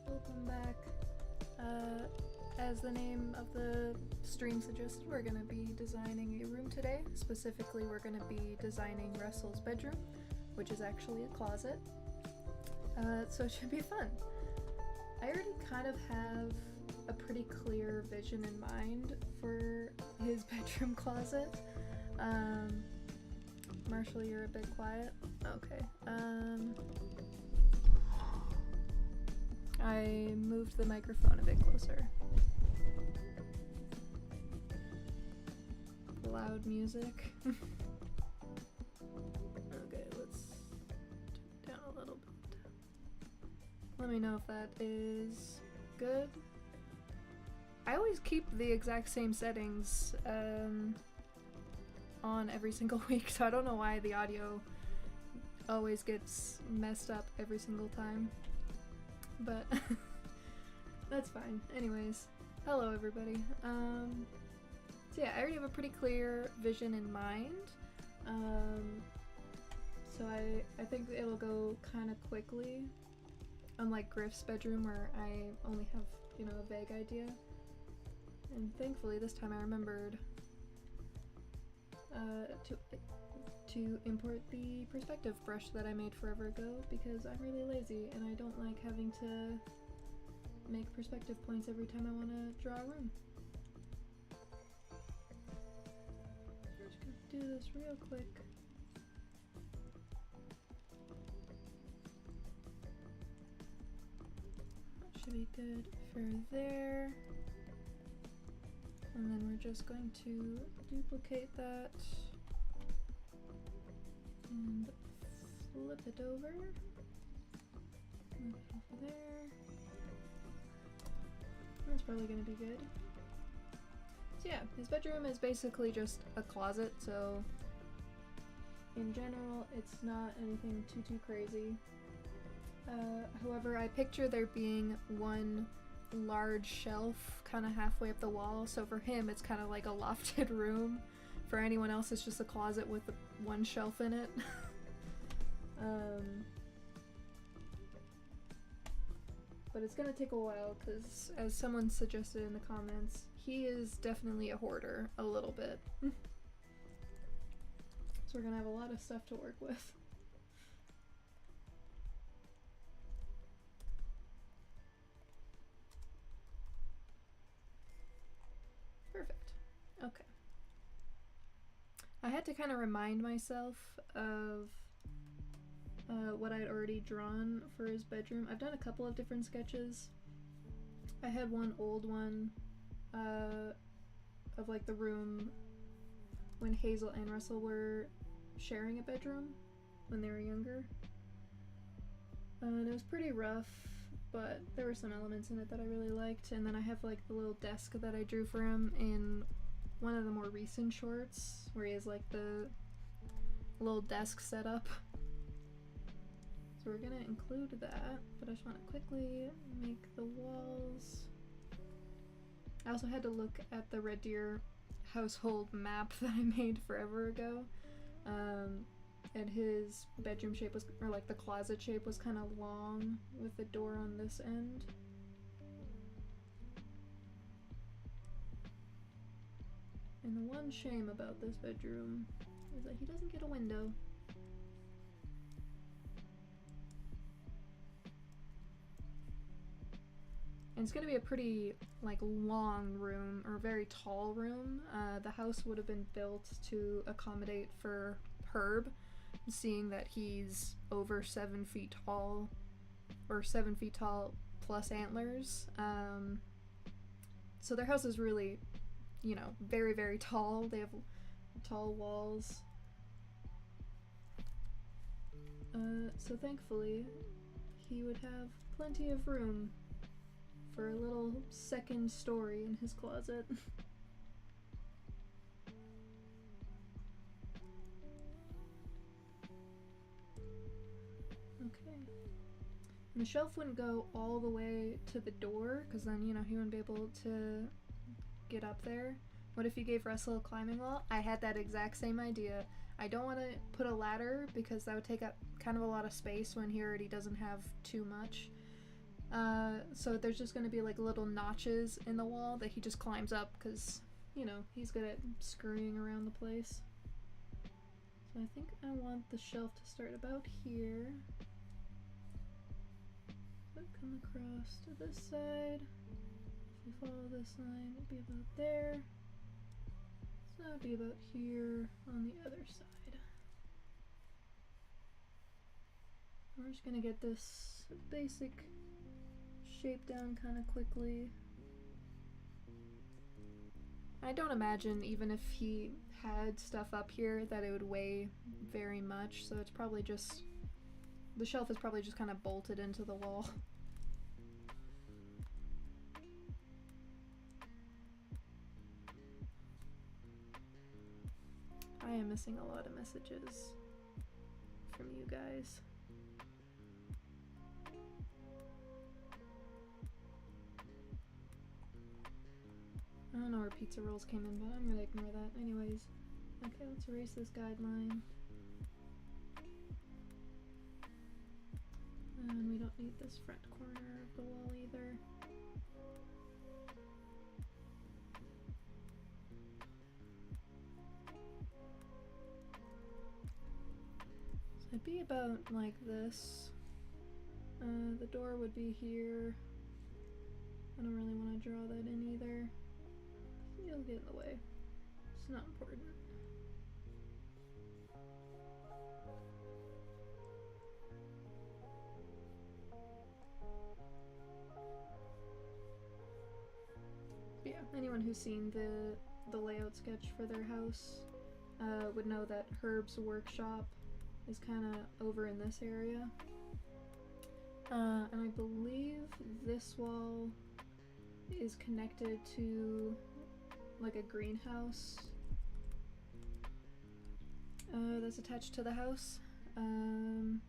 Welcome back. As the name of the stream suggested, we're going to be designing a room today. Specifically, we're going to be designing Russell's bedroom, which is actually a closet. So it should be fun. I already kind of have a pretty clear vision in mind for his bedroom closet. Marshall, you're a bit quiet. Okay. I moved the microphone a bit closer. Loud music. Okay, let's turn it down a little bit. Let me know if that is good. I always keep the exact same settings on every single week, so I don't know why the audio always gets messed up every single time. But that's fine. Anyways, hello everybody. So yeah, I already have a pretty clear vision in mind. So I think it'll go kind of quickly, unlike Griff's bedroom where I only have, you know, a vague idea. And thankfully this time I remembered to import the perspective brush that I made forever ago, because I'm really lazy and I don't like having to make perspective points every time I want to draw a room. Just gonna do this real quick. That should be good for there. And then we're just going to duplicate that and flip it over. Move it over there. That's probably gonna be good. So yeah, his bedroom is basically just a closet, so in general it's not anything too crazy. However, I picture there being one large shelf kind of halfway up the wall, so for him it's kind of like a lofted room. For anyone else it's just a closet with one shelf in it. But it's gonna take a while because, as someone suggested in the comments, he is definitely a hoarder a little bit. So we're gonna have a lot of stuff to work with. Perfect. Okay. I had to kind of remind myself of what I'd already drawn for his bedroom. I've done a couple of different sketches. I had one old one of like the room when Hazel and Russell were sharing a bedroom when they were younger. And it was pretty rough, but there were some elements in it that I really liked. And then I have like the little desk that I drew for him in one of the more recent shorts where he has like the little desk set up. So we're gonna include that, but I just want to quickly make the walls. I also had to look at the Red Deer household map that I made forever ago. And his bedroom shape was, or like the closet shape was kind of long with the door on this end. And the one shame about this bedroom is that he doesn't get a window. And it's gonna be a pretty like long room, or very tall room. The house would have been built to accommodate for Herb, seeing that he's over 7 feet tall, or 7 feet tall plus antlers. So their house is really, you know, very tall. They have tall walls. So thankfully, he would have plenty of room for a little second story in his closet. Okay. And the shelf wouldn't go all the way to the door, because then, you know, he wouldn't be able to get up there. What if you gave Russell a climbing wall? I had that exact same idea. I don't want to put a ladder because that would take up kind of a lot of space when he already doesn't have too much. So there's just going to be like little notches in the wall that he just climbs up because, you know, he's good at scurrying around the place. So I think I want the shelf to start about here. So come across to this side. If we follow this line, it'd be about there. So it'd be about here on the other side. We're just gonna get this basic shape down kind of quickly. I don't imagine, even if he had stuff up here, that it would weigh very much, so it's probably just, the shelf is probably just kind of bolted into the wall. I am missing a lot of messages from you guys. I don't know where pizza rolls came in, but I'm gonna ignore that anyways. Okay, let's erase this guideline. And we don't need this front corner of the wall either. So it'd be about like this. The door would be here. I don't really want to draw that in either. It'll get in the way. It's not important. Yeah, anyone who's seen the layout sketch for their house would know that Herb's workshop is kind of over in this area. And I believe this wall is connected to like a greenhouse that's attached to the house. And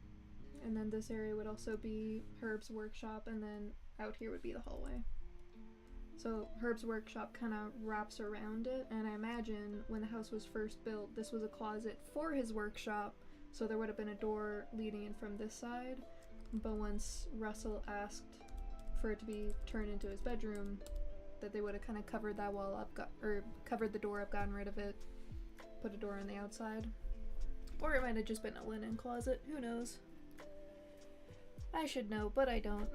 then this area would also be Herb's workshop, and then out here would be the hallway. So Herb's workshop kind of wraps around it, and I imagine when the house was first built, this was a closet for his workshop, so there would have been a door leading in from this side. But once Russell asked for it to be turned into his bedroom, that they would have kind of covered that wall up, or covered the door up, gotten rid of it, put a door on the outside. Or it might have just been a linen closet, who knows. I should know, but I don't,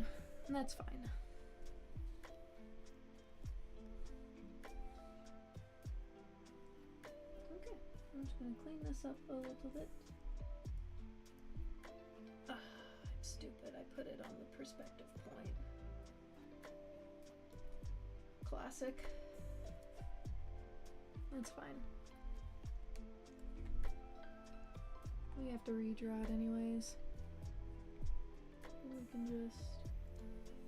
and that's fine. Okay, I'm just gonna clean this up a little bit. I'm stupid, I put it on the perspective point. Classic. That's fine. We have to redraw it anyways. We can just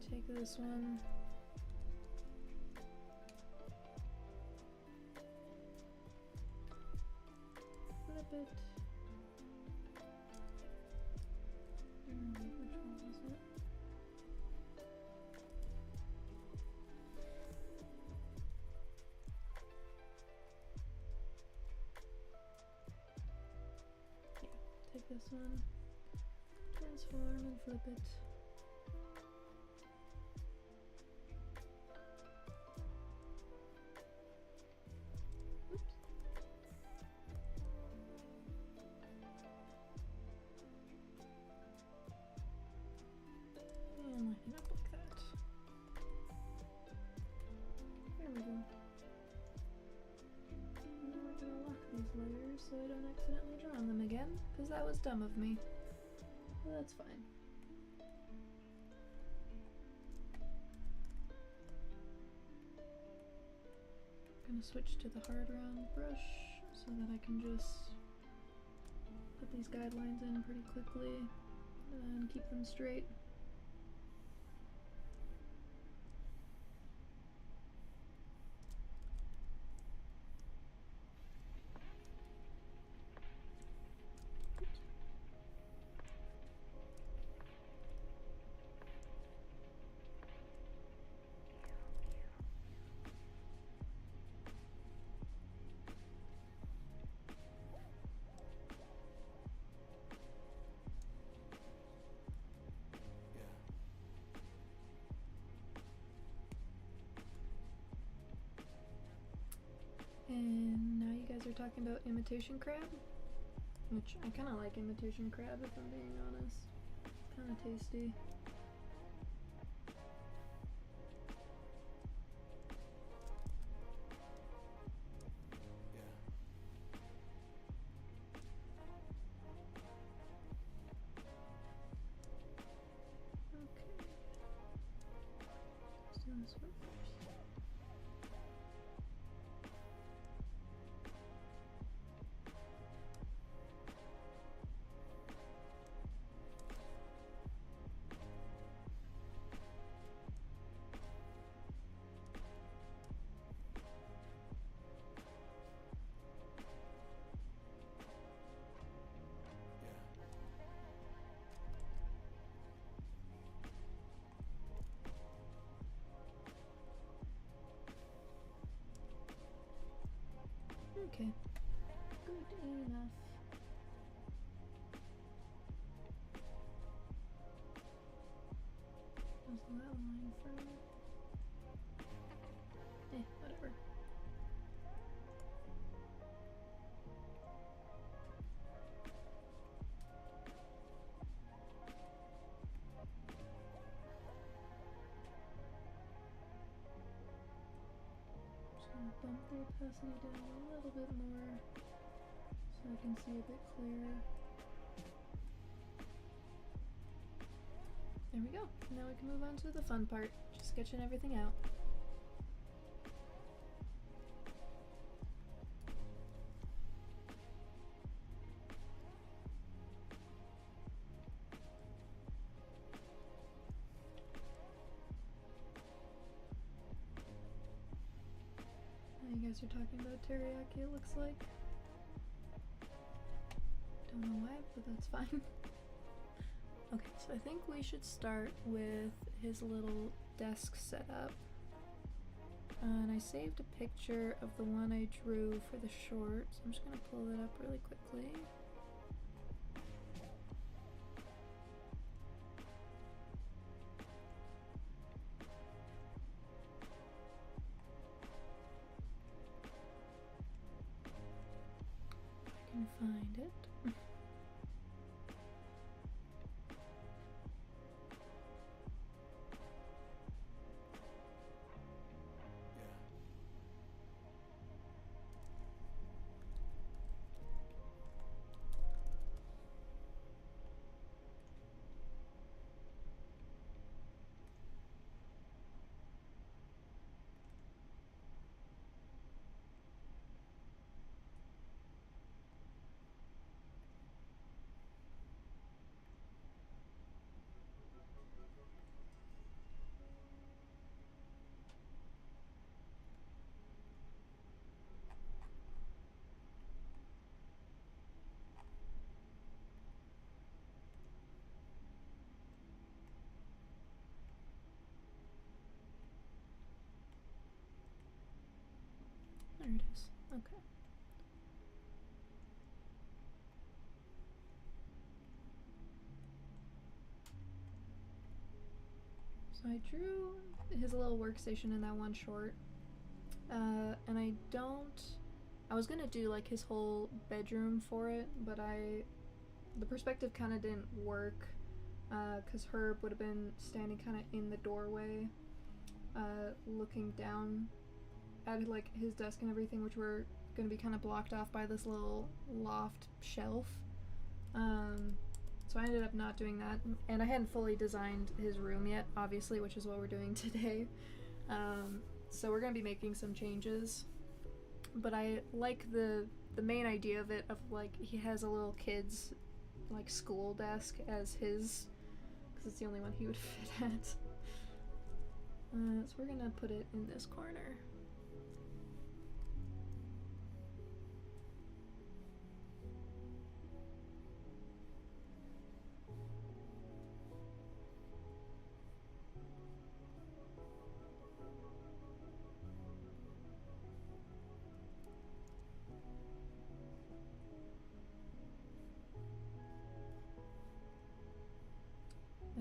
take this one. Flip it. Which one was it? Take this one, transform and flip it. Oops. And line it up like that. There we go. And now we're gonna lock these layers so I don't accidentally draw on them again, because that was dumb of me. Well, that's fine. I'm gonna switch to the hard round brush so that I can just put these guidelines in pretty quickly and keep them straight. are talking about imitation crab, which I kind of like imitation crab if I'm being honest. Kind of tasty. This one first. Okay, good enough. Where's that line from? Whatever. Just gonna bump the opacity down a little bit more so I can see a bit clearer. There we go. Now we can move on to the fun part, just sketching everything out. You guys are talking about teriyaki, it looks like. Don't know why, but that's fine. Okay, so I think we should start with his little desk setup. And I saved a picture of the one I drew for the short, so I'm just gonna pull that up really quickly. I can find it. There it is. Okay. So I drew his little workstation in that one short. And I was gonna do like his whole bedroom for it, but the perspective kind of didn't work, because Herb would have been standing kind of in the doorway, looking down at like his desk and everything, which were gonna be kind of blocked off by this little loft shelf. So I ended up not doing that, and I hadn't fully designed his room yet, obviously, which is what we're doing today. So we're gonna be making some changes, but I like the main idea of it, of like he has a little kid's like school desk as his, because it's the only one he would fit at. So we're gonna put it in this corner.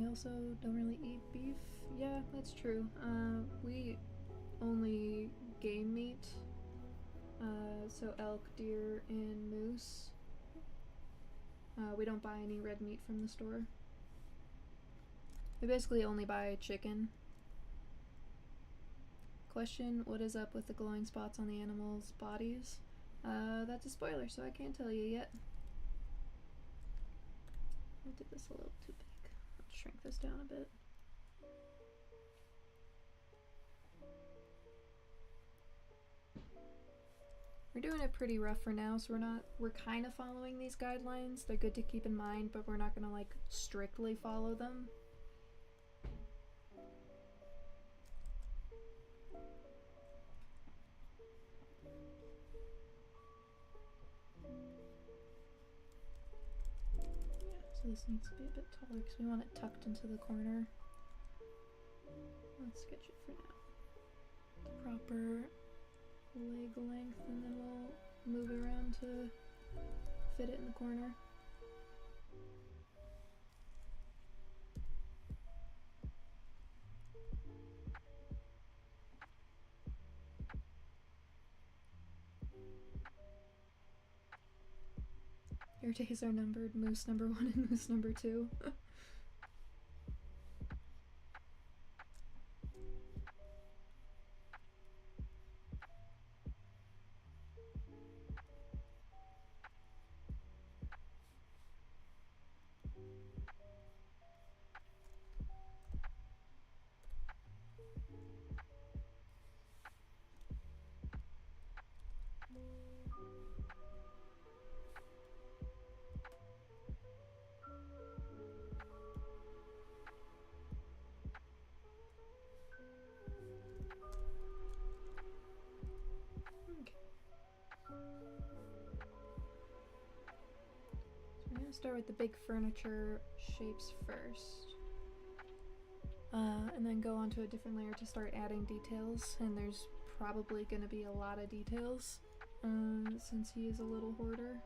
I also don't really eat beef. Yeah, that's true. We eat only game meat. So elk, deer, and moose. We don't buy any red meat from the store. We basically only buy chicken. Question, what is up with the glowing spots on the animals' bodies? That's a spoiler, so I can't tell you yet. I did this a little too big. Let's shrink this down a bit. We're doing it pretty rough for now, so we're kind of following these guidelines. They're good to keep in mind, but we're not gonna like strictly follow them. So this needs to be a bit taller because we want it tucked into the corner. Let's sketch it for now. The proper leg length, and then we'll move it around to fit it in the corner. Your days are numbered, moose number 1 and moose number 2. Start with the big furniture shapes first, and then go on to a different layer to start adding details, and there's probably going to be a lot of details since he is a little hoarder.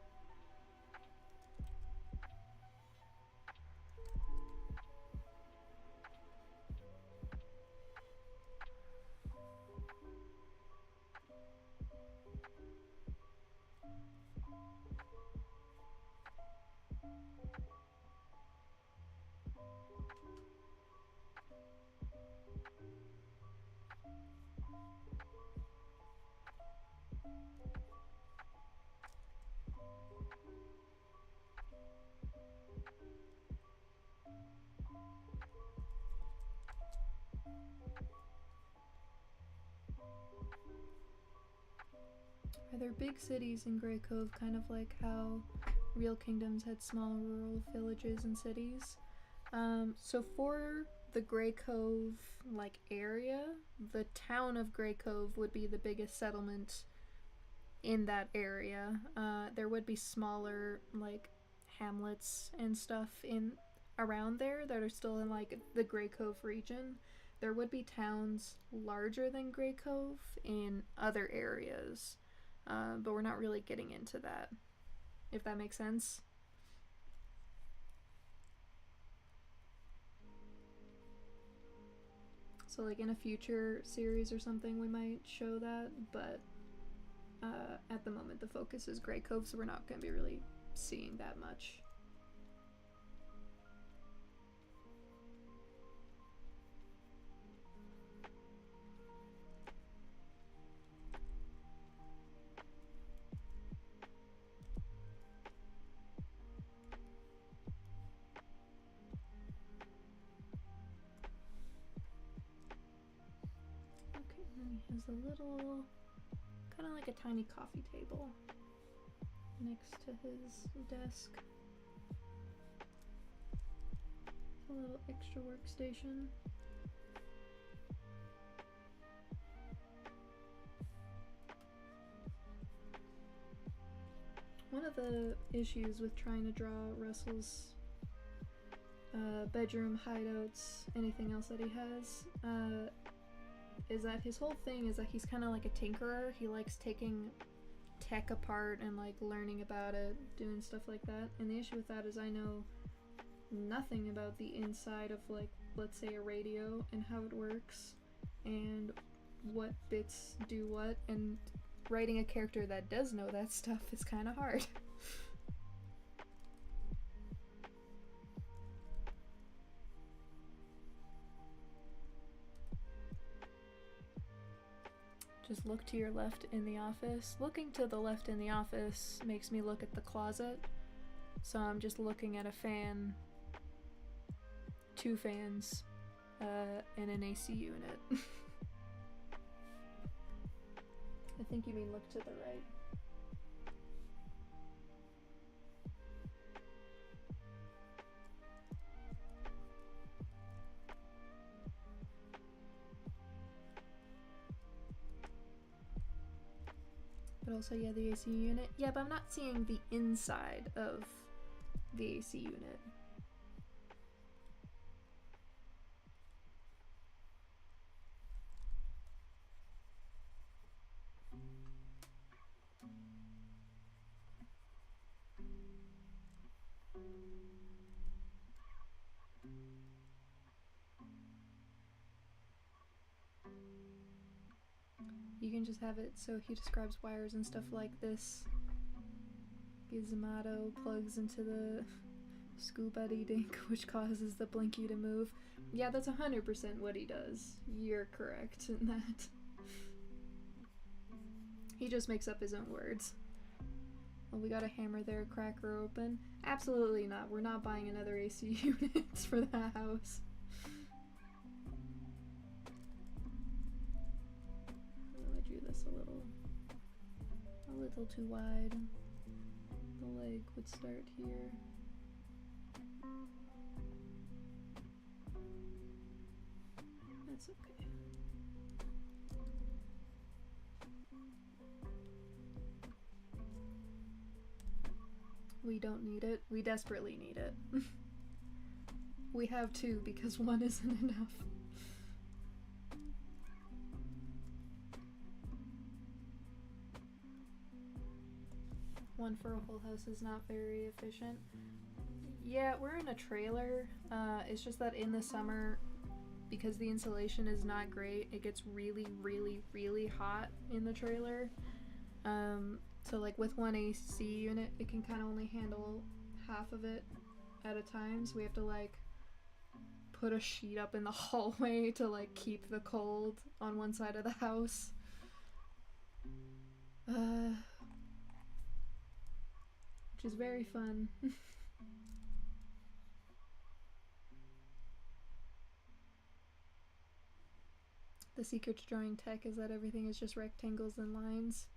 Are there big cities in Graycove, kind of like how Real Kingdoms had small rural villages and cities? So for the Graycove like area, the town of Graycove would be the biggest settlement in that area. There would be smaller like hamlets and stuff in around there that are still in like the Graycove region. There would be towns larger than Graycove in other areas. But we're not really getting into that, if that makes sense. So like in a future series or something we might show that, but at the moment the focus is Graycove, so we're not going to be really seeing that much. Has a little, kind of like a tiny coffee table next to his desk. A little extra workstation. One of the issues with trying to draw Russell's bedroom, hideouts, anything else that he has, is that his whole thing is that he's kind of like a tinkerer. He likes taking tech apart and like learning about it, doing stuff like that. And the issue with that is I know nothing about the inside of like, let's say, a radio and how it works and what bits do what. And writing a character that does know that stuff is kind of hard. Just look to your left in the office. Looking to the left in the office makes me look at the closet. So I'm just looking at a fan, 2 fans, and an AC unit. I think you mean look to the right. But also, yeah, the AC unit. Yeah, but I'm not seeing the inside of the AC unit. You can just have it so he describes wires and stuff like this. Gizmodo plugs into the Scoobuddy Dink, which causes the Blinky to move. Yeah, that's 100% what he does. You're correct in that. He just makes up his own words. Well, we got a hammer there, cracker open. Absolutely not. We're not buying another AC unit for the house. Oh, I drew this a little too wide. The leg would start here. That's okay. We don't need it. We desperately need it. We have 2 because 1 isn't enough. One for a whole house is not very efficient. Yeah, we're in a trailer. It's just that in the summer, because the insulation is not great, it gets really, really, really hot in the trailer. So like with one AC unit, it can kind of only handle half of it at a time. So we have to like put a sheet up in the hallway to like keep the cold on one side of the house. Which is very fun. The secret to drawing tech is that everything is just rectangles and lines.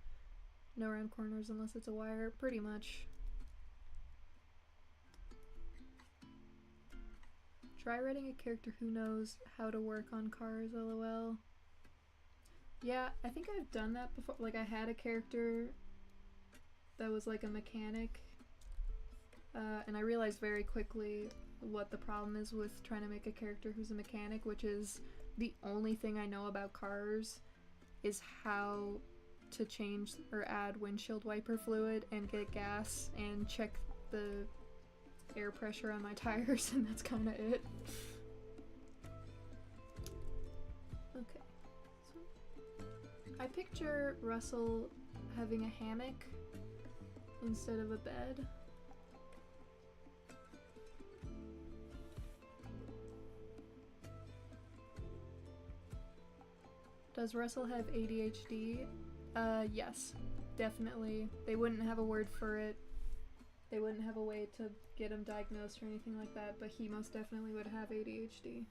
No round corners unless it's a wire, pretty much. Try writing a character who knows how to work on cars, lol. Yeah, I think I've done that before. Like, I had a character that was like a mechanic, and I realized very quickly what the problem is with trying to make a character who's a mechanic, which is the only thing I know about cars is how to change or add windshield wiper fluid and get gas and check the air pressure on my tires, and that's kind of it. Okay, so I picture Russell having a hammock instead of a bed. Does Russell have ADHD? Yes, definitely. They wouldn't have a word for it. They wouldn't have a way to get him diagnosed or anything like that, but he most definitely would have ADHD.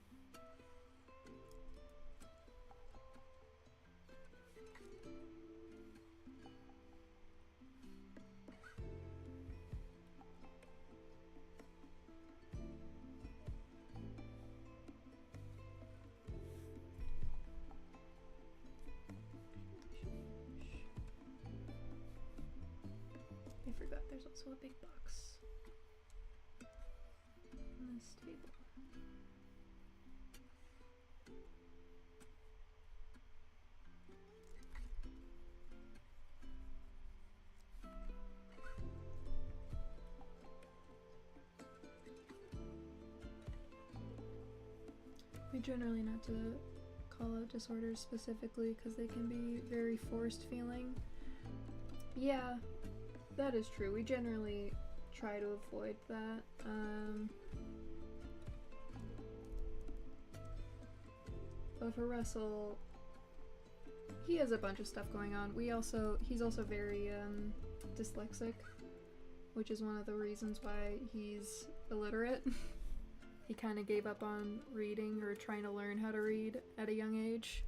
I forgot there's also a big box on this table. We generally not to call out disorders specifically because they can be very forced feeling. Yeah, that is true. We generally try to avoid that. But for Russell, he has a bunch of stuff going on. He's also very dyslexic, which is one of the reasons why he's illiterate. He kind of gave up on reading or trying to learn how to read at a young age.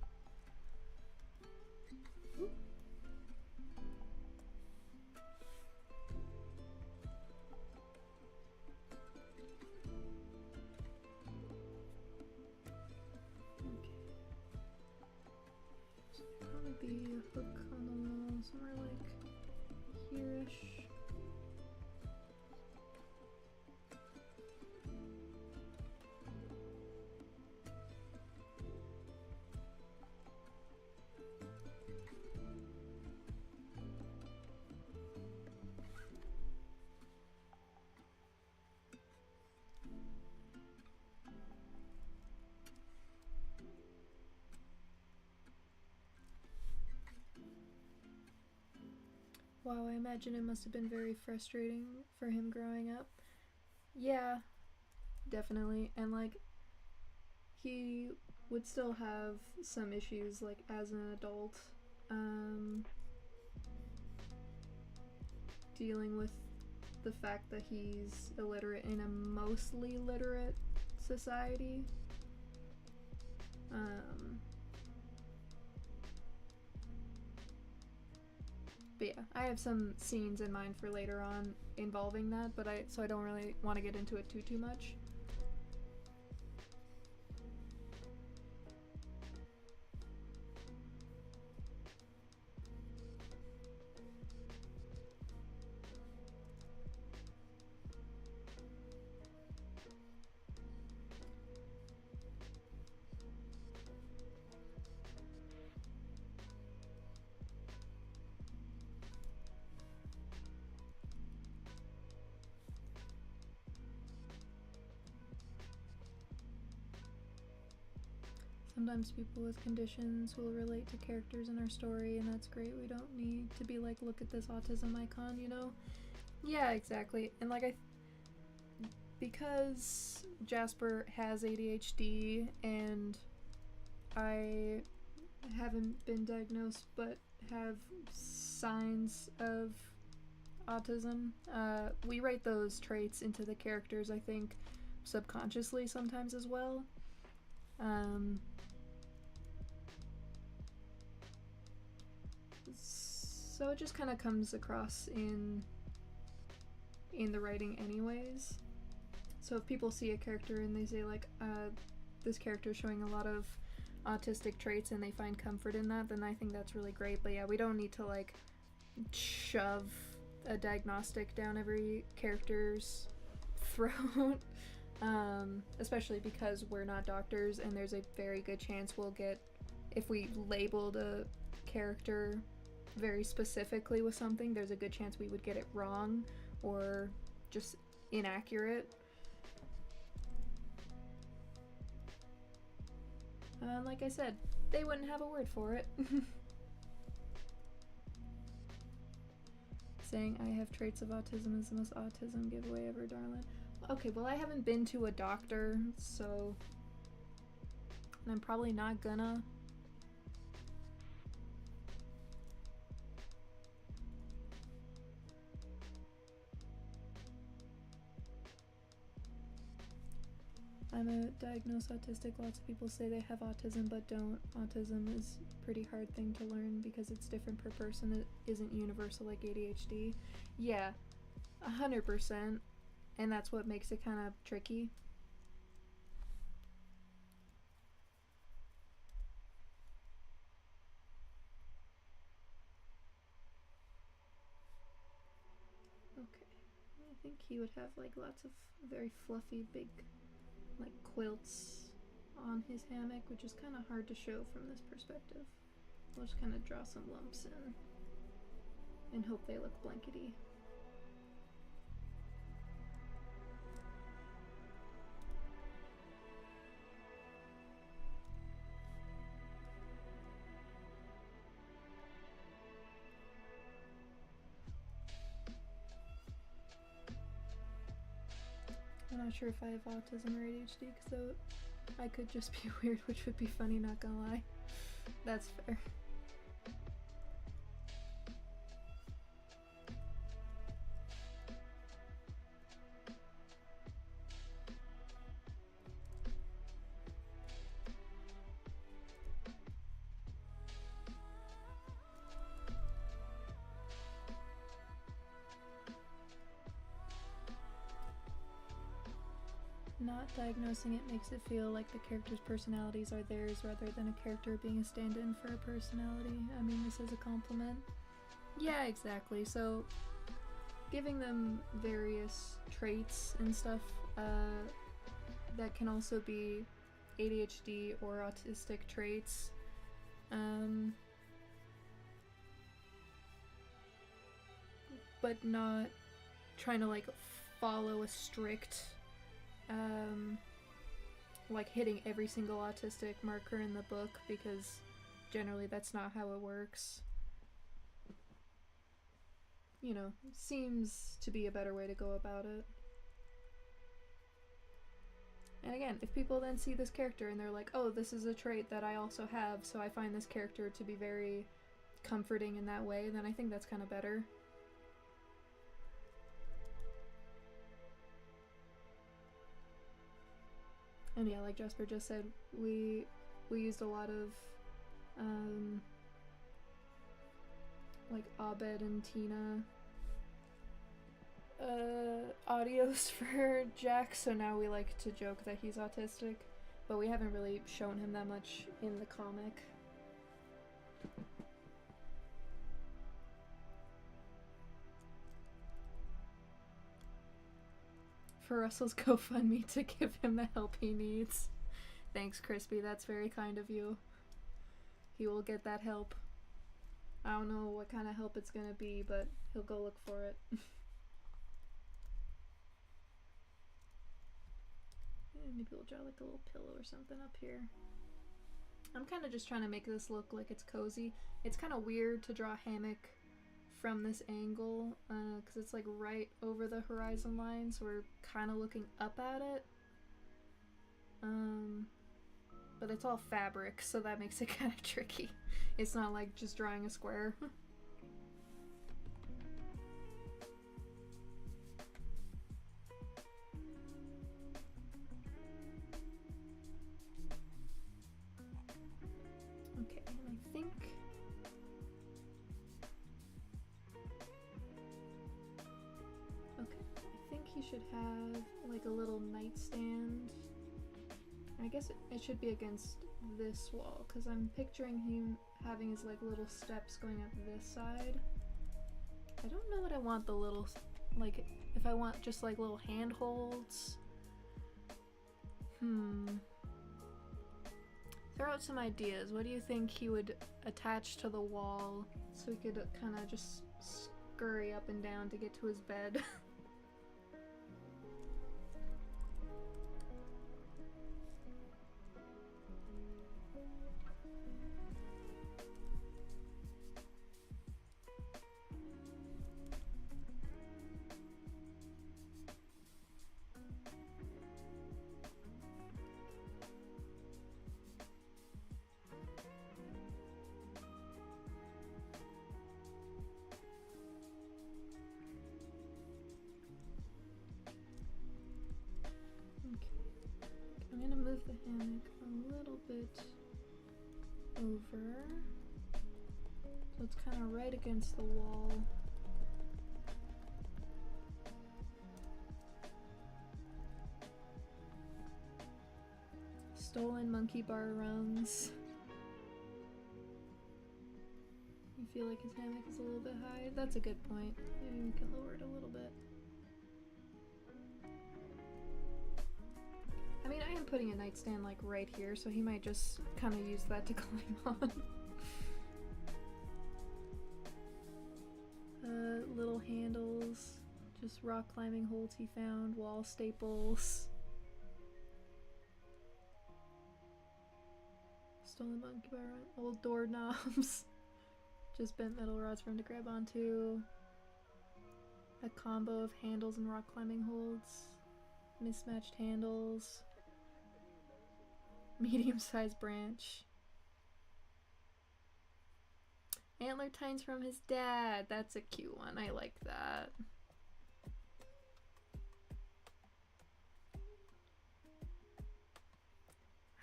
Be a hook on the wall somewhere like here-ish. Wow, I imagine it must have been very frustrating for him growing up. Yeah, definitely. And like, he would still have some issues like as an adult, dealing with the fact that he's illiterate in a mostly literate society. But yeah, I have some scenes in mind for later on involving that, but I don't really want to get into it too much. Sometimes people with conditions will relate to characters in our story, and that's great. We don't need to be like, look at this autism icon, you know? Yeah, exactly. And like, because Jasper has ADHD and I haven't been diagnosed but have signs of autism, we write those traits into the characters, I think, subconsciously sometimes as well. So it just kind of comes across in the writing anyways. So if people see a character and they say like, this character is showing a lot of autistic traits and they find comfort in that, then I think that's really great. But yeah, we don't need to like shove a diagnostic down every character's throat. Especially because we're not doctors and there's a very good chance we'll get, if we labeled a character very specifically with something, there's a good chance we would get it wrong or just inaccurate. Like I said, they wouldn't have a word for it. Saying I have traits of autism is the most autism giveaway ever, darling. Okay, well I haven't been to a doctor, so... and I'm probably not gonna. I'm a diagnosed autistic. Lots of people say they have autism but don't. Autism is a pretty hard thing to learn because it's different per person. It isn't universal like ADHD. Yeah, 100%. And that's what makes it kind of tricky. Okay, I think he would have like lots of very fluffy big like quilts on his hammock, which is kind of hard to show from this perspective. We'll just kind of draw some lumps in and hope they look blankety. I'm not sure if I have autism or ADHD, because I could just be weird, which would be funny, not gonna lie. That's fair. Not diagnosing it makes it feel like the character's personalities are theirs rather than a character being a stand-in for a personality. I mean this as a compliment. Yeah, exactly. So giving them various traits and stuff that can also be ADHD or autistic traits. But not trying to like follow a strict like hitting every single autistic marker in the book, because generally that's not how it works. You know, seems to be a better way to go about it. And again, if people then see this character and they're like, oh, this is a trait that I also have, so I find this character to be very comforting in that way, then I think that's kind of better. And yeah, like Jasper just said, we used a lot of like Abed and Tina audios for Jack, so now we like to joke that he's autistic, but we haven't really shown him that much in the comic. For Russell's GoFundMe to give him the help he needs. Thanks, Crispy, that's very kind of you. He will get that help. I don't know what kind of help it's gonna be, but he'll go look for it. Maybe we'll draw like a little pillow or something up here. I'm kind of just trying to make this look like it's cozy. It's kind of weird to draw a hammock from this angle, because it's like right over the horizon line, so we're kind of looking up at it. But it's all fabric, so that makes it kind of tricky. It's not like just drawing a square. Okay, and I think he should have like a little nightstand. I guess it should be against this wall, because I'm picturing him having his like little steps going up this side. I don't know what I want the little, like, if I want just like little handholds. Throw out some ideas. What do you think he would attach to the wall so he could kind of just scurry up and down to get to his bed? Move the hammock a little bit over, so it's kind of right against the wall. Stolen monkey bar rungs. You feel like his hammock is a little bit high? That's a good point. Maybe we can lower it a little bit. I mean, I am putting a nightstand like right here, so he might just kind of use that to climb on. Little handles, just rock climbing holds he found, wall staples. Stolen monkey bar, old doorknobs. Just bent metal rods for him to grab onto. A combo of handles and rock climbing holds. Mismatched handles. Medium-sized branch. Antler tines from his dad. That's a cute one. I like that.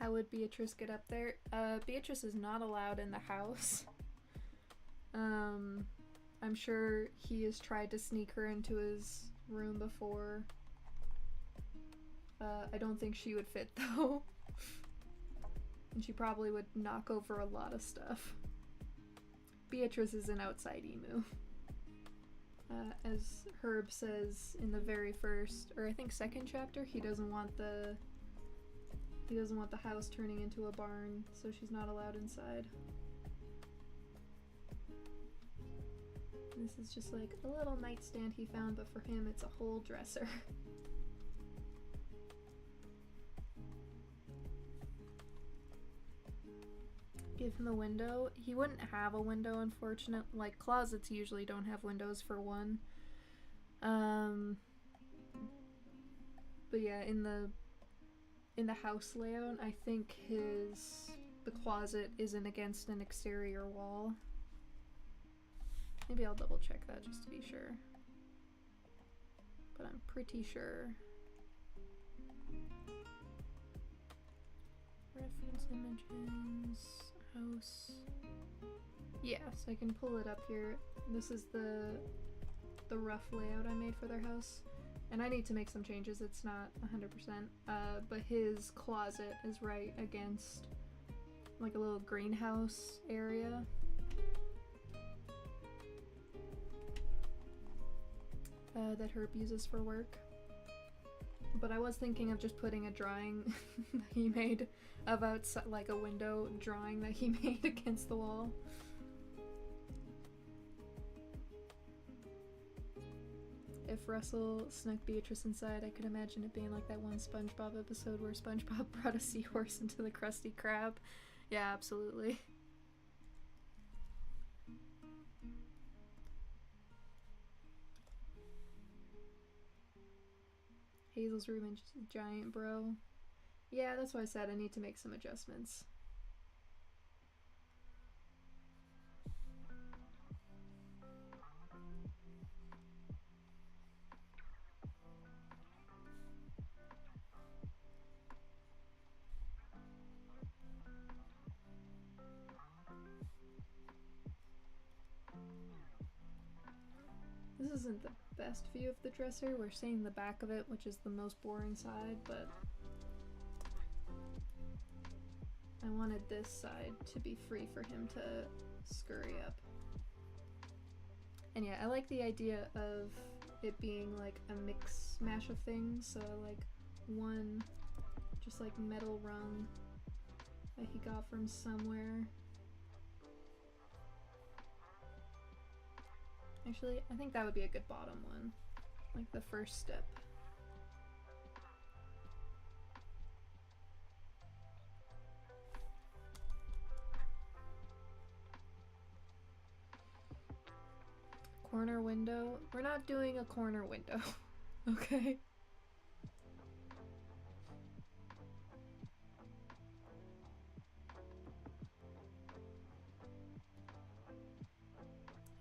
How would Beatrice get up there? Beatrice is not allowed in the house. I'm sure he has tried to sneak her into his room before. I don't think she would fit though. And she probably would knock over a lot of stuff. Beatrice is an outside emu. As Herb says in the very first, or I think second chapter, he doesn't want the house turning into a barn, so she's not allowed inside. This is just like a little nightstand he found, but for him it's a whole dresser. Give him a window. He wouldn't have a window, unfortunately. Like, closets usually don't have windows for one. But yeah, in the house layout, I think the closet isn't against an exterior wall. Maybe I'll double check that just to be sure. But I'm pretty sure. Reference images, house. Yeah, so I can pull it up here. This is the rough layout I made for their house. And I need to make some changes, it's not 100%. But his closet is right against like a little greenhouse area. That Herb uses for work. But I was thinking of just putting a drawing that he made of outside, like a window drawing that he made against the wall. If Russell snuck Beatrice inside, I could imagine it being like that one SpongeBob episode where SpongeBob brought a seahorse into the Krusty Krab. Yeah, absolutely. Hazel's room is just giant, bro. Yeah, that's why I said I need to make some adjustments. This isn't the best view of the dresser. We're seeing the back of it, which is the most boring side, but I wanted this side to be free for him to scurry up. And yeah, I like the idea of it being like a mix mash of things, so I like one just like metal rung that he got from somewhere. Actually, I think that would be a good bottom one, like the first step. Corner window? We're not doing a corner window, okay?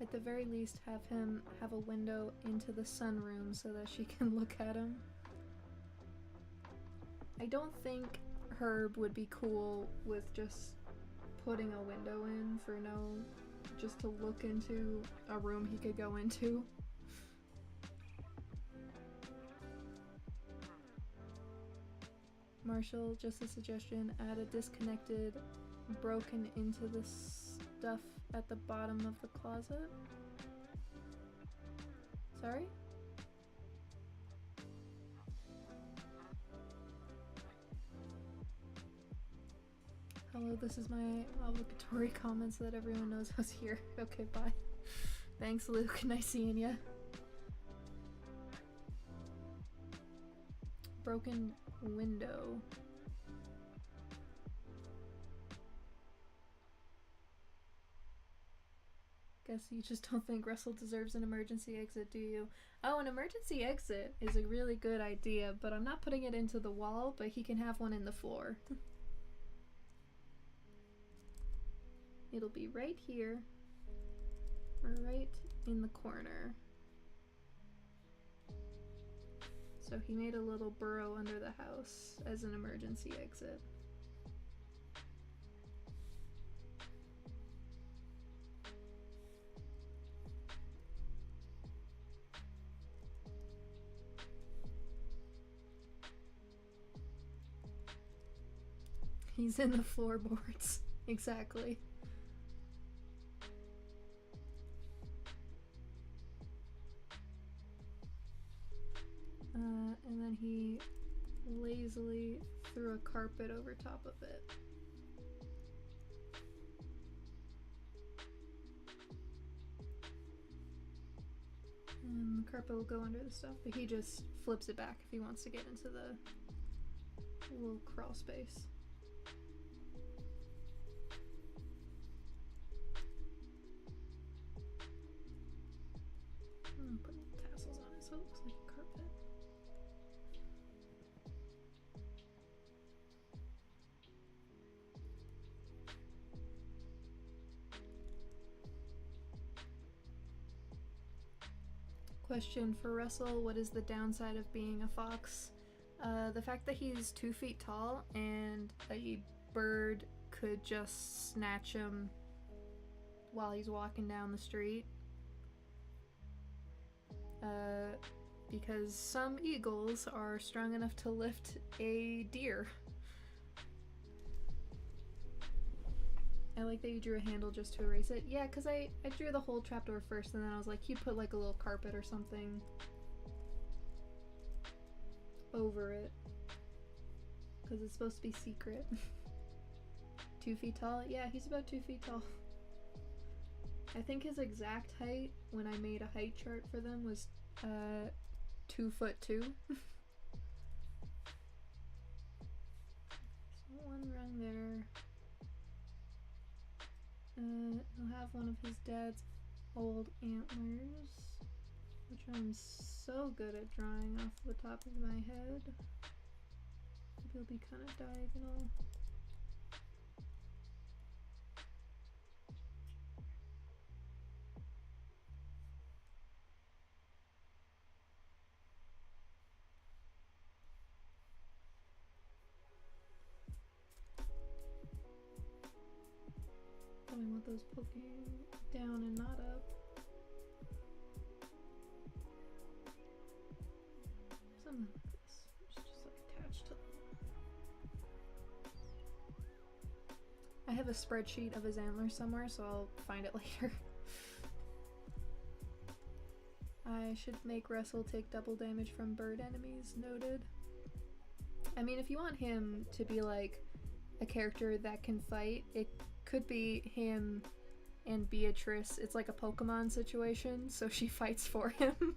At the very least, have him have a window into the sunroom so that she can look at him. I don't think Herb would be cool with just putting a window in for just to look into a room he could go into. Marshall, just a suggestion, add a disconnected, broken into the stuff at the bottom of the closet. Sorry? Hello, this is my obligatory comment so that everyone knows I was here. Okay, bye. Thanks, Luke. Nice seeing ya. Broken window. guess you just don't think Russell deserves an emergency exit, do you? Oh, an emergency exit is a really good idea, but I'm not putting it into the wall, but he can have one in the floor. It'll be right here, or right in the corner. So he made a little burrow under the house as an emergency exit. He's in the floorboards. Exactly. And then he lazily threw a carpet over top of it. And the carpet will go under the stuff, but he just flips it back if he wants to get into the little crawl space. Put tassels on it so it looks like a carpet. Question for Russell: what is the downside of being a fox? The fact that he's 2 feet tall and a bird could just snatch him while he's walking down the street. Because some eagles are strong enough to lift a deer. I like that you drew a handle just to erase it. Yeah, because I drew the whole trapdoor first, and then I was like, you put like a little carpet or something over it. Because it's supposed to be secret. 2 feet tall? Yeah, he's about 2 feet tall. I think his exact height when I made a height chart for them was 2'2". So 1 rung there. He'll have one of his dad's old antlers, which I'm so good at drawing off the top of my head. Maybe it'll be kind of diagonal. I want those poking down and not up. Something like this. It's just like attached to them. I have a spreadsheet of his antlers somewhere, so I'll find it later. I should make Russell take double damage from bird enemies. Noted. I mean, if you want him to be like a character that can fight, it could be him and Beatrice. It's like a Pokemon situation, so she fights for him.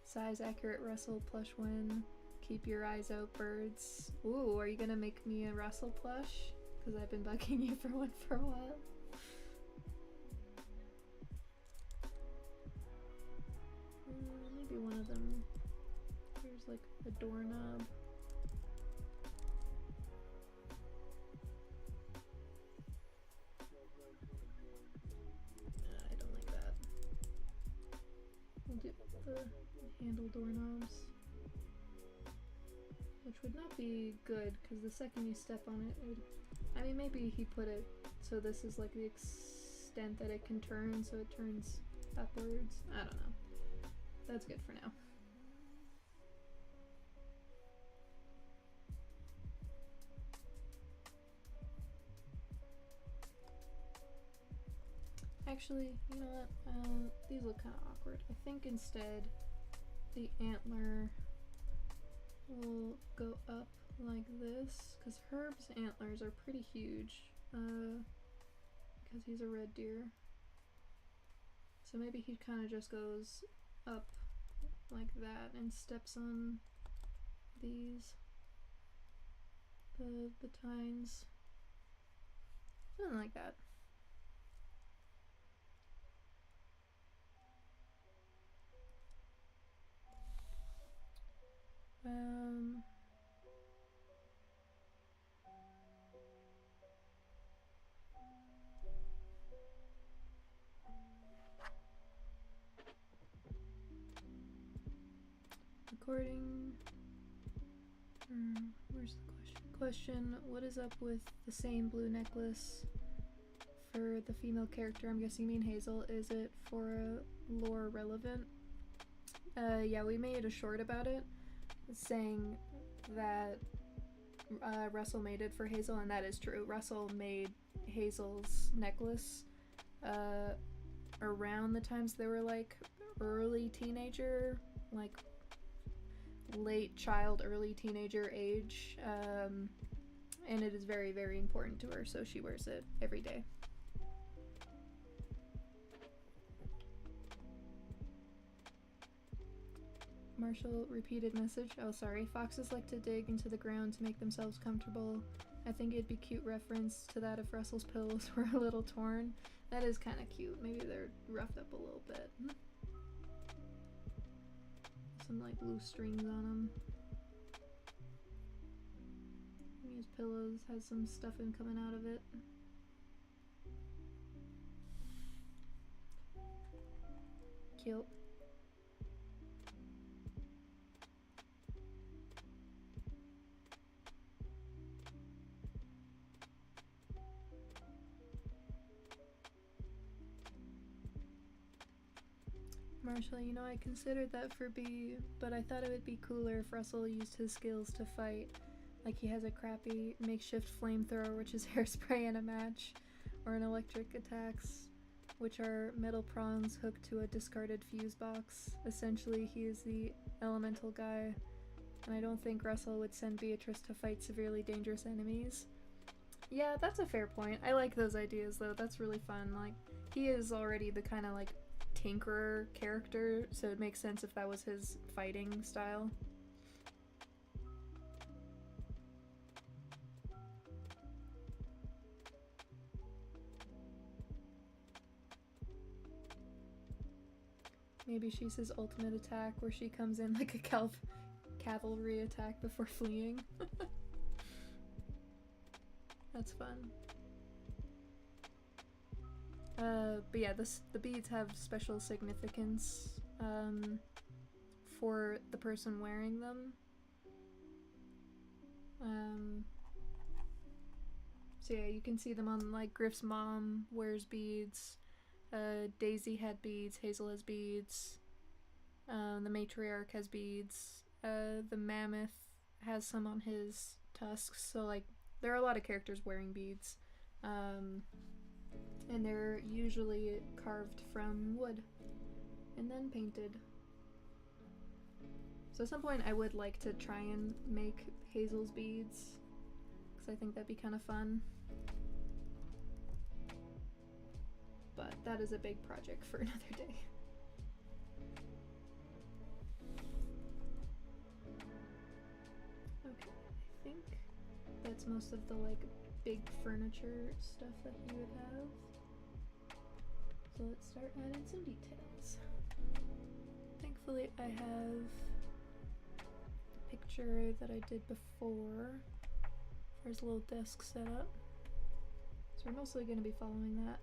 Size accurate Russell plush win. Keep your eyes out, birds. Ooh, are you gonna make me a Russell plush? Because I've been bugging you for one for a while. Maybe one of them. Here's like a doorknob. I don't like that. We'll do the handle doorknobs. Which would not be good, because the second you step on it, it would... I mean, maybe he put it so this is like the extent that it can turn, so it turns upwards. I don't know. That's good for now. Actually, you know what? These look kind of awkward. I think instead the antler will go up like this, because Herb's antlers are pretty huge, because he's a red deer. So maybe he kind of just goes up like that and steps on these. the tines. Something like that. According, where's the question? What is up with the same blue necklace for the female character? I'm guessing you mean Hazel. Is it for lore relevant? Yeah, we made a short about it, saying that Russell made it for Hazel, and that is true. Russell made Hazel's necklace around the times they were like early teenager, like late child, early teenager age, and it is very, very important to her, so she wears it every day. Marshall repeated message. Oh, sorry. Foxes like to dig into the ground to make themselves comfortable. I think it'd be cute reference to that if Russell's pillows were a little torn. That is kind of cute. Maybe they're roughed up a little bit. Some like loose strings on them. His pillows has some stuffing coming out of it. Cute. Marshall, you know, I considered that for B, but I thought it would be cooler if Russell used his skills to fight. Like he has a crappy makeshift flamethrower, which is hairspray and a match, or an electric attacks, which are metal prongs hooked to a discarded fuse box. Essentially, he is the elemental guy, and I don't think Russell would send Beatrice to fight severely dangerous enemies. Yeah, that's a fair point. I like those ideas, though. That's really fun. Like, he is already the kind of, like, tinkerer character, so it makes sense if that was his fighting style. Maybe she's his ultimate attack, where she comes in like a cavalry attack before fleeing. That's fun. But yeah, the beads have special significance for the person wearing them. So yeah, you can see them on, like, Griff's mom wears beads, Daisy had beads, Hazel has beads, the matriarch has beads, the mammoth has some on his tusks, so, like, there are a lot of characters wearing beads. And they're usually carved from wood and then painted. So at some point I would like to try and make Hazel's beads, because I think that'd be kind of fun. But that is a big project for another day. Okay, I think that's most of the, like, big furniture stuff that you would have. So let's start adding some details. Thankfully I have the picture that I did before for his little desk setup. So we're mostly going to be following that.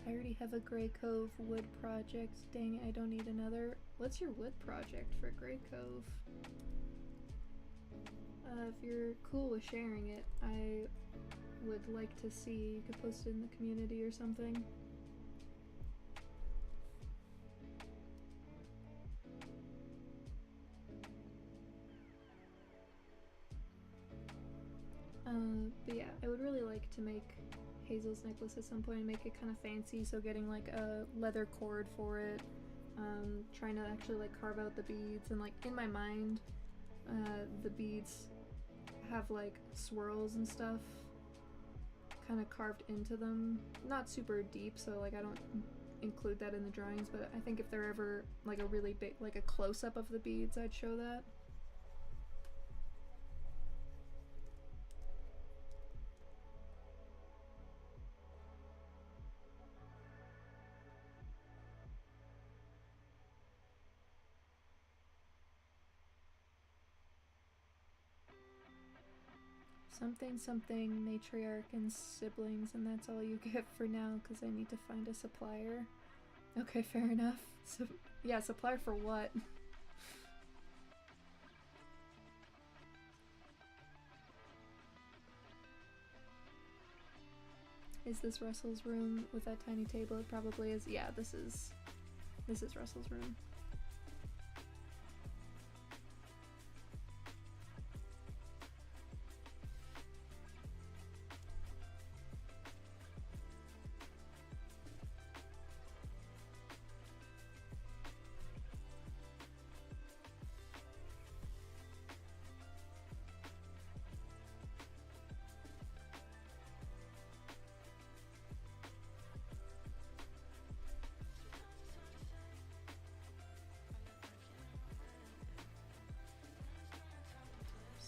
I already have a Graycove wood project. Dang, I don't need another. What's your wood project for Graycove? If you're cool with sharing it, I would like to see. You could post it in the community or something. But yeah, I would really like to make Hazel's necklace at some point and make it kind of fancy, so getting like a leather cord for it, trying to actually like carve out the beads, and like in my mind the beads have like swirls and stuff kind of carved into them, not super deep, so like I don't include that in the drawings, but I think if they're ever like a really big, like a close-up of the beads, I'd show that. Something something matriarch and siblings, and that's all you get for now because I need to find a supplier. Okay, fair enough. So, yeah, supplier for what? Is this Russell's room with that tiny table? It probably is. Yeah, this is Russell's room.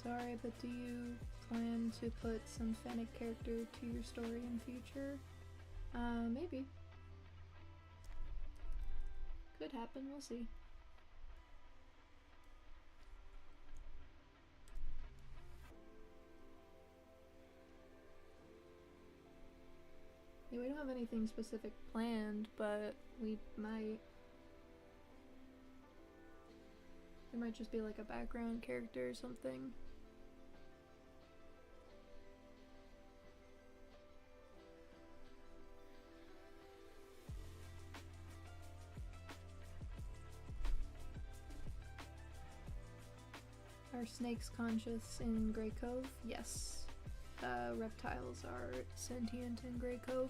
Sorry, but do you plan to put some Fennec character to your story in future? Maybe. Could happen, we'll see. Yeah, we don't have anything specific planned, but we might. There might just be like a background character or something. Are snakes conscious in Graycove? Yes. Reptiles are sentient in Graycove.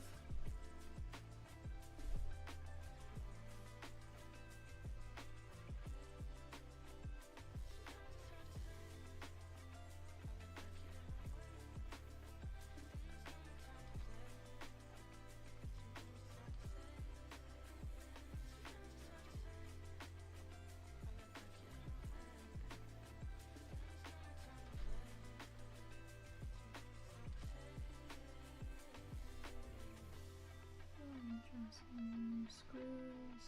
Some screws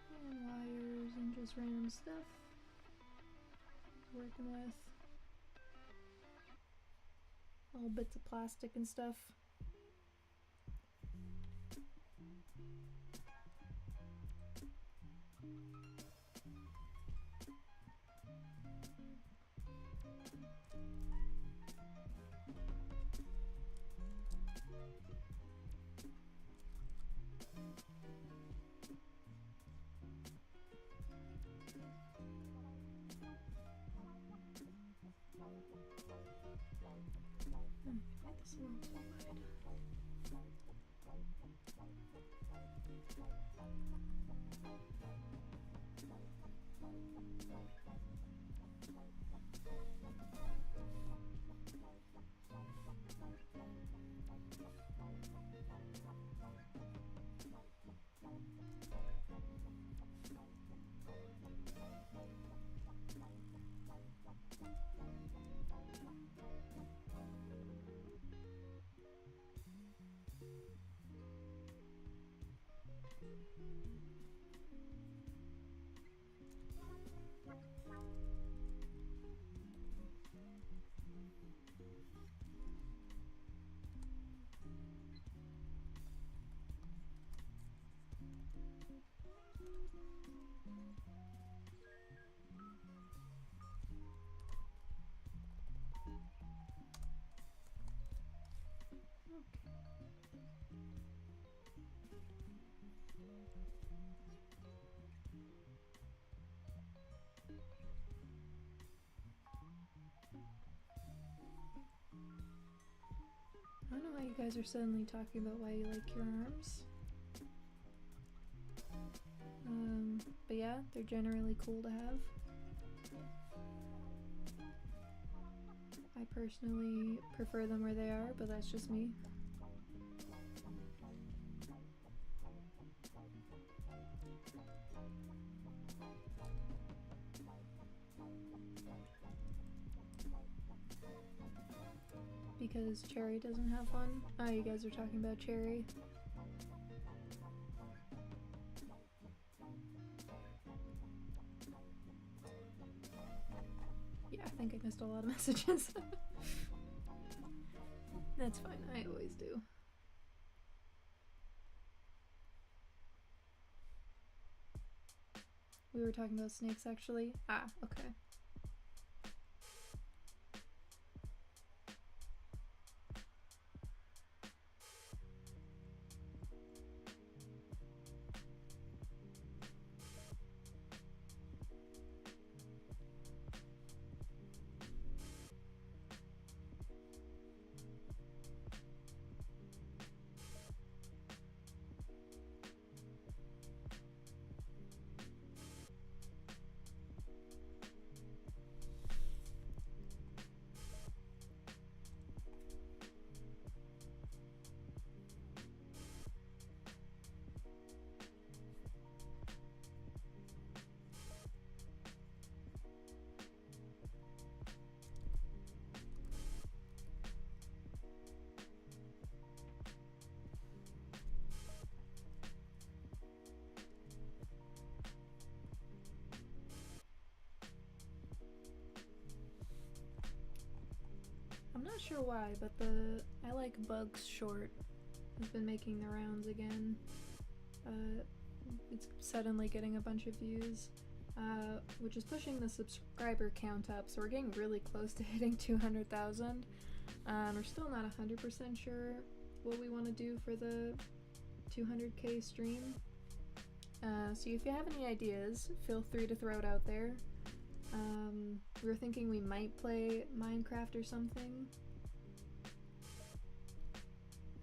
and wires and just random stuff working with. Little bits of plastic and stuff. I don't know why you guys are suddenly talking about why you like your arms. But yeah, they're generally cool to have. I personally prefer them where they are, but that's just me. Because Cherry doesn't have one. Oh, you guys are talking about Cherry. Yeah, I think I missed a lot of messages. That's fine, I always do. We were talking about snakes actually. Ah, okay. I'm not sure why, but I Like Bugs short has been making the rounds again. It's suddenly getting a bunch of views, which is pushing the subscriber count up, so we're getting really close to hitting 200,000. We're still not 100% sure what we want to do for the 200k stream. So if you have any ideas, feel free to throw it out there. We were thinking we might play Minecraft or something.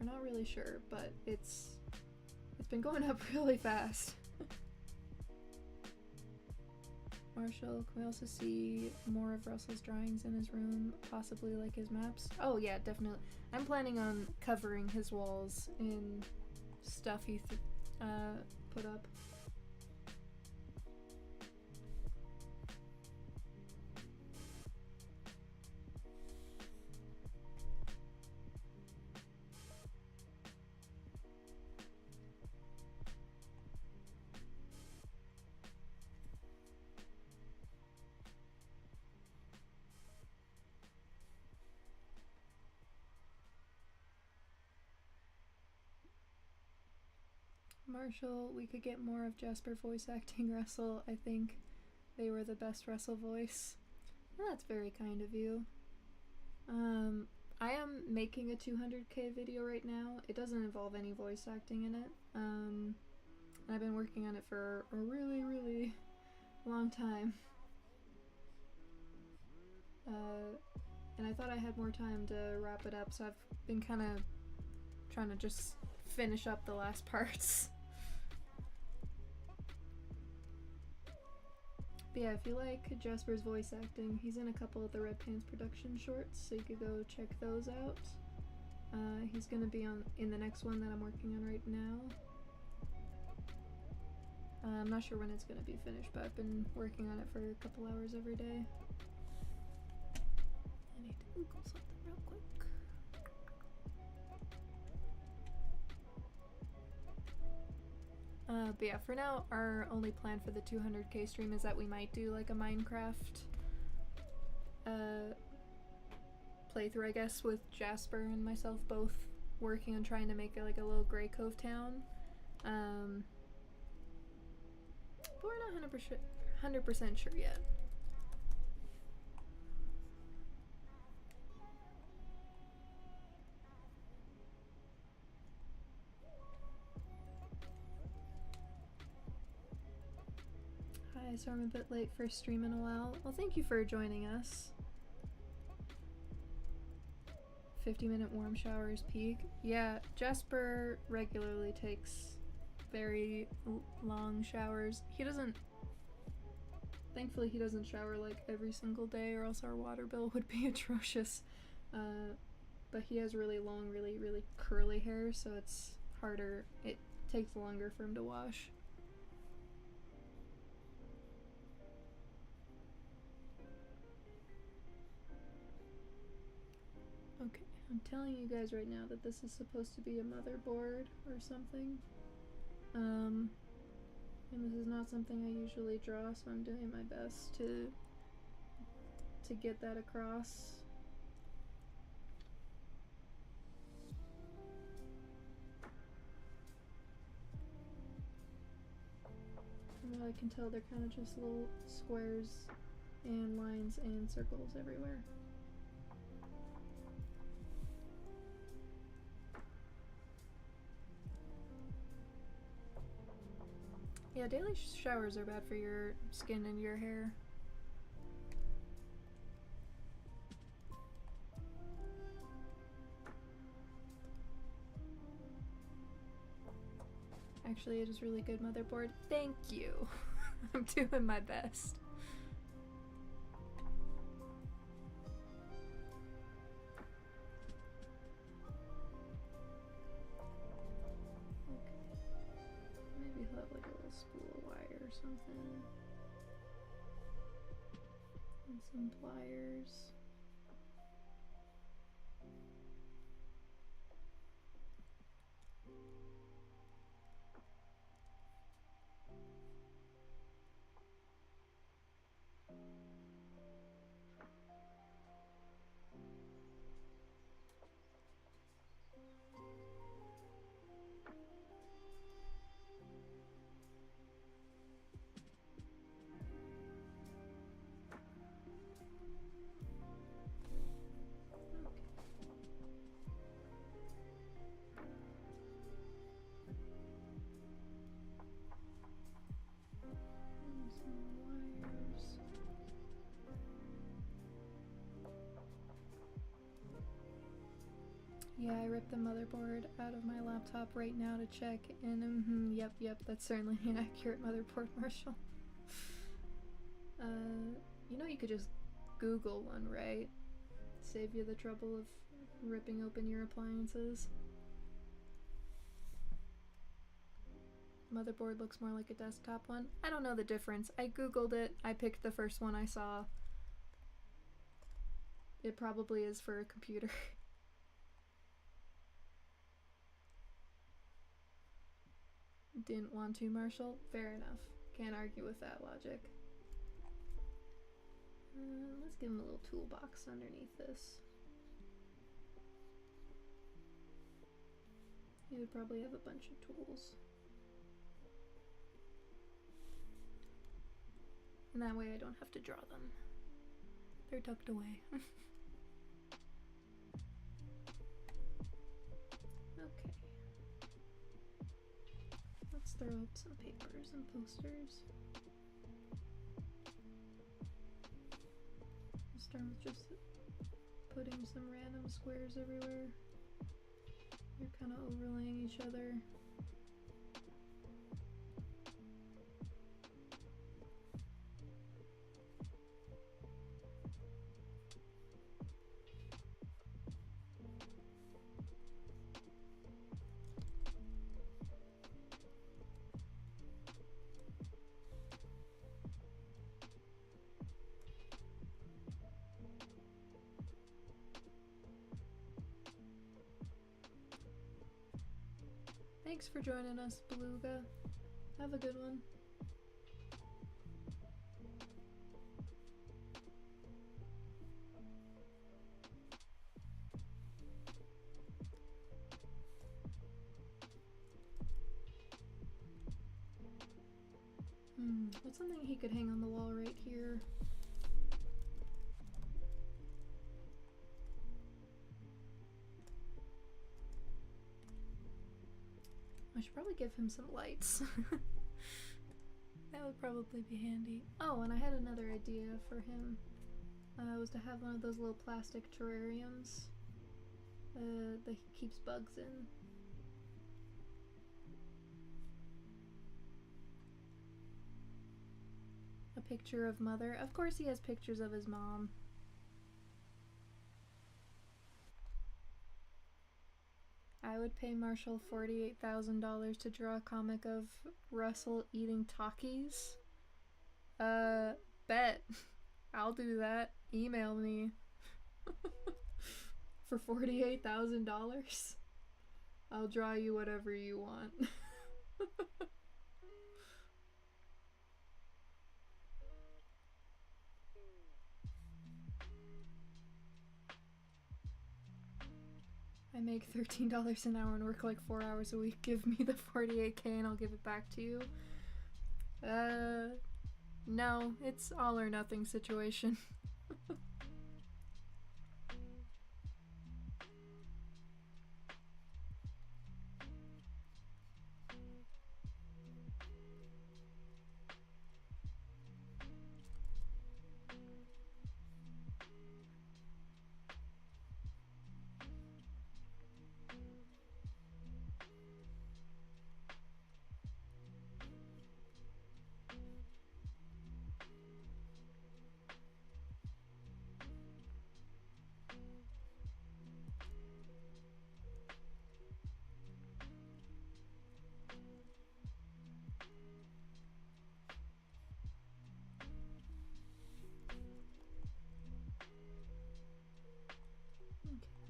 We're not really sure, but it's been going up really fast. Marshall, can we also see more of Russell's drawings in his room, possibly like his maps? Oh yeah, definitely. I'm planning on covering his walls in stuff he put up. Marshall, we could get more of Jasper voice acting Russell. I think they were the best Russell voice. Well, that's very kind of you. I am making a 200k video right now. It doesn't involve any voice acting in it. I've been working on it for a really, really long time. And I thought I had more time to wrap it up, so I've been kind of trying to just finish up the last parts. But yeah, if you like Jasper's voice acting, he's in a couple of the Red Pants production shorts, so you could go check those out. He's gonna be in the next one that I'm working on right now. I'm not sure when it's gonna be finished, but I've been working on it for a couple hours every day. I need to Google something real quick. But yeah, for now, our only plan for the 200k stream is that we might do like a Minecraft playthrough, I guess, with Jasper and myself both working on trying to make it like a little Graycove town. But we're not 100% sure yet. Hi, so I'm a bit late for a stream in a while. Well, thank you for joining us. 50-minute warm showers peak. Yeah, Jasper regularly takes very long showers. He doesn't Thankfully he doesn't shower like every single day or else our water bill would be atrocious. But he has really long, really curly hair, so it's harder. It takes longer for him to wash. Okay, I'm telling you guys right now that this is supposed to be a motherboard or something. And this is not something I usually draw, so I'm doing my best to get that across. From what I can tell, they're kind of just little squares and lines and circles everywhere. Yeah, daily showers are bad for your skin and your hair. Actually, it is really good motherboard. Thank you. I'm doing my best. Okay. Maybe he'll have like a little spool of wire or something. And some pliers. Yeah, I ripped the motherboard out of my laptop right now to check, and yep, that's certainly an accurate motherboard, Marshall. You know you could just Google one, right? Save you the trouble of ripping open your appliances. Motherboard looks more like a desktop one. I don't know the difference. I Googled it. I picked the first one I saw. It probably is for a computer. Didn't want to, Marshall? Fair enough. Can't argue with that logic. Let's give him a little toolbox underneath this. He would probably have a bunch of tools. And that way I don't have to draw them. They're tucked away. Okay. Let's throw up some papers and posters. We'll start with just putting some random squares everywhere. They're kind of overlaying each other. Thanks for joining us, Beluga. Have a good one. What's something he could hang on the wall right here? I should probably give him some lights. That would probably be handy. Oh, and I had another idea for him. Was to have one of those little plastic terrariums that he keeps bugs in. A picture of mother. Of course he has pictures of his mom. I would pay Marshall $48,000 to draw a comic of Russell eating Takis. Bet. I'll do that. Email me. For $48,000. I'll draw you whatever you want. I make $13 an hour and work like 4 hours a week. Give me the $48K and I'll give it back to you. No, it's all or nothing situation.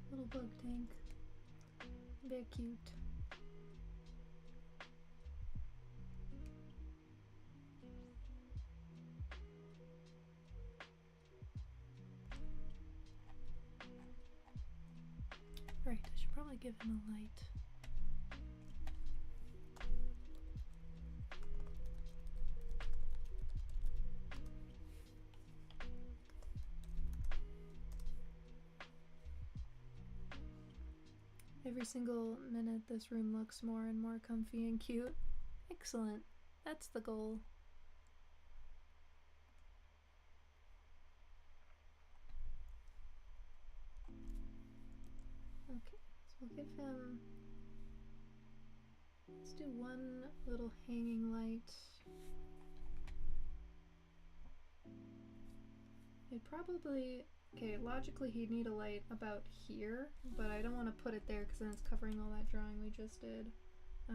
Little bug tank. Very cute. Right, I should probably give him a light. Every single minute this room looks more and more comfy and cute. Excellent. That's the goal. Okay, so we'll give him... Let's do one little hanging light. It probably... Okay, logically he'd need a light about here, but I don't want to put it there because then it's covering all that drawing we just did. So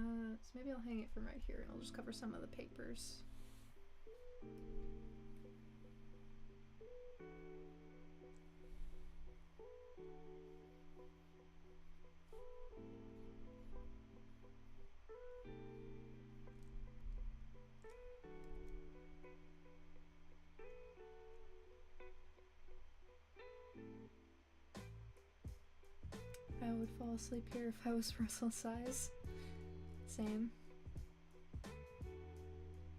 maybe I'll hang it from right here and I'll just cover some of the papers. I would fall asleep here if I was Russell's size. Same.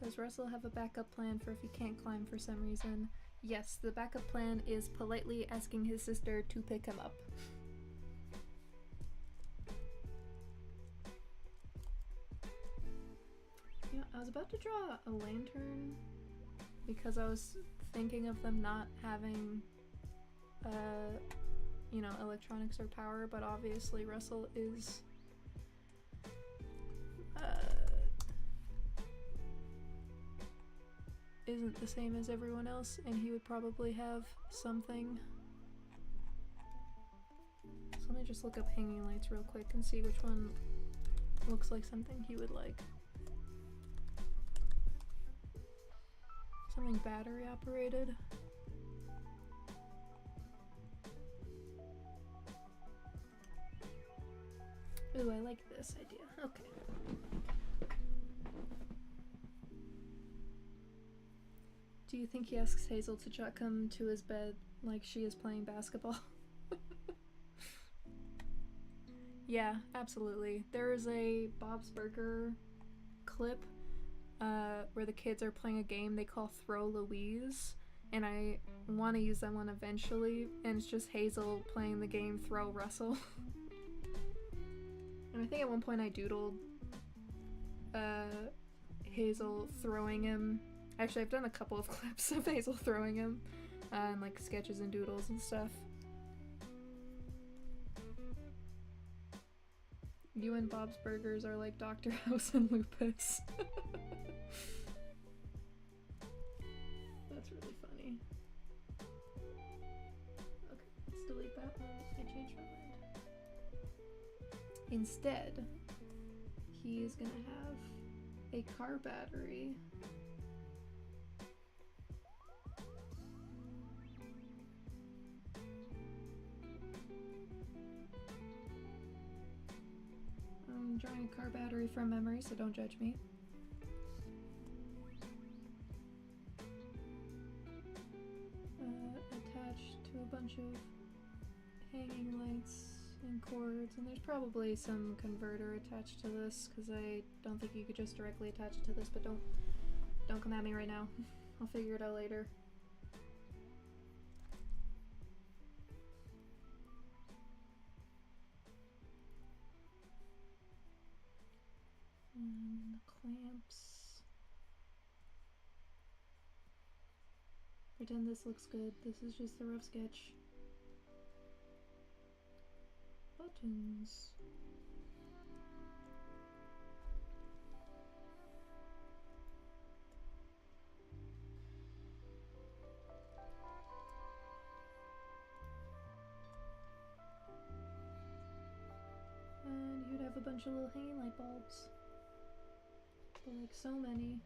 Does Russell have a backup plan for if he can't climb for some reason? Yes, the backup plan is politely asking his sister to pick him up. You know, I was about to draw a lantern because I was thinking of them not having you know, electronics or power, but obviously Russell is isn't the same as everyone else, and he would probably have something. So let me just look up hanging lights real quick and see which one looks like something he would like. Something battery operated. Ooh, I like this idea. Okay. Do you think he asks Hazel to chuck him to his bed like she is playing basketball? Yeah, absolutely. There is a Bob's Burger clip where the kids are playing a game they call Throw Louise, and I want to use that one eventually, and it's just Hazel playing the game Throw Russell. And I think at one point I doodled Hazel throwing him. Actually, I've done a couple of clips of Hazel throwing him, and like sketches and doodles and stuff. You and Bob's Burgers are like Dr. House and Lupus. Instead, he is gonna have a car battery. I'm drawing a car battery from memory, so don't judge me. Attached to a bunch of hanging lights and cords, and there's probably some converter attached to this because I don't think you could just directly attach it to this, but don't come at me right now. I'll figure it out later. And the clamps. Pretend this looks good. This is just the rough sketch. Buttons. And you'd have a bunch of little hanging light bulbs. But like so many.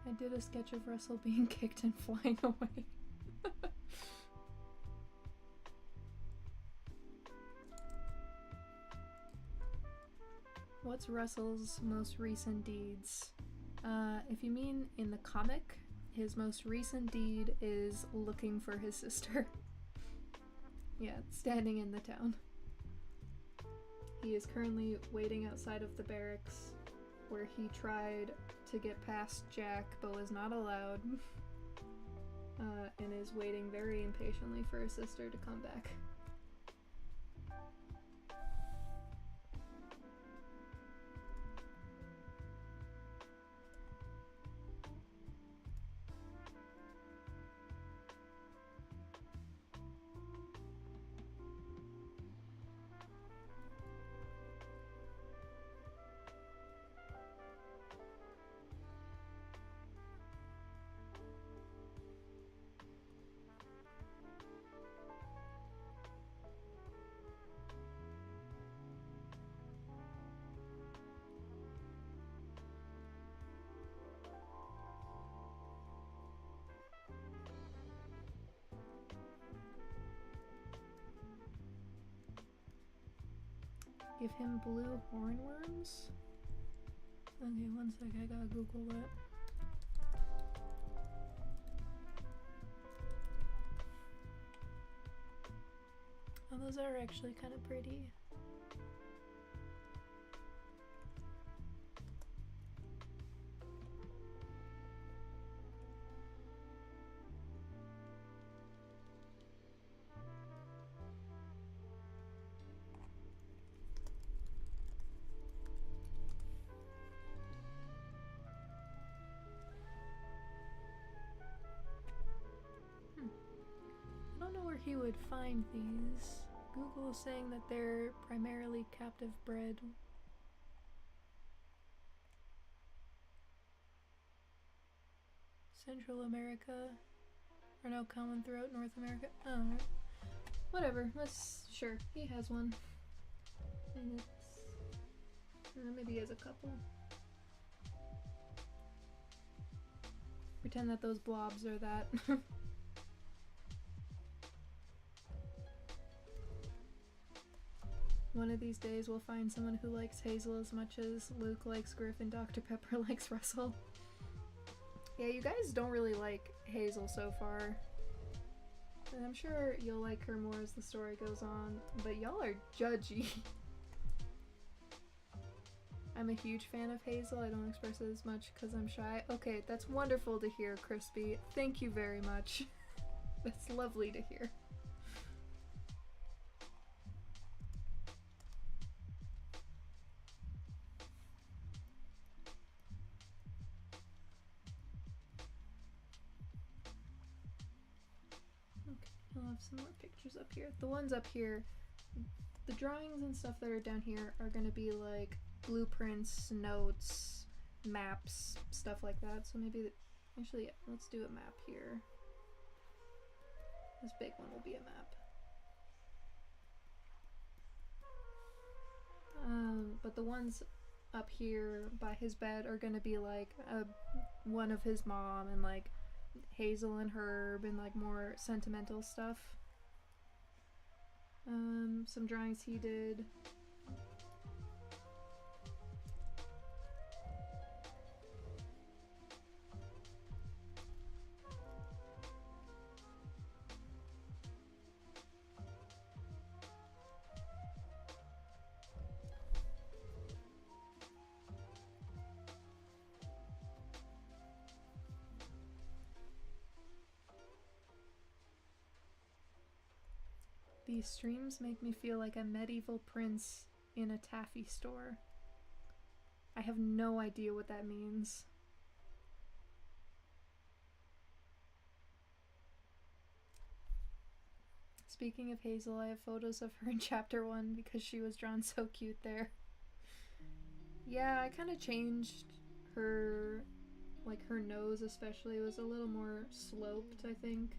I did a sketch of Russell being kicked and flying away. What's Russell's most recent deeds? If you mean in the comic, his most recent deed is looking for his sister. Yeah, standing in the town. He is currently waiting outside of the barracks where he tried to get past Jack but was not allowed, and is waiting very impatiently for his sister to come back. Give him blue hornworms? Okay, one sec, I gotta Google that. Oh, those are actually kind of pretty. He would find these. Google is saying that they're primarily captive bred. Central America, or no, common throughout North America. Oh, whatever. Sure, he has one, and it's maybe he has a couple. Pretend that those blobs are that. One of these days we'll find someone who likes Hazel as much as Luke likes Griff and Dr. Pepper likes Russell. Yeah, you guys don't really like Hazel so far. And I'm sure you'll like her more as the story goes on, but y'all are judgy. I'm a huge fan of Hazel. I don't express it as much because I'm shy. Okay, that's wonderful to hear, Crispy. Thank you very much. That's lovely to hear. have some more pictures up here. The ones up here, the drawings and stuff that are down here are gonna be like blueprints, notes, maps, stuff like that. So maybe, actually, yeah, let's do a map here. This big one will be a map. But the ones up here by his bed are gonna be like one of his mom and like Hazel and Herb and like more sentimental stuff. Some drawings he did. These streams make me feel like a medieval prince in a taffy store. I have no idea what that means. Speaking of Hazel, I have photos of her in chapter 1 because she was drawn so cute there. Yeah, I kind of changed her, like her nose especially was a little more sloped, I think.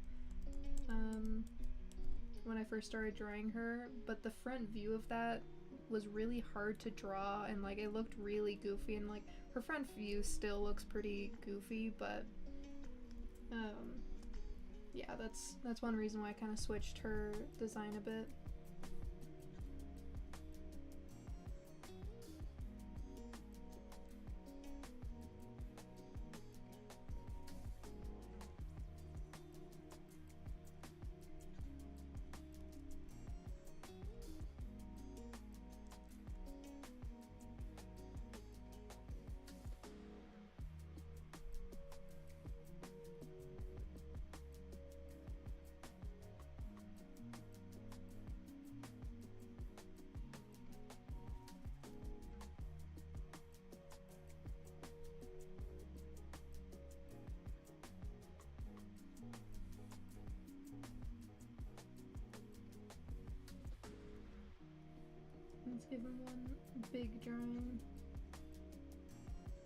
When I first started drawing her, but the front view of that was really hard to draw and like it looked really goofy, and like her front view still looks pretty goofy, but yeah, that's one reason why I kind of switched her design a bit. Let's give him one big drawing.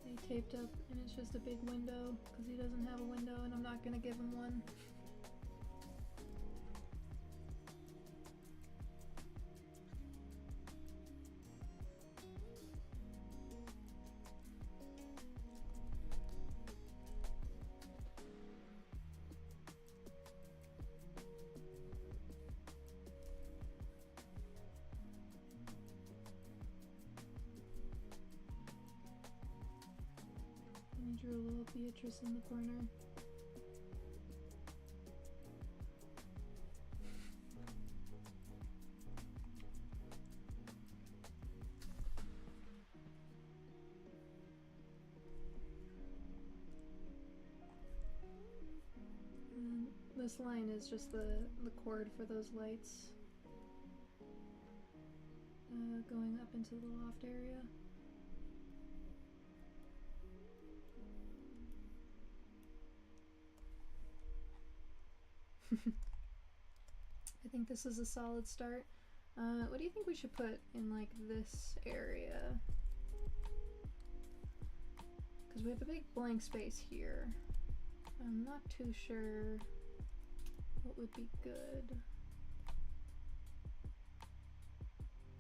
They taped up and it's just a big window because he doesn't have a window and I'm not gonna give him one. And I drew a little Beatrice in the corner. And this line is just the cord for those lights going up into the loft area. I think this is a solid start. What do you think we should put in like this area? Because we have a big blank space here. I'm not too sure what would be good.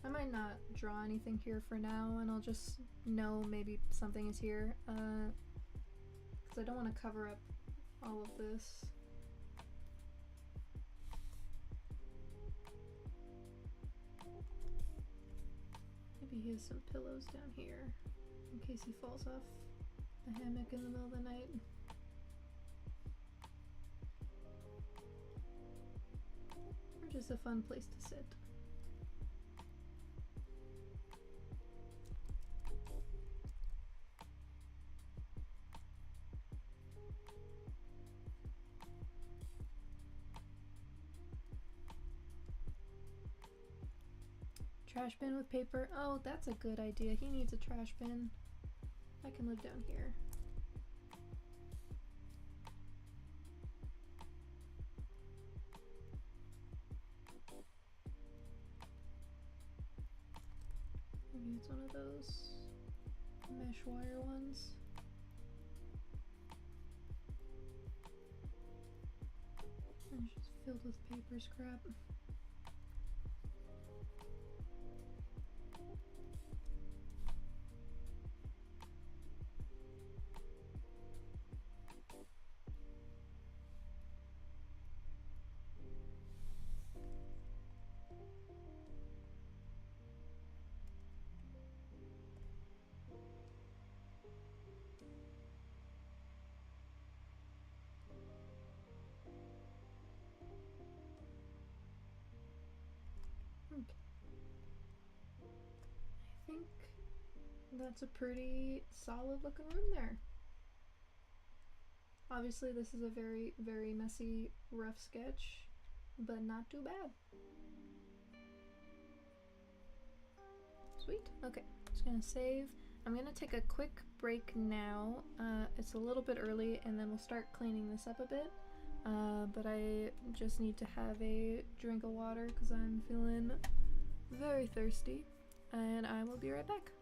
I might not draw anything here for now and I'll just know maybe something is here. Because I don't want to cover up all of this. Maybe he has some pillows down here in case he falls off the hammock in the middle of the night. Or just a fun place to sit. Trash bin with paper. Oh, that's a good idea. He needs a trash bin. I can live down here. one of those mesh wire ones. And it's just filled with paper scrap. Okay. I think that's a pretty solid looking room there. Obviously this is a very, very messy, rough sketch, but not too bad. Sweet. Okay, just gonna save. I'm gonna take a quick break now. It's a little bit early and then we'll start cleaning this up a bit. But I just need to have a drink of water because I'm feeling very thirsty, and I will be right back.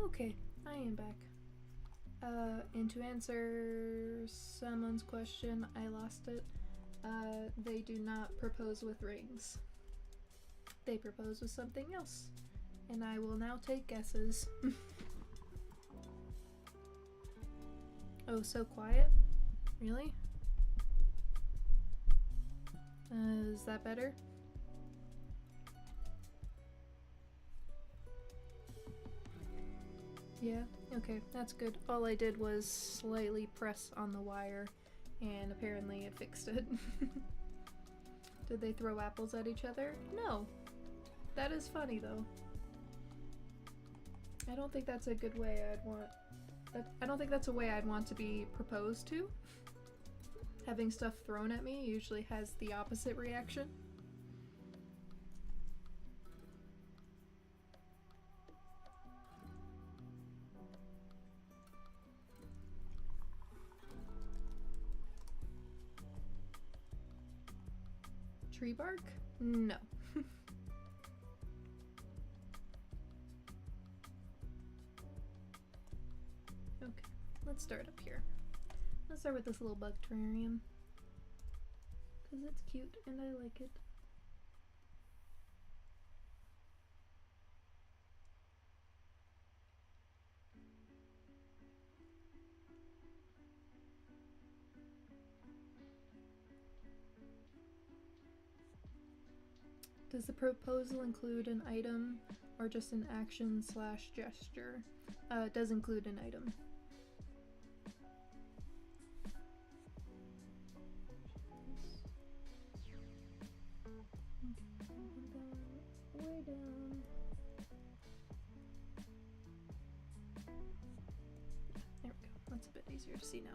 Okay, I am back. And to answer someone's question, I lost it. They do not propose with rings. They propose with something else. And I will now take guesses. Oh, so quiet? Really? Is that better? Yeah? Okay, that's good. All I did was slightly press on the wire, and apparently it fixed it. Did they throw apples at each other? No. That is funny, though. I don't think that's a good way I'd want... I don't think that's a way I'd want to be proposed to. Having stuff thrown at me usually has the opposite reaction. Tree bark? No. Okay, let's start up here. Let's start with this little bug terrarium. Because it's cute and I like it. Does the proposal include an item or just an action / gesture? It does include an item. Way down. There we go. That's a bit easier to see now.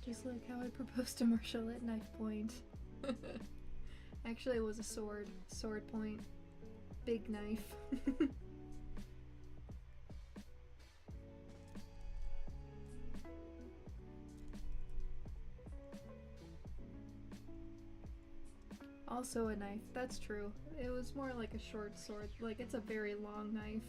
Just like how I proposed to Marshall at knife point. Actually, it was a sword. Sword point. Big knife. Also a knife. That's true. It was more like a short sword. Like, it's a very long knife.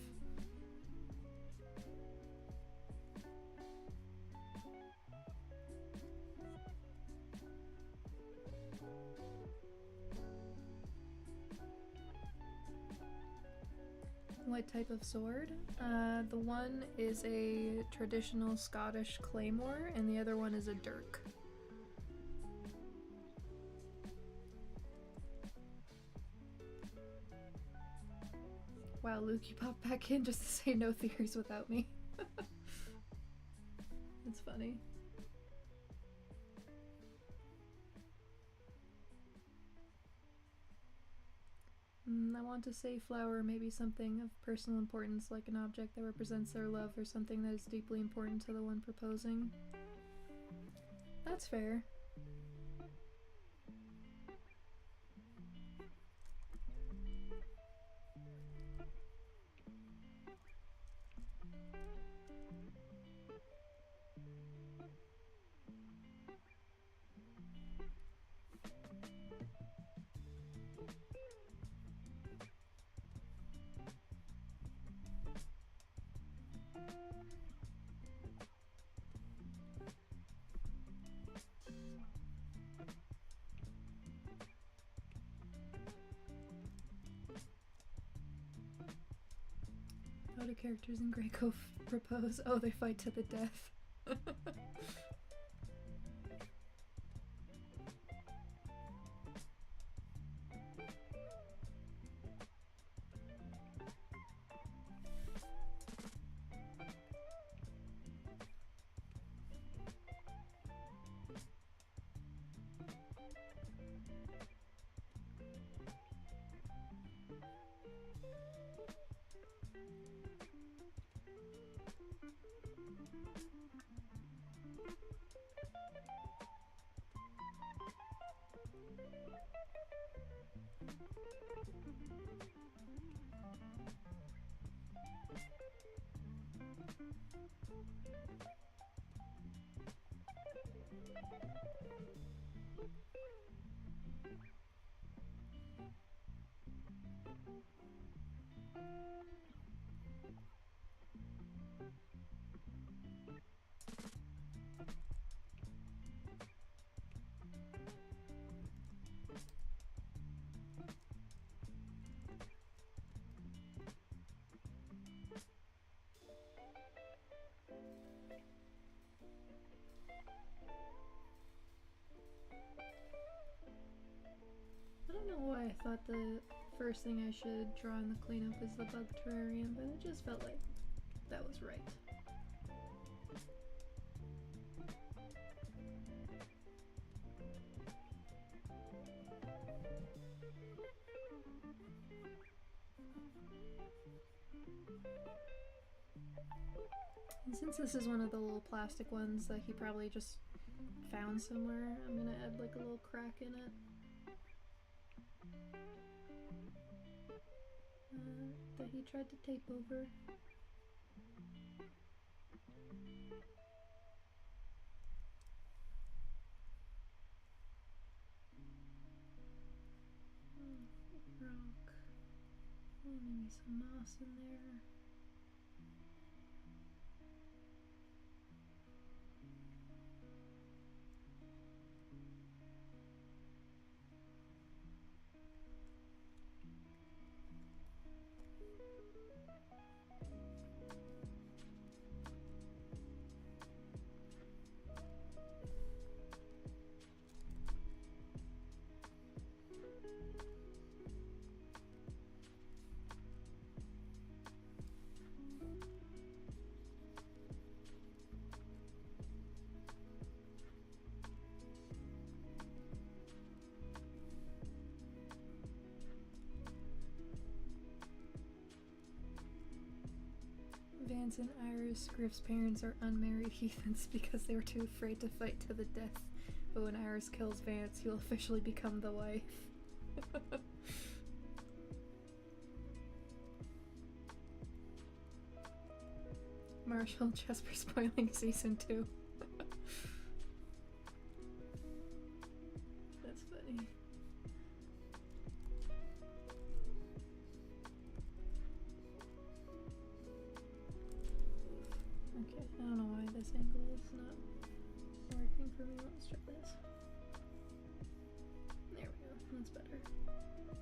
What type of sword? The one is a traditional Scottish claymore, and the other one is a dirk. Wow, Luke, you popped back in just to say no theories without me. That's funny. I want to say flower, maybe something of personal importance, like an object that represents their love or something that is deeply important to the one proposing. That's fair. How do characters in Graycove propose? Oh, they fight to the death. I don't know why I thought the first thing I should draw in the cleanup is the bug terrarium, but it just felt like that was right. And since this is one of the little plastic ones that he probably just found somewhere, I'm gonna add like a little crack in it. That he tried to tape over. Rock. Oh, maybe some moss in there. Vance and Iris Griff's parents are unmarried heathens because they were too afraid to fight to the death. But when Iris kills Vance, he'll officially become the wife. Marshall Jesper spoiling season 2. That's funny. Okay, I don't know why this angle is not working for me. Let's try this. There we go, that's better. There we go.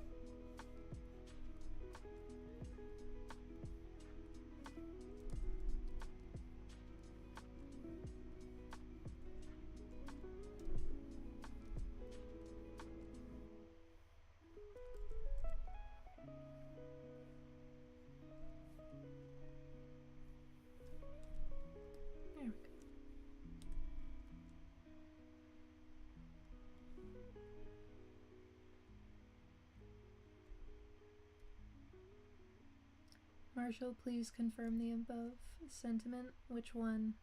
Marshall, please confirm the above sentiment. Which one?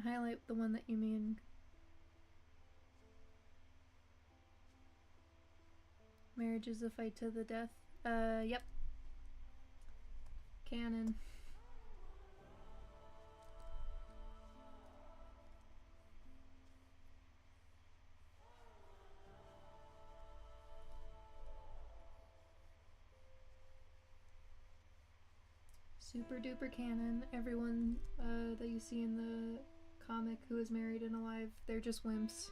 Highlight the one that you mean. Marriage is a fight to the death. Yep. Canon. Super duper canon. Everyone that you see in the comic who is married and alive, they're just wimps.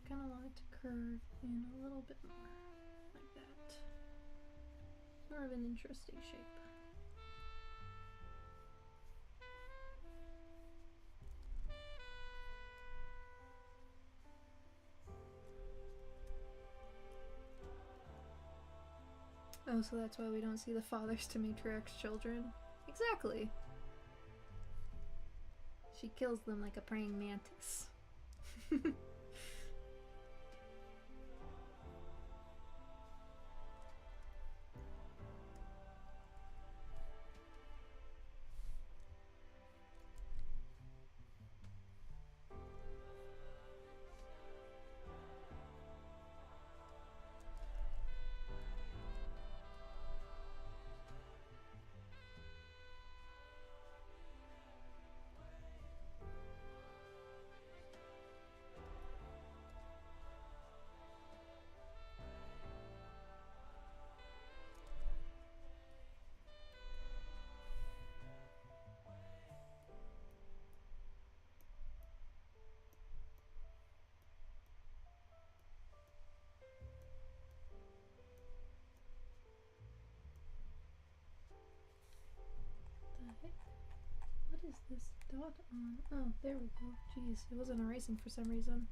Kinda want it to curve in a little bit more. Like that. More of an interesting shape. Oh, so that's why we don't see the fathers to matriarch's children? Exactly. She kills them like a praying mantis. What is this dot on? Oh, there we go. Jeez, it wasn't erasing for some reason.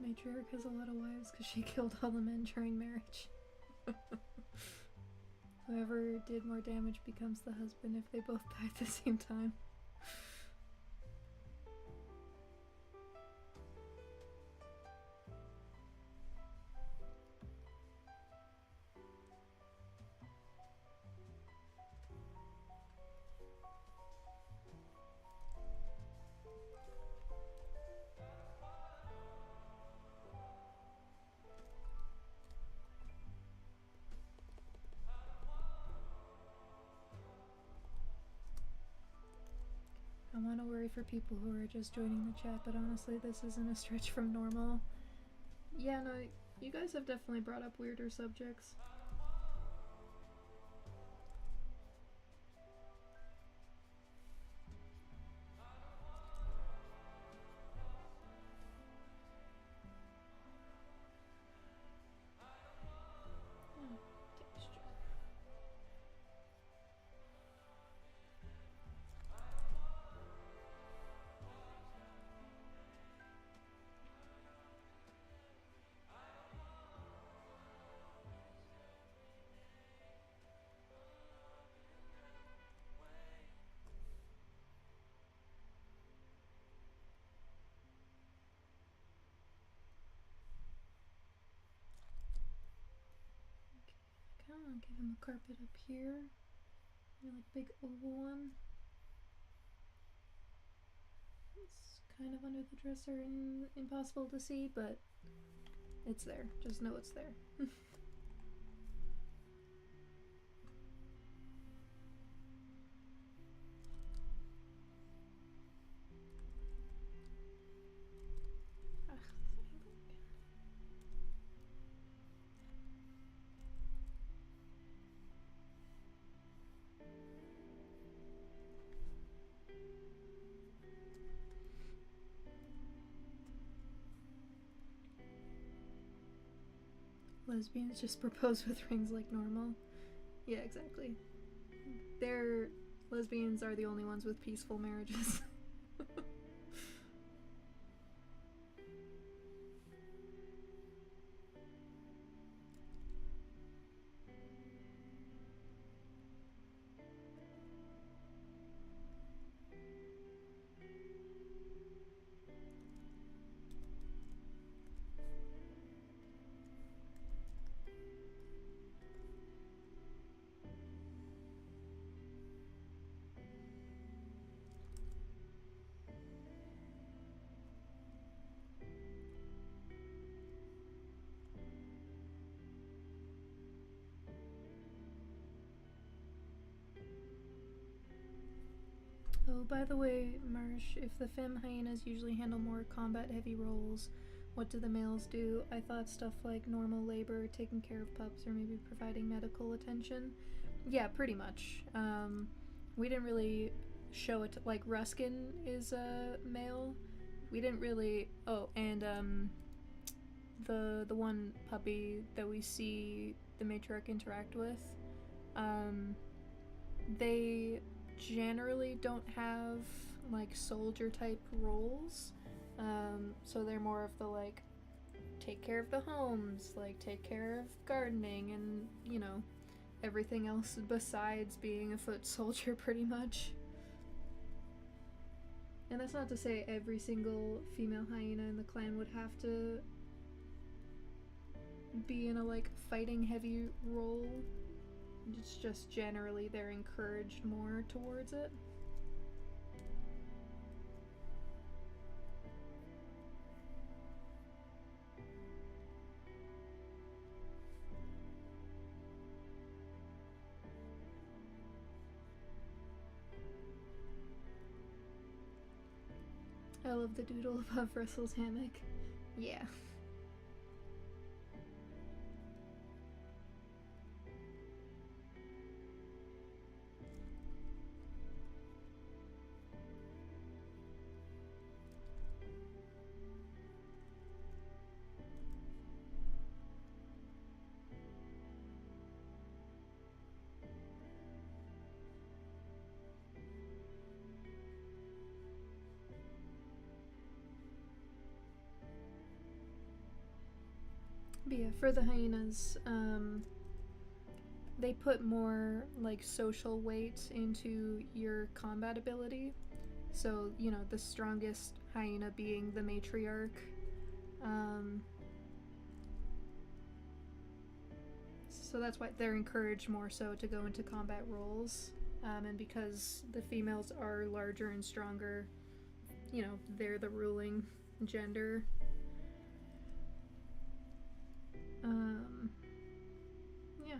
Matriarch has a lot of wives because she killed all the men during marriage. Whoever did more damage becomes the husband if they both die at the same time. I want to worry for people who are just joining the chat, but honestly, this isn't a stretch from normal. Yeah, no, you guys have definitely brought up weirder subjects. I kind of want to give him a carpet up here. Maybe like big oval one. It's kind of under the dresser and impossible to see, but it's there. Just know it's there. Lesbians just propose with rings like normal. Yeah, exactly. Lesbians are the only ones with peaceful marriages. Oh, by the way, Marsh, if the femme hyenas usually handle more combat-heavy roles, what do the males do? I thought stuff like normal labor, taking care of pups, or maybe providing medical attention. Yeah, pretty much. We didn't really show it. Like, Ruskin is a male. We didn't really... Oh, and the one puppy that we see the matriarch interact with, they generally don't have like soldier type roles, so they're more of the like take care of the homes, like take care of gardening and, you know, everything else besides being a foot soldier pretty much. And that's not to say every single female hyena in the clan would have to be in a like fighting heavy role. It's just generally they're encouraged more towards it. I love the doodle above Russell's hammock. Yeah. But yeah, for the hyenas, they put more like social weight into your combat ability. So, you know, the strongest hyena being the matriarch. So that's why they're encouraged more so to go into combat roles. And because the females are larger and stronger, you know, they're the ruling gender. Yeah.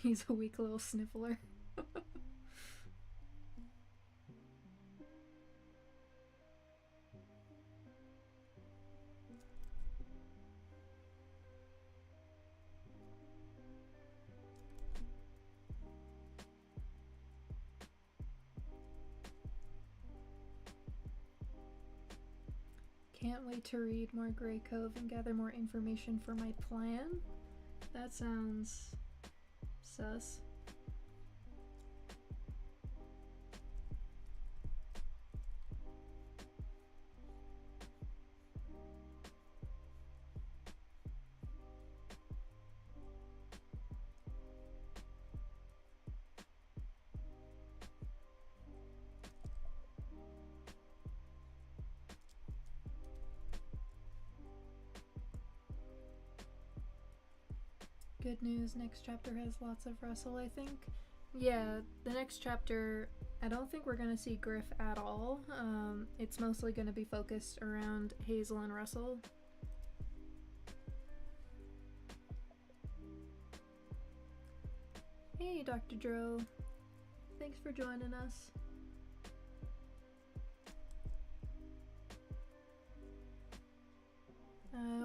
He's a weak little sniffler. Can't wait to read more Graycove and gather more information for my plan. That sounds sus. Good news, next chapter has lots of Russell, I think. Yeah, the next chapter, I don't think we're gonna see Griff at all. It's mostly gonna be focused around Hazel and Russell. Hey, Dr. Dro. Thanks for joining us.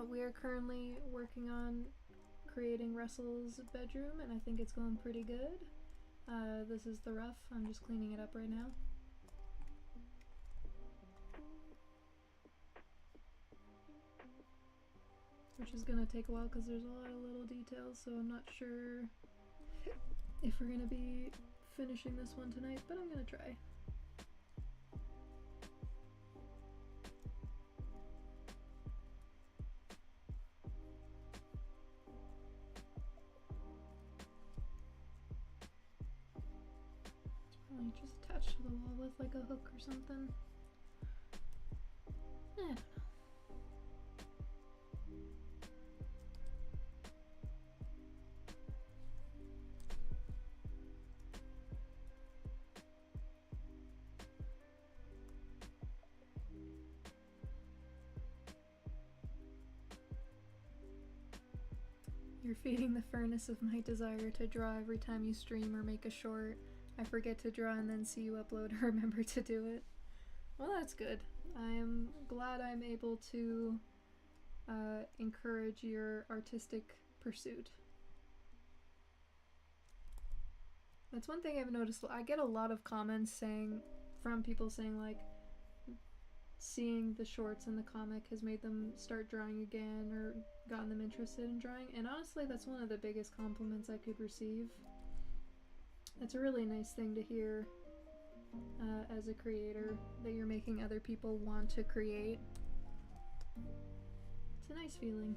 We are currently working on creating Russell's bedroom, and I think it's going pretty good. This is the rough. I'm just cleaning it up right now. Which is gonna take a while because there's a lot of little details, so I'm not sure if we're gonna be finishing this one tonight, but I'm gonna try. Probably just attached to the wall with like a hook or something. I don't know. You're feeding the furnace of my desire to draw every time you stream or make a short. I forget to draw and then see you upload or remember to do it. Well, that's good. I am glad I'm able to encourage your artistic pursuit. That's one thing I've noticed. I get a lot of comments from people saying like, seeing the shorts in the comic has made them start drawing again or gotten them interested in drawing, and honestly that's one of the biggest compliments I could receive. It's a really nice thing to hear as a creator, that you're making other people want to create. It's a nice feeling.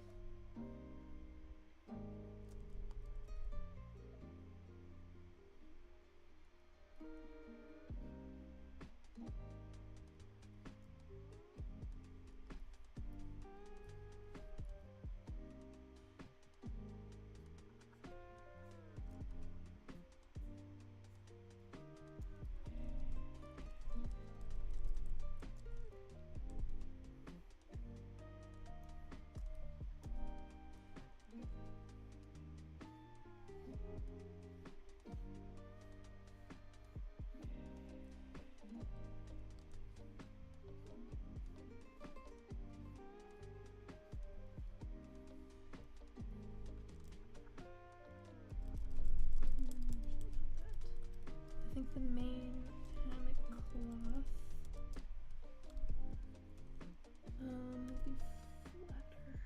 the main hammock cloth will be flatter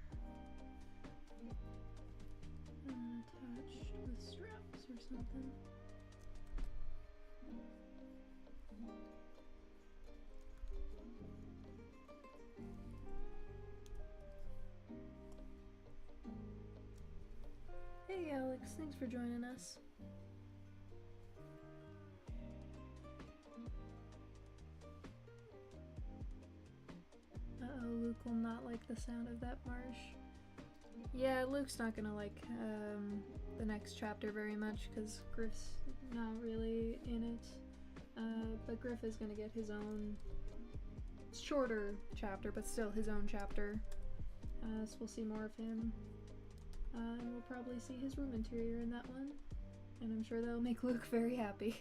and attached with straps or something. Hey Alex, thanks for joining us. Uh-oh, Luke will not like the sound of that marsh. Yeah, Luke's not gonna like the next chapter very much because Griff's not really in it. But Griff is gonna get his own shorter chapter, but still his own chapter. So we'll see more of him. And we'll probably see his room interior in that one. And I'm sure that'll make Luke very happy.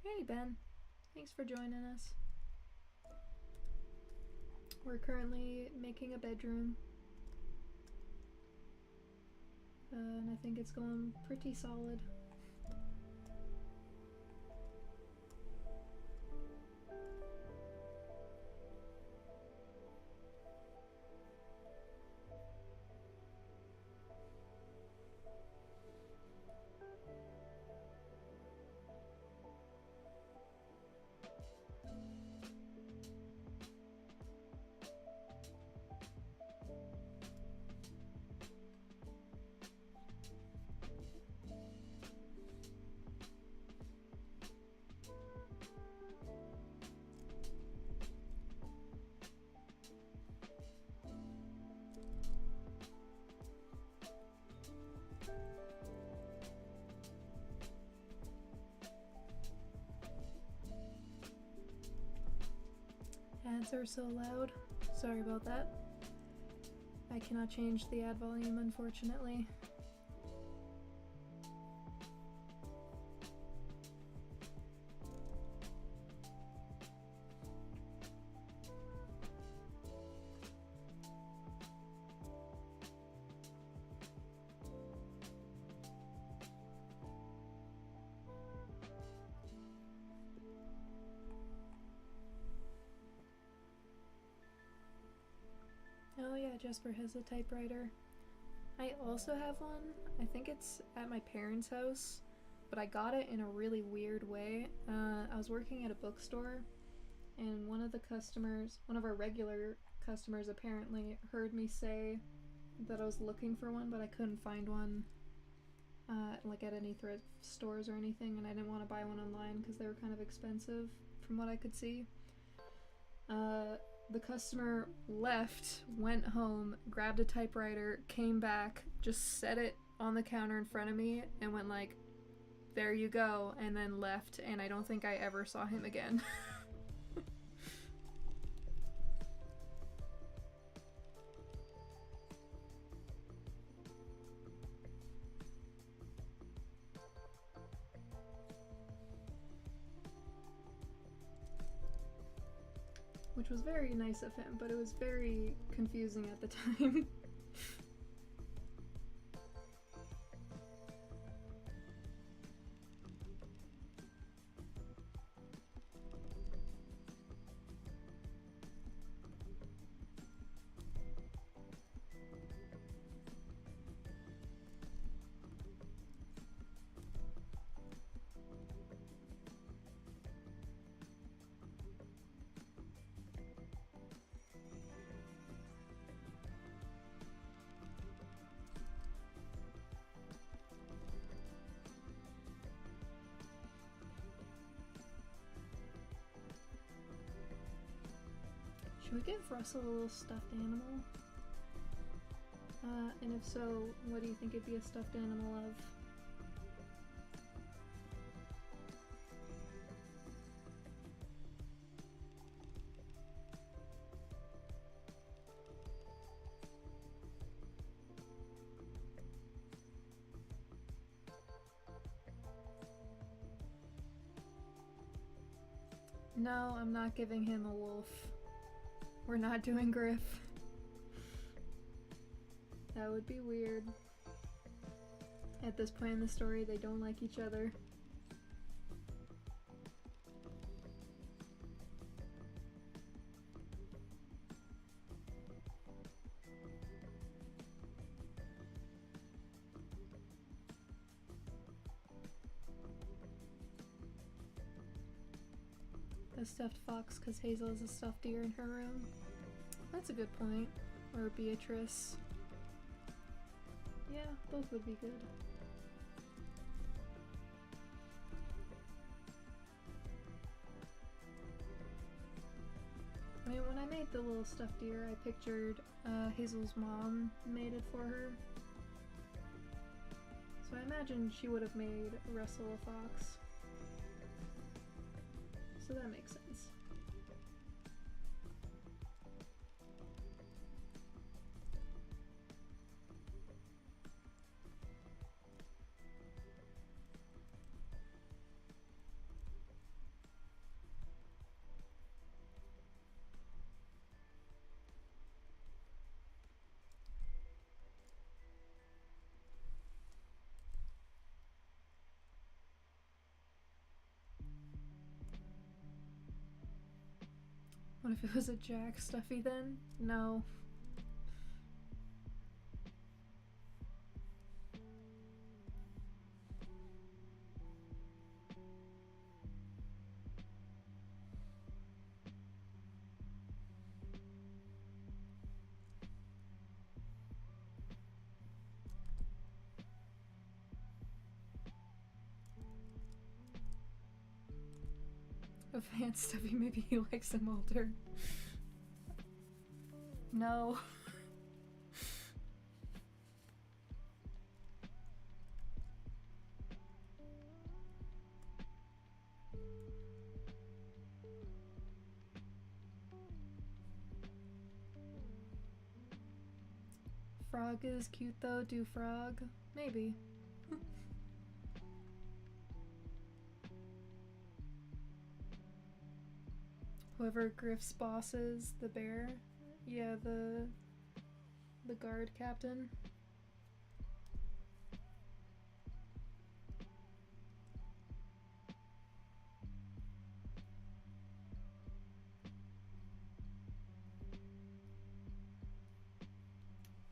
Hey Ben, thanks for joining us. We're currently making a bedroom. And I think it's going pretty solid. Ads are so loud. Sorry about that. I cannot change the ad volume, unfortunately. Oh yeah, Jesper has a typewriter. I also have one. I think it's at my parents' house, but I got it in a really weird way. I was working at a bookstore, and one of our regular customers apparently heard me say that I was looking for one, but I couldn't find one like at any thrift stores or anything, and I didn't want to buy one online because they were kind of expensive from what I could see. The customer left, went home, grabbed a typewriter, came back, just set it on the counter in front of me, and went like, "There you go," and then left, and I don't think I ever saw him again. Which was very nice of him, but it was very confusing at the time. Should we give Russell a little stuffed animal? And if so, what do you think it'd be a stuffed animal of? No, I'm not giving him a wolf. We're not doing Griff. That would be weird. At this point in the story, they don't like each other. A stuffed fox because Hazel has a stuffed deer in her room. That's a good point. Or Beatrice. Yeah, both would be good. I mean, when I made the little stuffed deer, I pictured Hazel's mom made it for her. So I imagine she would have made Russell a fox. So that makes sense. What if it was a Jack Stuffy then? No. A Van Stuffy, maybe he likes him older. No. Frog is cute though, do Frog? Maybe. Whoever Griff's boss is, the bear. Yeah, the guard captain.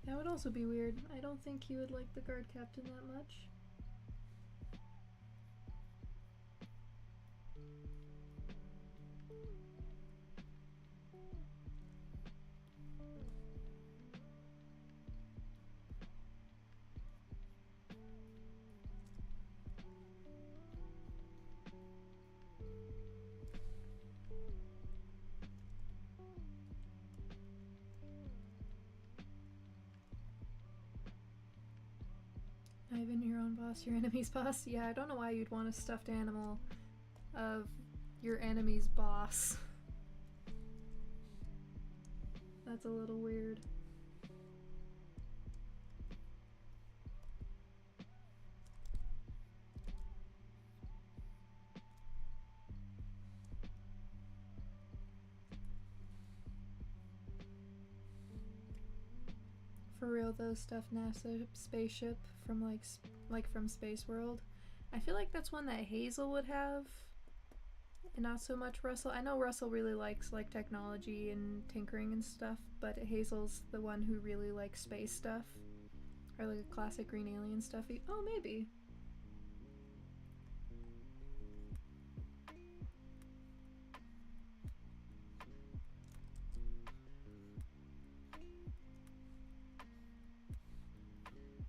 That would also be weird. I don't think he would like the guard captain that much. Ivan, your own boss, your enemy's boss? Yeah, I don't know why you'd want a stuffed animal of your enemy's boss. That's a little weird. For real though, stuffed NASA spaceship from like from Space World. I feel like that's one that Hazel would have, and not so much Russell. I know Russell really likes like technology and tinkering and stuff, but Hazel's the one who really likes space stuff, or like a classic green alien stuff. Oh, maybe.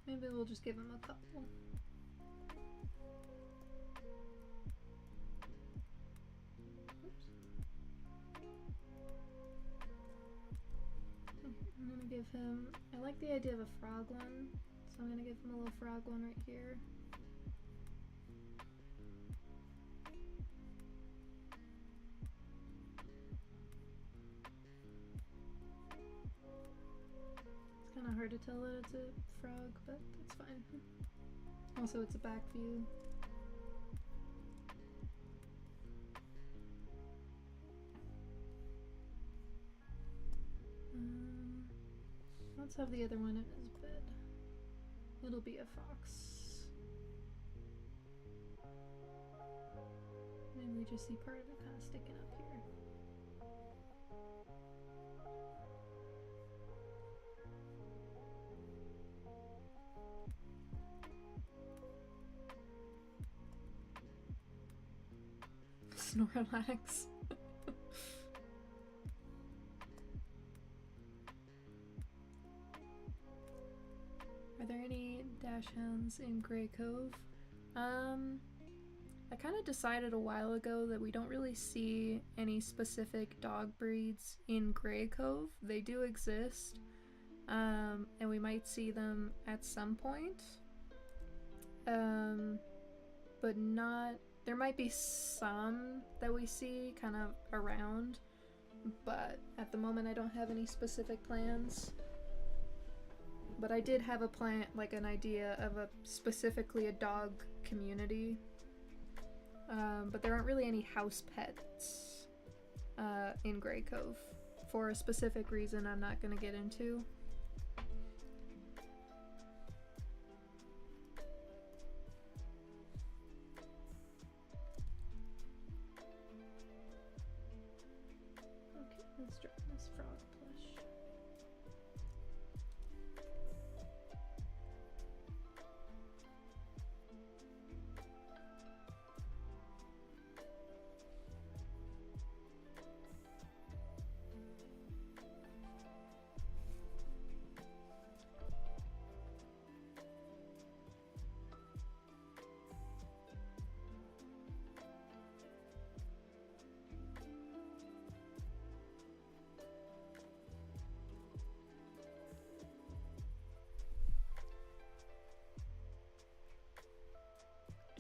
Maybe we'll just give him a couple. Oops. I'm gonna give him, I like the idea of a frog one, so I'm gonna give him a little frog one right here. It's kind of hard to tell that it's a frog, but that's fine. Also, it's a back view. Let's have the other one in his bed. It'll be a fox. And we just see part of it kind of sticking up here. Snorlax. Are there any dash hounds in Graycove? I kind of decided a while ago that we don't really see any specific dog breeds in Graycove. They do exist, and we might see them at some point, but not. There might be some that we see kind of around, but at the moment I don't have any specific plans. But I did have a plan, like an idea of specifically a dog community. But there aren't really any house pets in Graycove for a specific reason I'm not going to get into. Okay, let's drop this frog plush.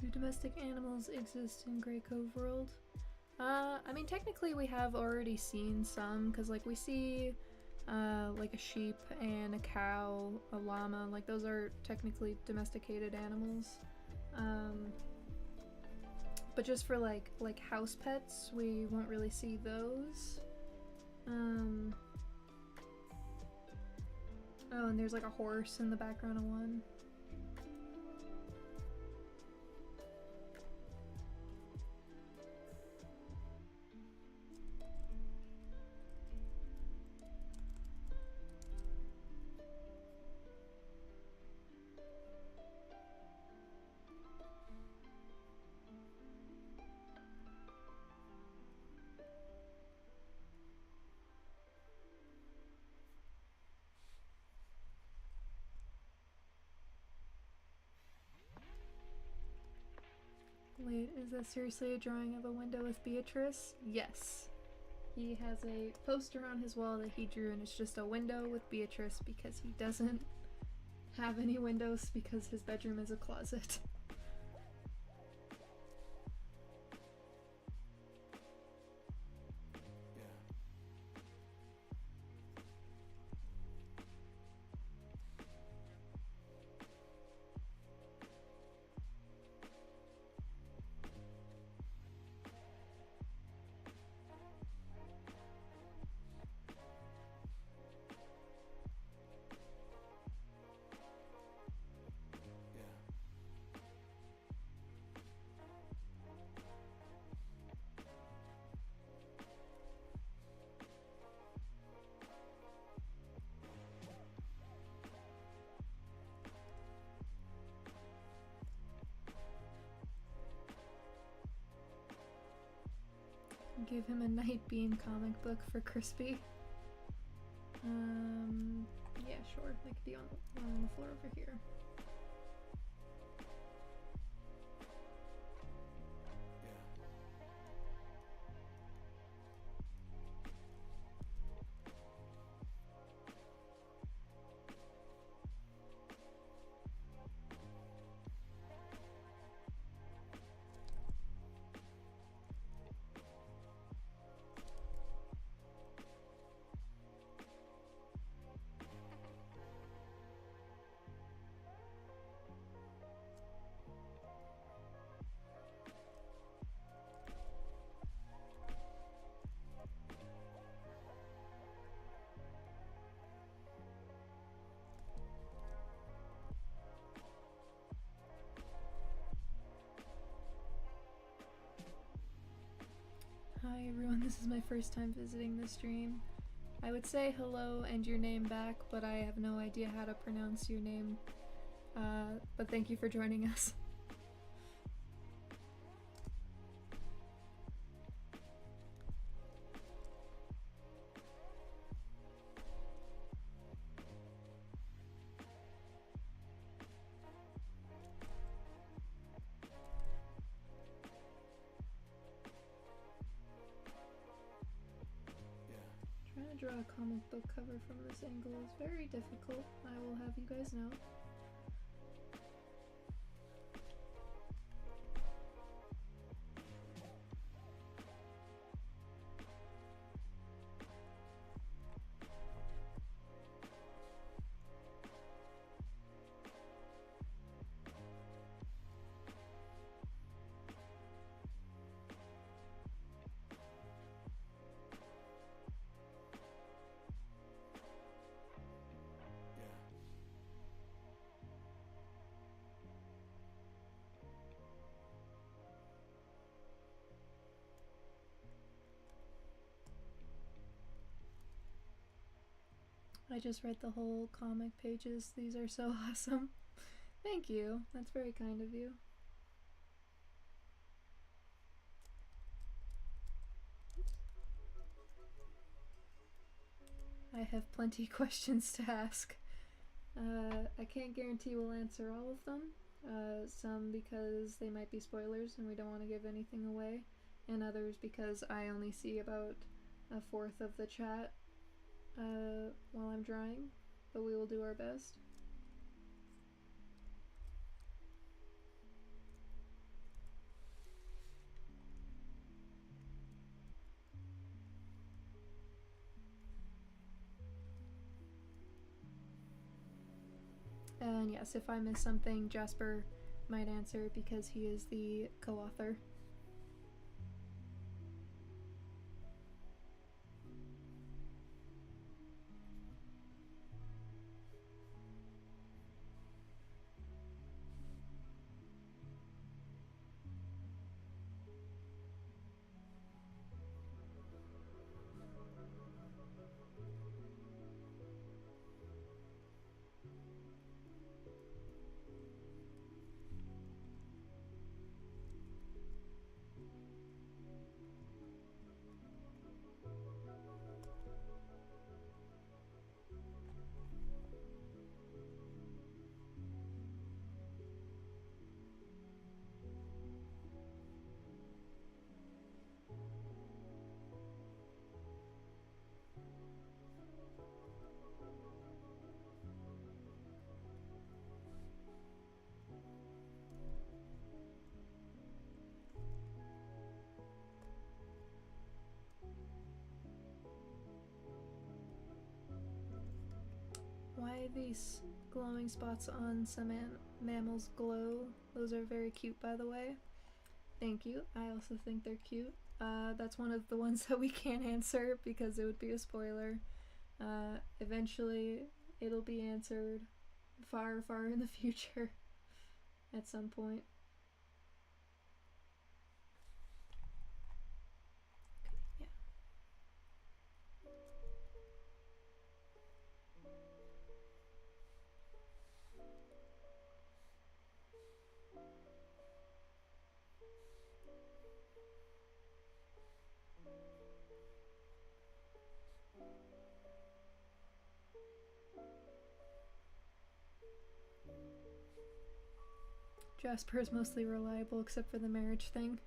Do domestic animals exist in Graycove World? I mean, technically we have already seen some, because like we see like a sheep and a cow, a llama, like those are technically domesticated animals. But just for like house pets, we won't really see those. Oh, and there's like a horse in the background of one. Wait, is that seriously a drawing of a window with Beatrice? Yes. He has a poster on his wall that he drew, and it's just a window with Beatrice because he doesn't have any windows because his bedroom is a closet. Give him a Night Beam comic book for Crispy. Yeah, sure. They could be on the floor over here. Hi everyone, this is my first time visiting the stream. I would say hello and your name back, but I have no idea how to pronounce your name. But thank you for joining us. Trying to draw a comic book cover from this angle is very difficult, I will have you guys know. I just read the whole comic pages. These are so awesome. Thank you. That's very kind of you. I have plenty questions to ask. I can't guarantee we'll answer all of them. Some because they might be spoilers and we don't want to give anything away, and others because I only see about a fourth of the chat while I'm drawing, but we will do our best. And yes, if I miss something, Jasper might answer because he is the co-author. Why these glowing spots on some mammals glow? Those are very cute, by the way. Thank you. I also think they're cute. That's one of the ones that we can't answer because it would be a spoiler. Eventually, it'll be answered far, far in the future at some point. Jasper is mostly reliable except for the marriage thing.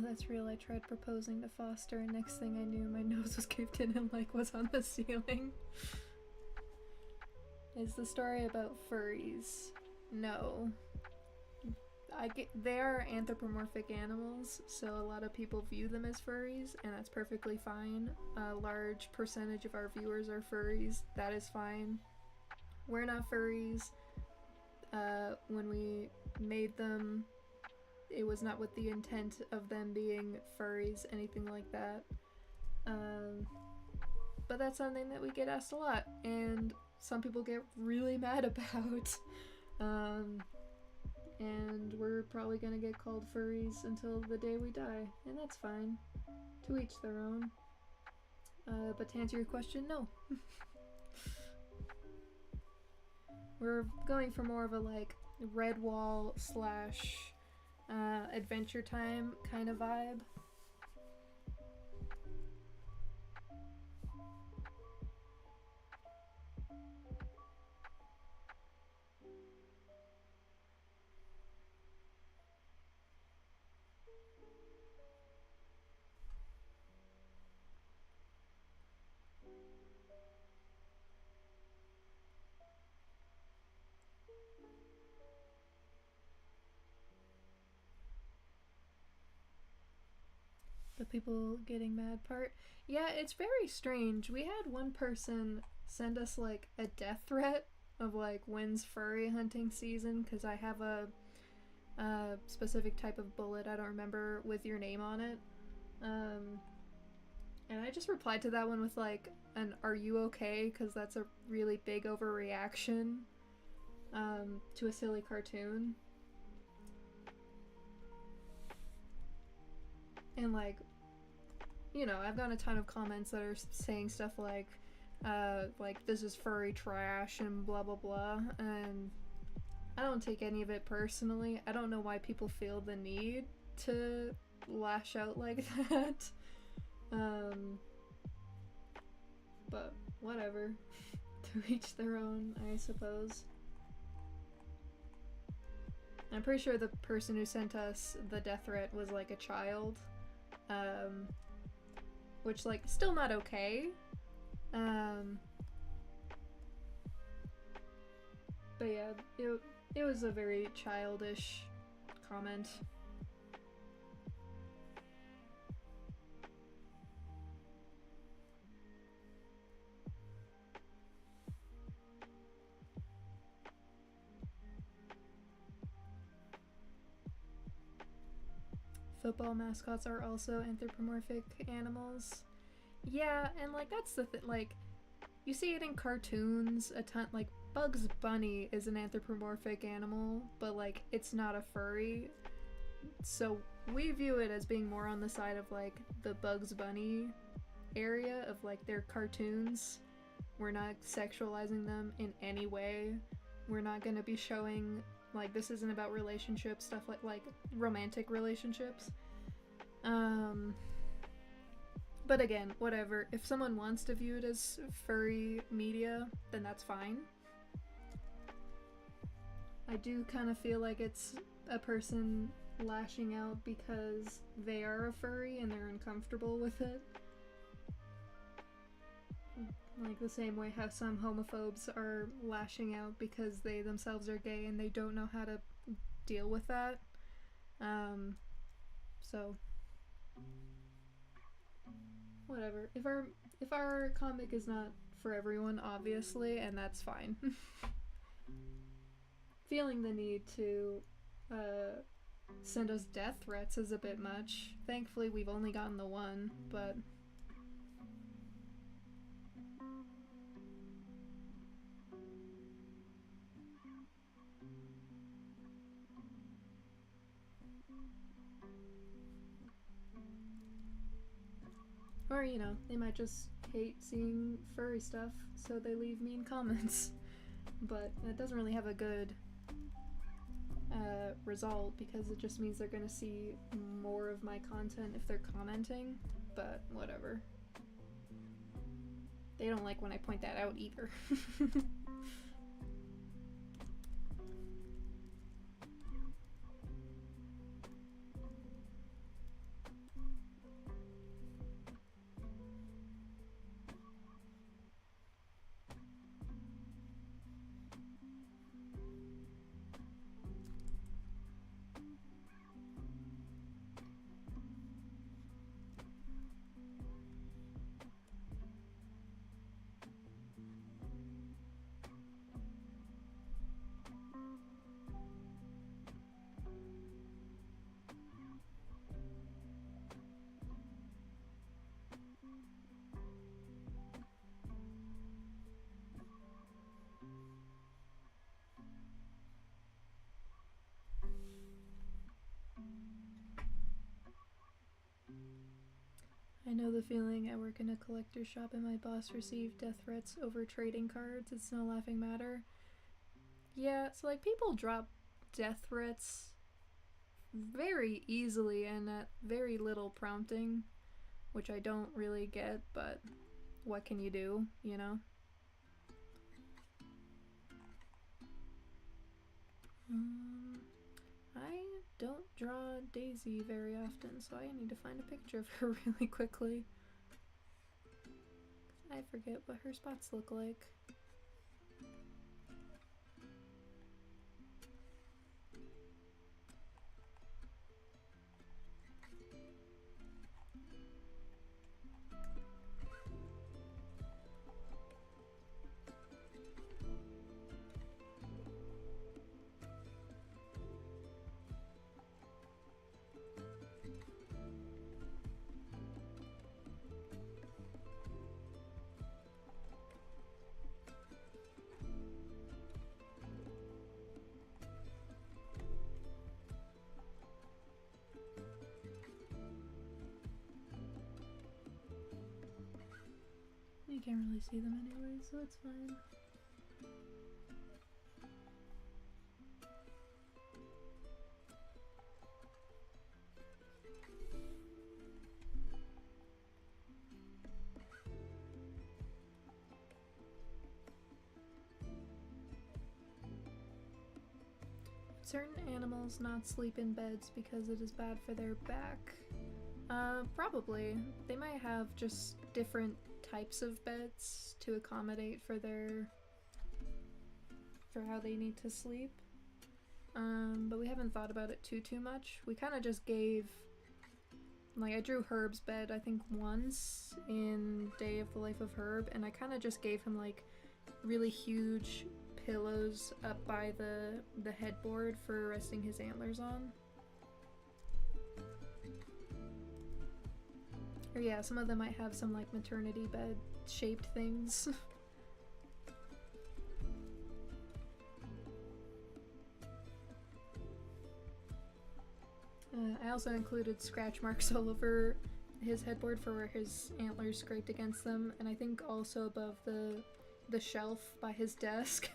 that's real. I tried proposing to Foster, and next thing I knew, my nose was caved in and like was on the ceiling. Is the story about furries? No. They are anthropomorphic animals, so a lot of people view them as furries, and that's perfectly fine. A large percentage of our viewers are furries. That is fine. We're not furries. When we made them, it was not with the intent of them being furries, anything like that. But that's something that we get asked a lot, and some people get really mad about. And we're probably gonna get called furries until the day we die, and that's fine. To each their own. But to answer your question, no. We're going for more of a like Redwall / Adventure Time kind of vibe. The people getting mad part. Yeah, it's very strange. We had one person send us like a death threat of like when's furry hunting season, because I have a specific type of bullet, I don't remember, with your name on it. And I just replied to that one with like an "Are you okay?" because that's a really big overreaction to a silly cartoon. And like, you know, I've gotten a ton of comments that are saying stuff like this is furry trash and blah blah blah, and I don't take any of it personally. I don't know why people feel the need to lash out like that. But whatever. To each their own, I suppose. I'm pretty sure the person who sent us the death threat was like a child. Which, like, still not okay. But yeah, it was a very childish comment. Football mascots are also anthropomorphic animals. Yeah, and like that's the thing, like you see it in cartoons a ton. Like Bugs Bunny is an anthropomorphic animal, but like it's not a furry. So we view it as being more on the side of like the Bugs Bunny area of like their cartoons. We're not sexualizing them in any way. We're not gonna be showing like this isn't about relationships, stuff like romantic relationships. But again, whatever. If someone wants to view it as furry media, then that's fine. I do kind of feel like it's a person lashing out because they are a furry and they're uncomfortable with it. Like the same way how some homophobes are lashing out because they themselves are gay and they don't know how to deal with that. So whatever. If our comic is not for everyone, obviously, and that's fine. Feeling the need to send us death threats is a bit much. Thankfully, we've only gotten the one, but or, you know, they might just hate seeing furry stuff, so they leave mean comments. But that doesn't really have a good result, because it just means they're gonna see more of my content if they're commenting, but whatever. They don't like when I point that out either. the feeling. I work in a collector's shop and my boss received death threats over trading cards. It's no laughing matter. Yeah, so like people drop death threats very easily and at very little prompting, which I don't really get, but what can you do, you know? I don't draw Daisy very often, so I need to find a picture of her really quickly. I forget what her spots look like. You can't really see them anyway, so it's fine. Certain animals not sleep in beds because it is bad for their back. Probably. They might have just different types of beds to accommodate for how they need to sleep. But we haven't thought about it too much. We kind of just gave, like, I drew Herb's bed I think once in Day of the Life of Herb, and I kind of just gave him like really huge pillows up by the headboard for resting his antlers on. Or yeah, some of them might have some like maternity bed shaped things. I also included scratch marks all over his headboard for where his antlers scraped against them, and I think also above the shelf by his desk.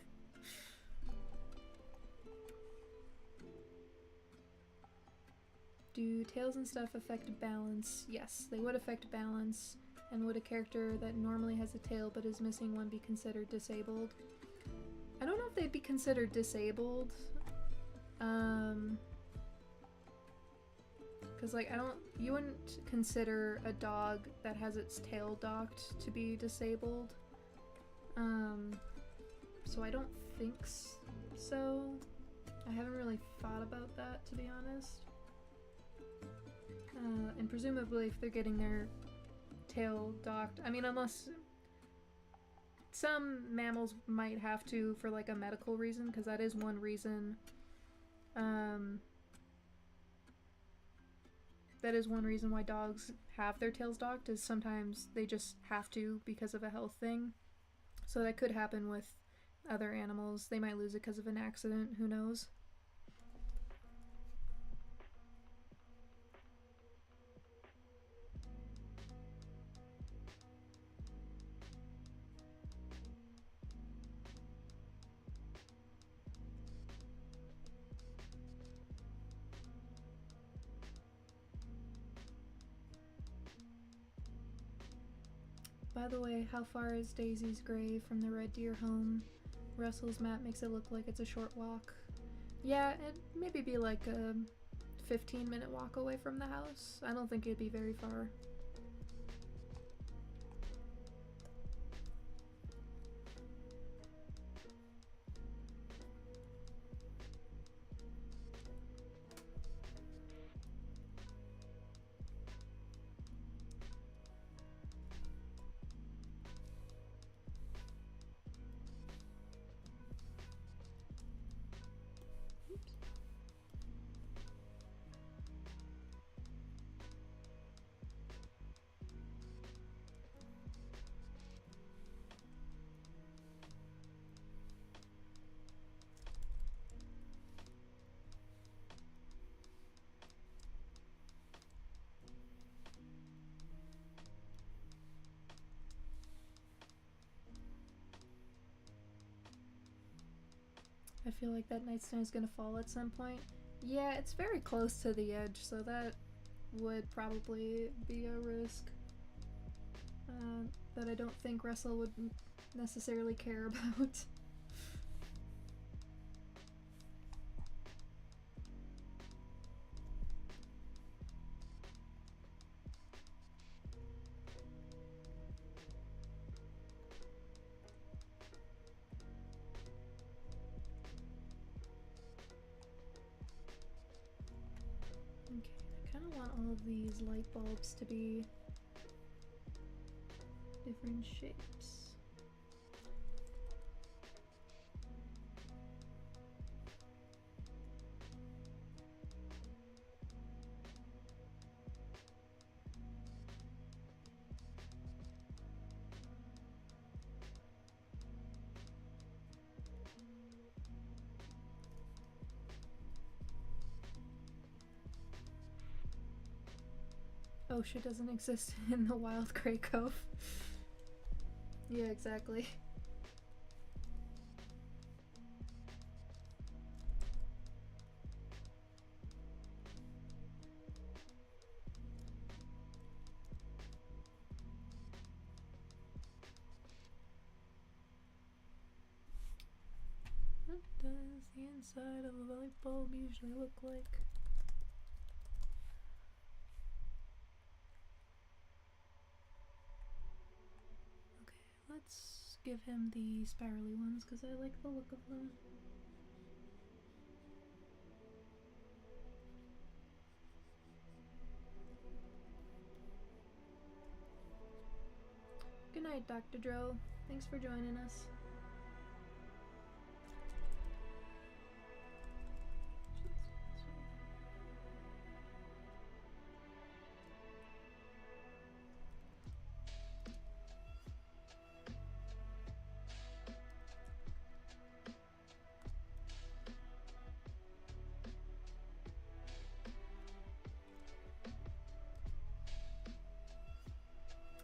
Do tails and stuff affect balance? Yes, they would affect balance. And would a character that normally has a tail but is missing one be considered disabled? I don't know if they'd be considered disabled. Because like you wouldn't consider a dog that has its tail docked to be disabled. So I don't think so. I haven't really thought about that, to be honest. And presumably if they're getting their tail docked, I mean, unless some mammals might have to for like a medical reason, because that is one reason. That is one reason why dogs have their tails docked, is sometimes they just have to because of a health thing. So that could happen with other animals. They might lose it because of an accident, who knows? By the way, how far is Daisy's grave from the Red Deer home? Russell's map makes it look like it's a short walk. Yeah, it'd maybe be like a 15-minute walk away from the house. I don't think it'd be very far. I feel like that nightstand is gonna fall at some point. Yeah, it's very close to the edge, so that would probably be a risk that I don't think Russell would necessarily care about. Okay, I kind of want all of these light bulbs to be different shapes. Oh, shit doesn't exist in the wild Graycove. Yeah, exactly. What does the inside of a light bulb usually look like? Let's give him the spirally ones because I like the look of them. Good night, Dr. Dro. Thanks for joining us.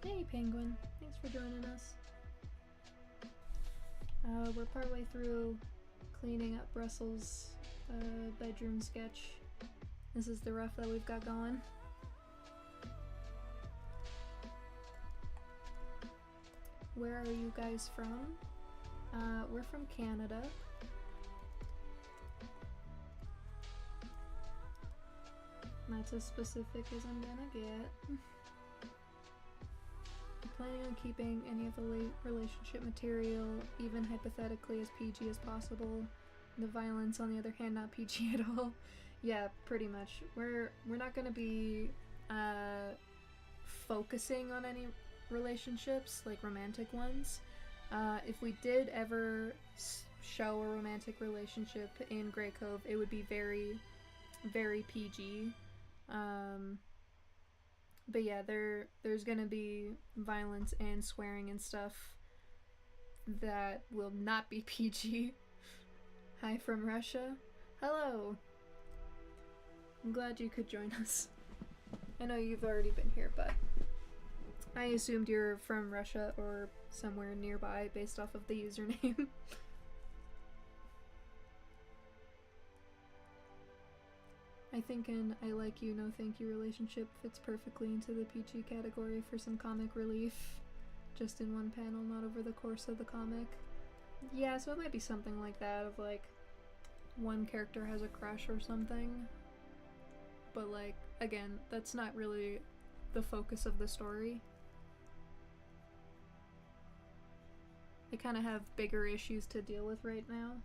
Hey, Penguin. Thanks for joining us. We're partway through cleaning up Russell's bedroom sketch. This is the rough that we've got going. Where are you guys from? We're from Canada. That's as specific as I'm gonna get. Planning on keeping any of the late relationship material, even hypothetically, as PG as possible. The violence, on the other hand, not PG at all. Yeah, pretty much. We're not gonna be focusing on any relationships, like romantic ones. If we did ever show a romantic relationship in Graycove, it would be very, very PG. But yeah, there's gonna be violence and swearing and stuff that will not be PG. Hi from Russia. Hello. I'm glad you could join us. I know you've already been here, but I assumed you're from Russia or somewhere nearby based off of the username. I think an I like you, no thank you relationship fits perfectly into the PG category for some comic relief. Just in one panel, not over the course of the comic. Yeah, so it might be something like that, of like, one character has a crush or something. But like, again, that's not really the focus of the story. They kind of have bigger issues to deal with right now.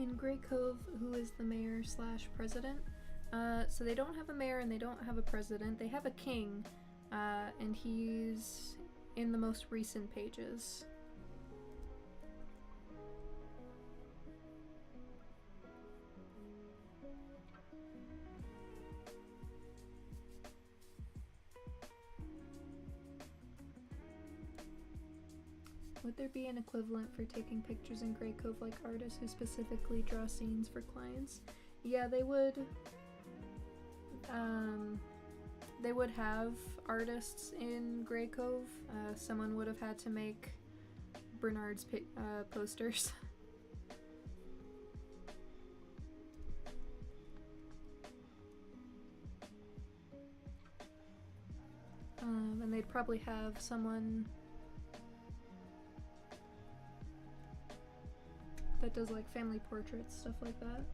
in Graycove, who is the mayor slash president. So they don't have a mayor and they don't have a president. They have a king, and he's in the most recent pages. Would there be an equivalent for taking pictures in Graycove like artists who specifically draw scenes for clients? Yeah, they would. They would have artists in Graycove. Someone would have had to make Bernard's posters. And they'd probably have someone that does like family portraits, stuff like that.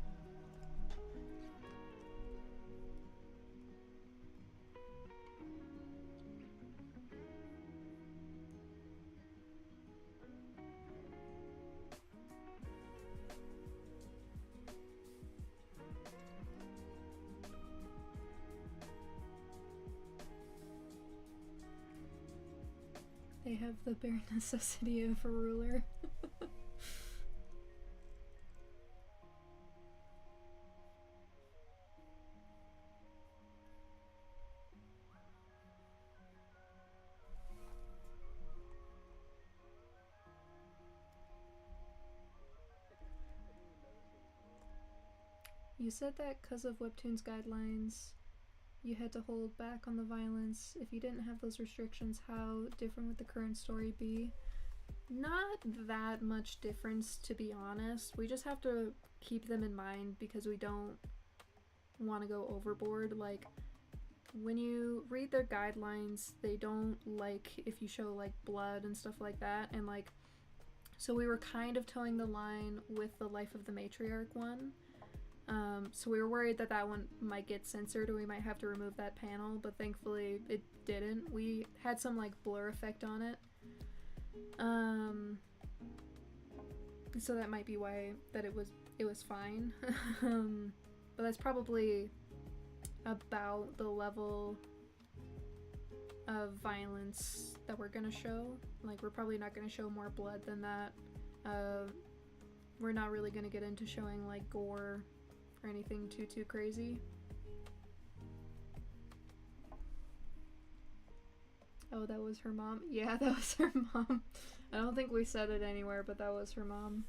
They have the bare necessity of a ruler. You said that because of Webtoon's guidelines, you had to hold back on the violence. If you didn't have those restrictions, how different would the current story be? Not that much difference, to be honest. We just have to keep them in mind because we don't want to go overboard. Like, when you read their guidelines, they don't like if you show like blood and stuff like that. And like, so we were kind of towing the line with the Life of the Matriarch one. So we were worried that that one might get censored or we might have to remove that panel, but thankfully it didn't. We had some like blur effect on it. So that might be why that it was fine. But that's probably about the level of violence that we're gonna show. Like, we're probably not gonna show more blood than that. We're not really gonna get into showing like gore or anything too crazy. Oh, that was her mom? Yeah, that was her mom. I don't think we said it anywhere, but that was her mom.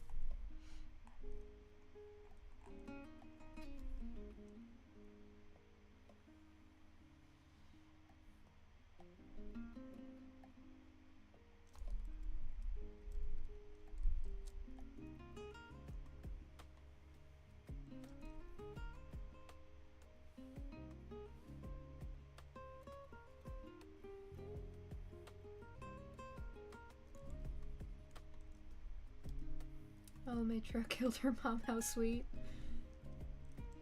Oh, Matra killed her mom, how sweet.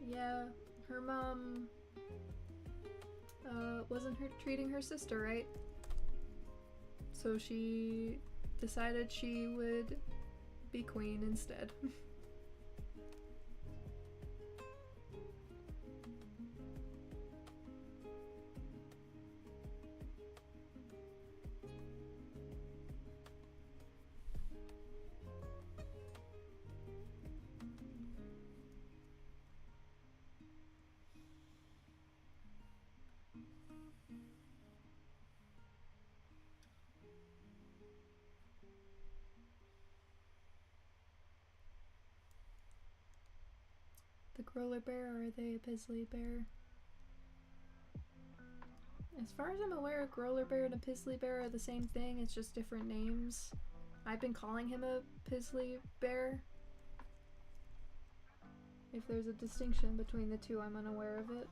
Yeah, her mom wasn't treating her sister right. So she decided she would be queen instead. The Growler Bear, or are they a Pizzly Bear? As far as I'm aware, a Growler Bear and a Pizzly Bear are the same thing, it's just different names. I've been calling him a Pizzly Bear. If there's a distinction between the two, I'm unaware of it.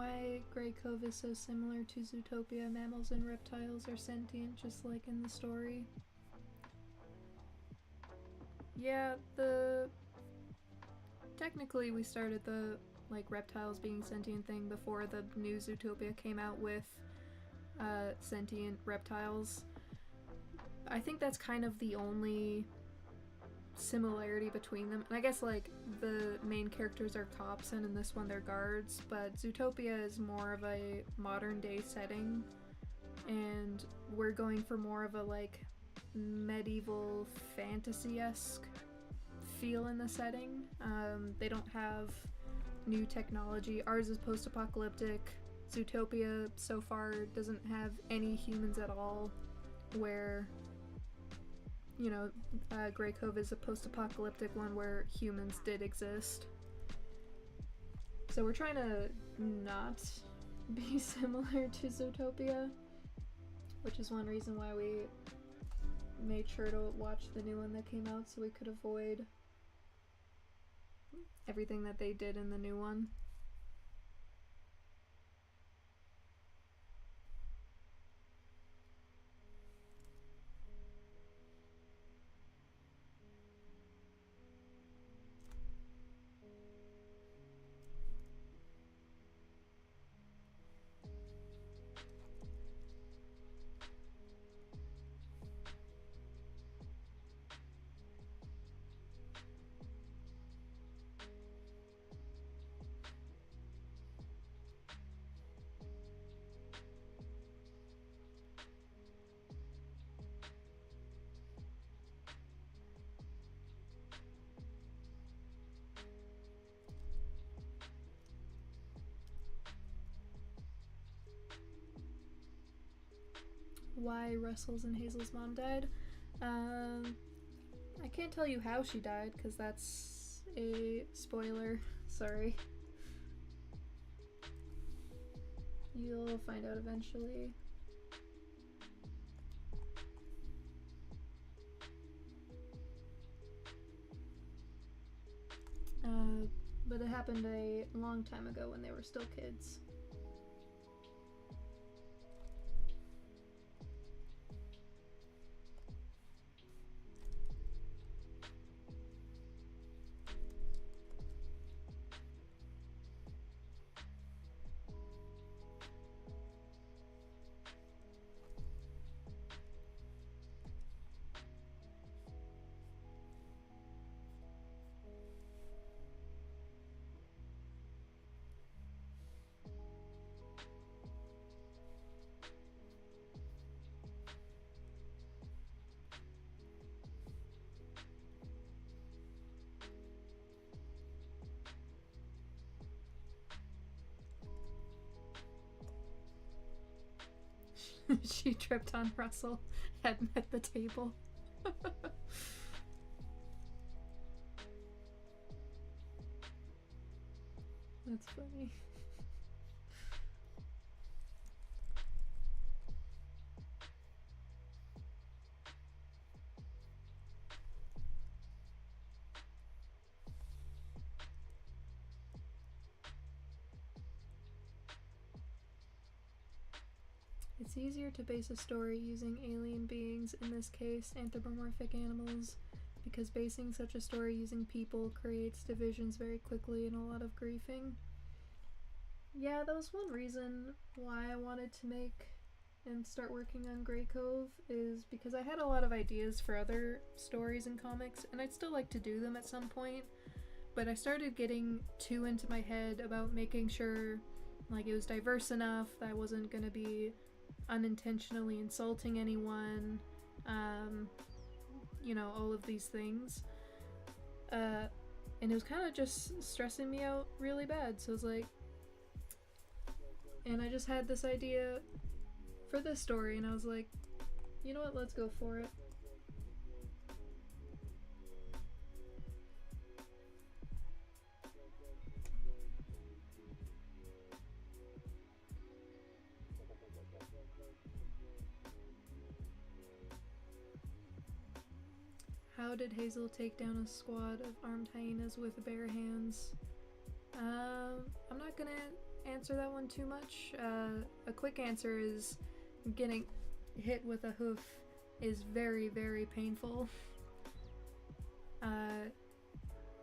why Graycove is so similar to Zootopia. Mammals and reptiles are sentient, just like in the story. Yeah, technically we started the reptiles being sentient thing before the new Zootopia came out with sentient reptiles. I think that's kind of the only similarity between them. And I guess the main characters are cops and in this one they're guards, but Zootopia is more of a modern day setting and we're going for more of a medieval fantasy-esque feel in the setting. They don't have new technology. Ours is post-apocalyptic. Zootopia so far doesn't have any humans at all, where Graycove is a post-apocalyptic one where humans did exist. So we're trying to not be similar to Zootopia, which is one reason why we made sure to watch the new one that came out so we could avoid everything that they did in the new one. Why Russell's and Hazel's mom died. I can't tell you how she died because that's a spoiler. Sorry. You'll find out eventually. But it happened a long time ago when they were still kids. She tripped on Russell at the table. That's funny. It's easier to base a story using alien beings, in this case anthropomorphic animals, because basing such a story using people creates divisions very quickly and a lot of griefing. Yeah, that was one reason why I wanted to make and start working on Graycove, is because I had a lot of ideas for other stories and comics, and I'd still like to do them at some point, but I started getting too into my head about making sure it was diverse enough that I wasn't gonna be unintentionally insulting anyone, all of these things. And it was kind of just stressing me out really bad, so I was and I just had this idea for this story, and I was like, you know what, let's go for it. How did Hazel take down a squad of armed hyenas with bare hands? I'm not gonna answer that one too much. A quick answer is getting hit with a hoof is very, very painful.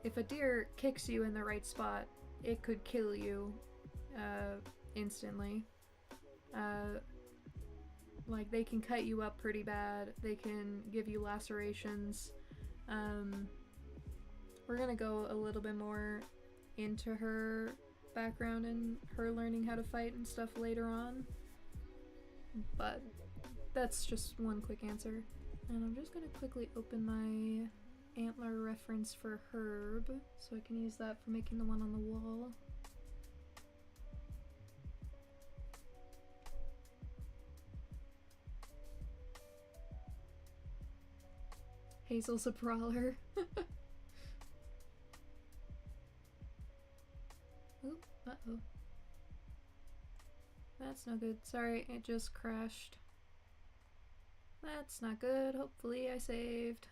If a deer kicks you in the right spot, it could kill you instantly. Like, they can cut you up pretty bad. They can give you lacerations. We're gonna go a little bit more into her background and her learning how to fight and stuff later on. But that's just one quick answer. And I'm just gonna quickly open my antler reference for herb so I can use that for making the one on the wall. Hazel's a brawler. Oop, uh-oh. That's no good. Sorry, it just crashed. That's not good. Hopefully I saved.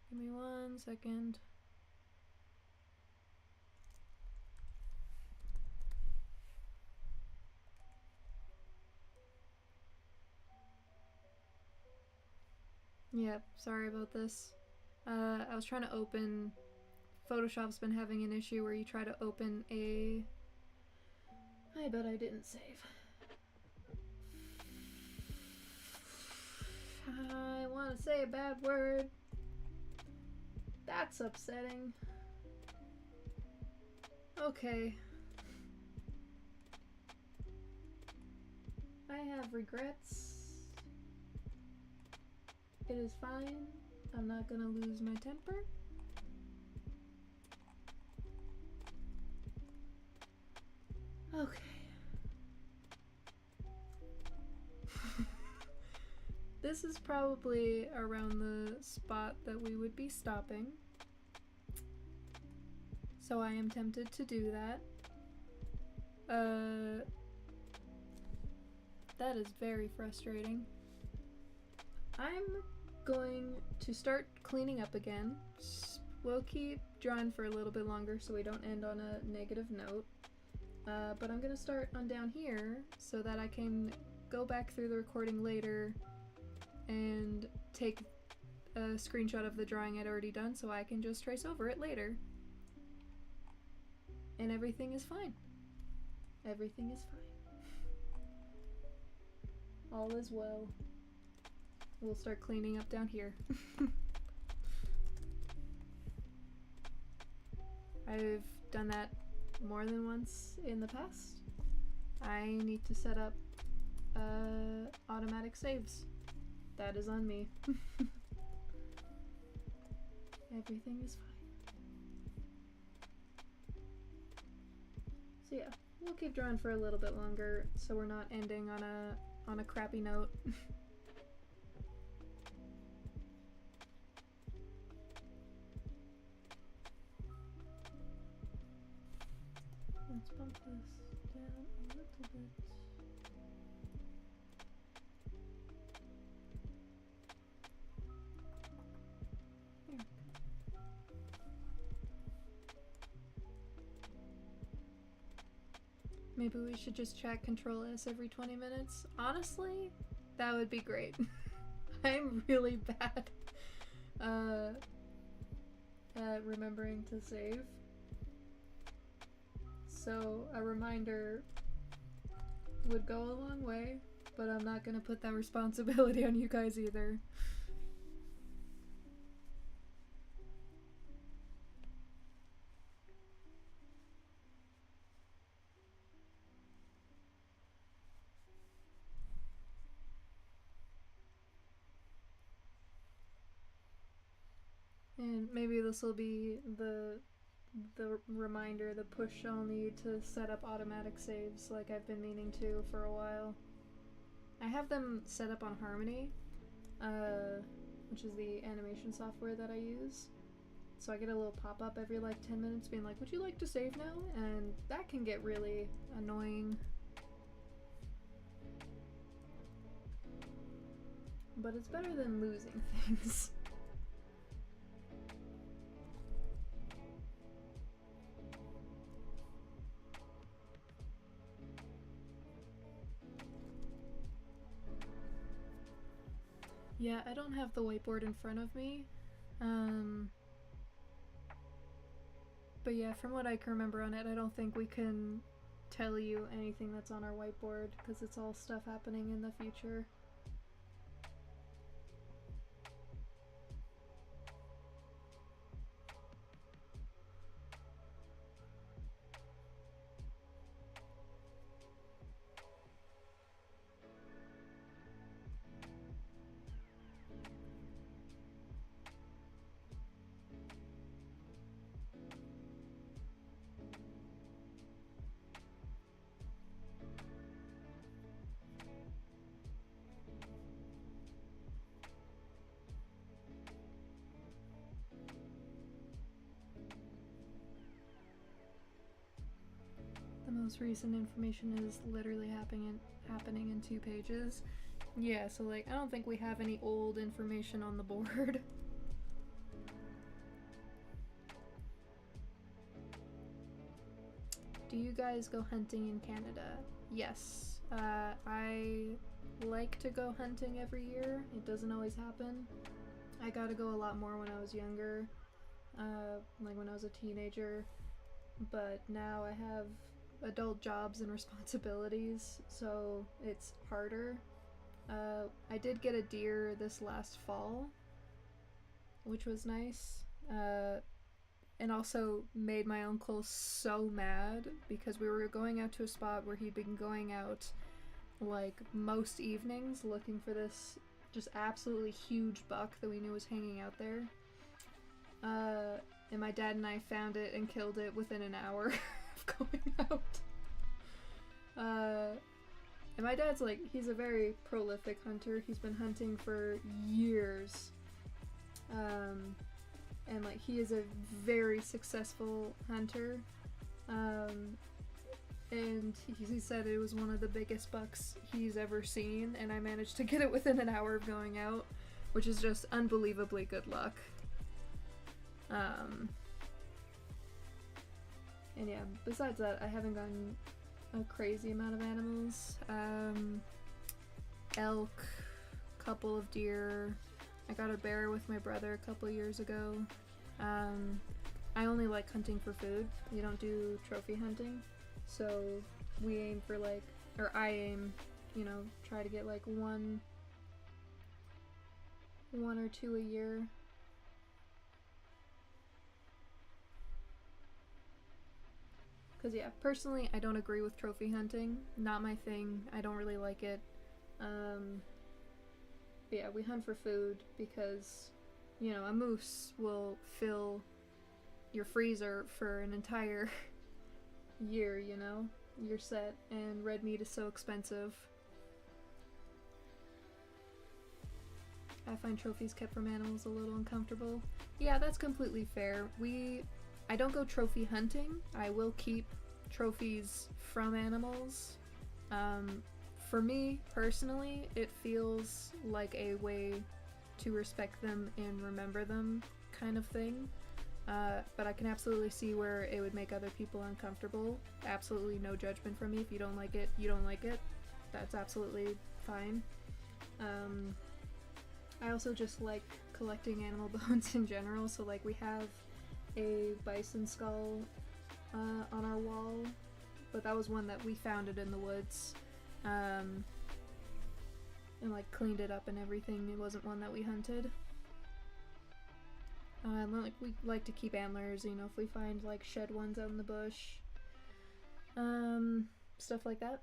Give me 1 second. Yep, sorry about this. I was trying to open... Photoshop's been having an issue where you try to open a... I bet I didn't save. I want to say a bad word. That's upsetting. Okay. I have regrets. It is fine. I'm not gonna lose my temper. Okay. This is probably around the spot that we would be stopping. So I am tempted to do that. That is very frustrating. I'm going to start cleaning up again. We'll keep drawing for a little bit longer so we don't end on a negative note. But I'm gonna start on down here so that I can go back through the recording later and take a screenshot of the drawing I'd already done so I can just trace over it later. And everything is fine. Everything is fine. All is well. We'll start cleaning up down here. I've done that more than once in the past. I need to set up automatic saves. That is on me. Everything is fine. So yeah, we'll keep drawing for a little bit longer so we're not ending on a crappy note. Let's bump this down a little bit. There. Maybe we should just chat Control S every 20 minutes. Honestly, that would be great. I'm really bad at remembering to save. So a reminder would go a long way, but I'm not gonna put that responsibility on you guys either. And maybe this will be the reminder, the push I'll need to set up automatic saves like I've been meaning to for a while. I have them set up on Harmony, which is the animation software that I use. So I get a little pop-up every like 10 minutes being like, would you like to save now? And that can get really annoying. But it's better than losing things. Yeah, I don't have the whiteboard in front of me. But yeah, from what I can remember on it, I don't think we can tell you anything that's on our whiteboard because it's all stuff happening in the future. The most recent information is literally happening in 2 pages. Yeah, so like I don't think we have any old information on the board. Do you guys go hunting in Canada? Yes. I like to go hunting every year. It doesn't always happen. I got to go a lot more when I was younger, like when I was a teenager. But now I have adult jobs and responsibilities, so it's harder. I did get a deer this last fall, which was nice. And also made my uncle so mad because we were going out to a spot where he'd been going out like most evenings looking for this just absolutely huge buck that we knew was hanging out there. And my dad and I found it and killed it within an hour of going out. And my dad's like, he's a very prolific hunter. He's been hunting for years. And like he is a very successful hunter. And he said it was one of the biggest bucks he's ever seen, and I managed to get it within an hour of going out, which is just unbelievably good luck. And yeah, besides that, I haven't gotten a crazy amount of animals. Elk, couple of deer. I got a bear with my brother a couple years ago. I only like hunting for food. We don't do trophy hunting. So we aim for like, or I aim, you know, try to get like one or two a year. Because yeah, personally I don't agree with trophy hunting. Not my thing. I don't really like it. But yeah, we hunt for food because, you know, a moose will fill your freezer for an entire year, you know? You're set, and red meat is so expensive. I find trophies kept from animals a little uncomfortable. Yeah, that's completely fair. I don't go trophy hunting. I will keep trophies from animals. For me, personally, it feels like a way to respect them and remember them kind of thing. But I can absolutely see where it would make other people uncomfortable. Absolutely no judgment from me. If you don't like it, you don't like it. That's absolutely fine. I also just like collecting animal bones in general. So like we have a bison skull on our wall, but that was one that we found it in the woods. And like cleaned it up and everything. It wasn't one that we hunted. Like we like to keep antlers, you know, if we find like shed ones out in the bush. Stuff like that.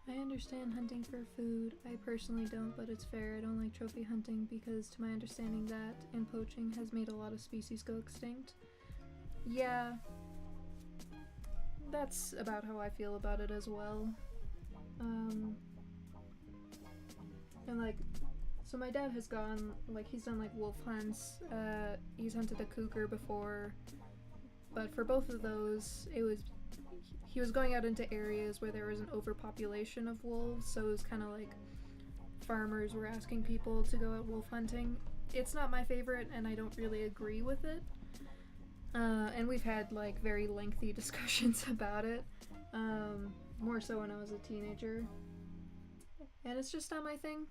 I understand hunting for food. I personally don't, but it's fair. I don't like trophy hunting because to my understanding that and poaching has made a lot of species go extinct. Yeah, that's about how I feel about it as well. And like, so my dad has gone, like, he's done like wolf hunts, he's hunted a cougar before, but for both of those, he was going out into areas where there was an overpopulation of wolves, so it was kind of like farmers were asking people to go out wolf hunting. It's not my favorite, and I don't really agree with it. And we've had like very lengthy discussions about it, more so when I was a teenager. And it's just not my thing.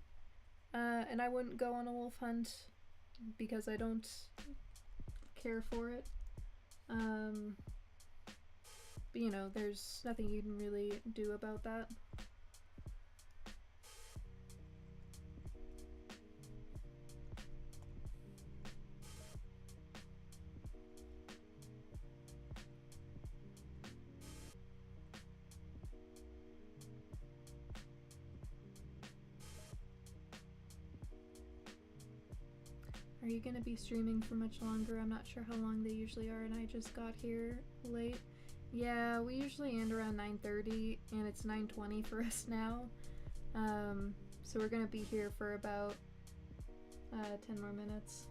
And I wouldn't go on a wolf hunt because I don't care for it. But you know, there's nothing you can really do about that. Are you gonna be streaming for much longer? I'm not sure how long they usually are, and I just got here late. Yeah, we usually end around 9:30, and it's 9:20 for us now. So we're gonna be here for about 10 more minutes.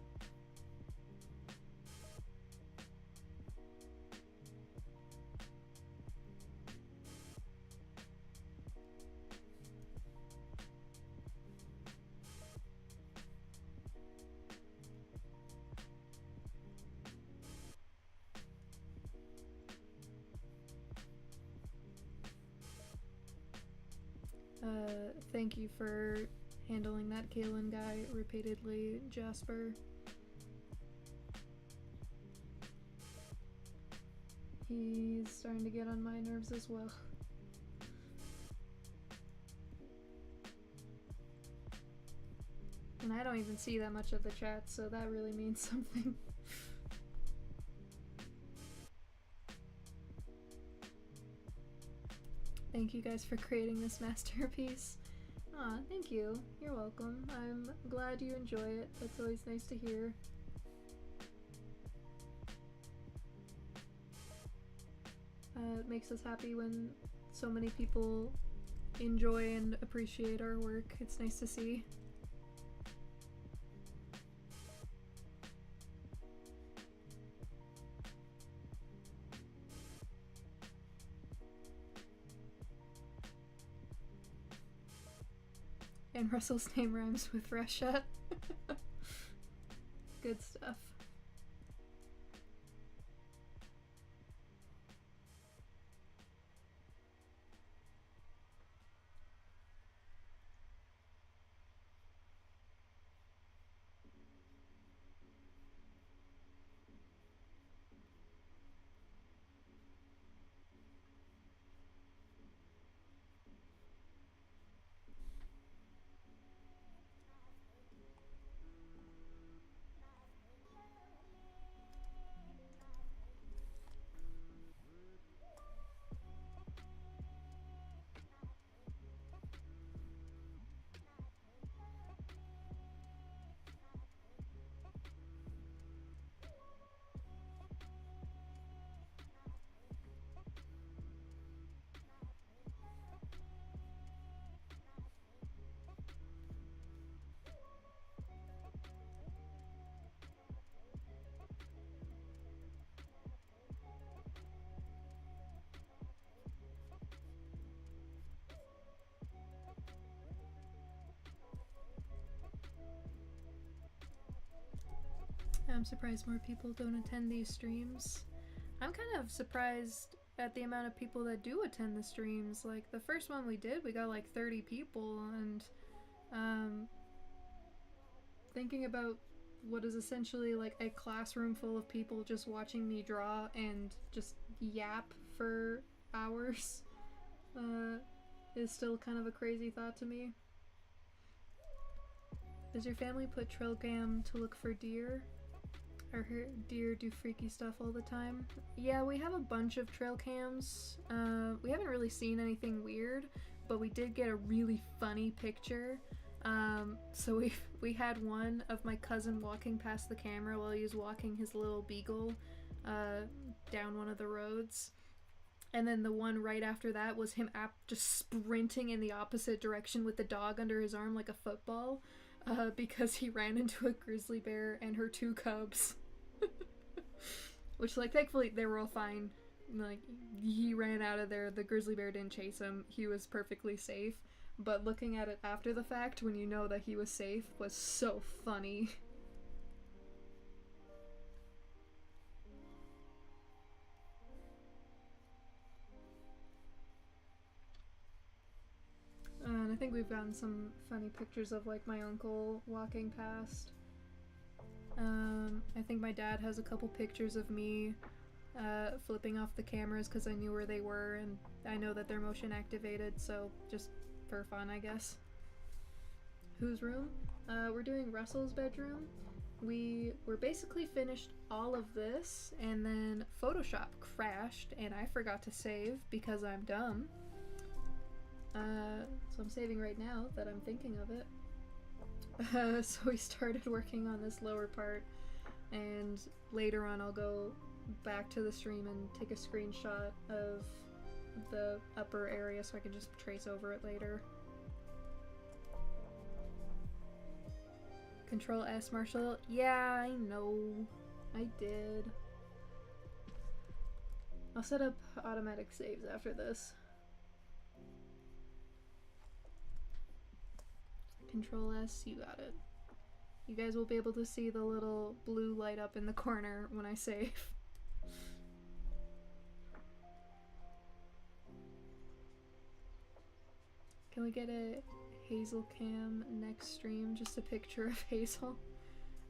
Thank you for handling that Kalen guy repeatedly, Jasper. He's starting to get on my nerves as well. And I don't even see that much of the chat, so that really means something. Thank you guys for creating this masterpiece. Aw, thank you. You're welcome. I'm glad you enjoy it. That's always nice to hear. It makes us happy when so many people enjoy and appreciate our work. It's nice to see. And Russell's name rhymes with Russia. Good stuff. I'm surprised more people don't attend these streams. I'm kind of surprised at the amount of people that do attend the streams. Like, the first one we did, we got like 30 people, and thinking about what is essentially like a classroom full of people just watching me draw and just yap for hours is still kind of a crazy thought to me. Does your family put trail cam to look for deer? Or deer do freaky stuff all the time? Yeah, we have a bunch of trail cams. We haven't really seen anything weird. but we did get a really funny picture. So we had one of my cousin walking past the camera while he was walking his little beagle down one of the roads. And then the one right after that was him just sprinting in the opposite direction with the dog under his arm like a football, because he ran into a grizzly bear and her 2 cubs. Which, like, thankfully they were all fine. Like, he ran out of there, the grizzly bear didn't chase him, he was perfectly safe. But looking at it after the fact, when you know that he was safe, was so funny. And I think we've gotten some funny pictures of, like, my uncle walking past. I think my dad has a couple pictures of me flipping off the cameras because I knew where they were, and I know that they're motion activated, so just for fun, I guess. Whose room? We're doing Russell's bedroom. We were basically finished all of this, and then Photoshop crashed, and I forgot to save because I'm dumb. So I'm saving right now that I'm thinking of it. So we started working on this lower part, and later on I'll go back to the stream and take a screenshot of the upper area so I can just trace over it later. Control S, Marshall. Yeah, I know. I did. I'll set up automatic saves after this. Control S, you got it. You guys will be able to see the little blue light up in the corner when I save. Can we get a Hazel cam next stream? Just a picture of Hazel?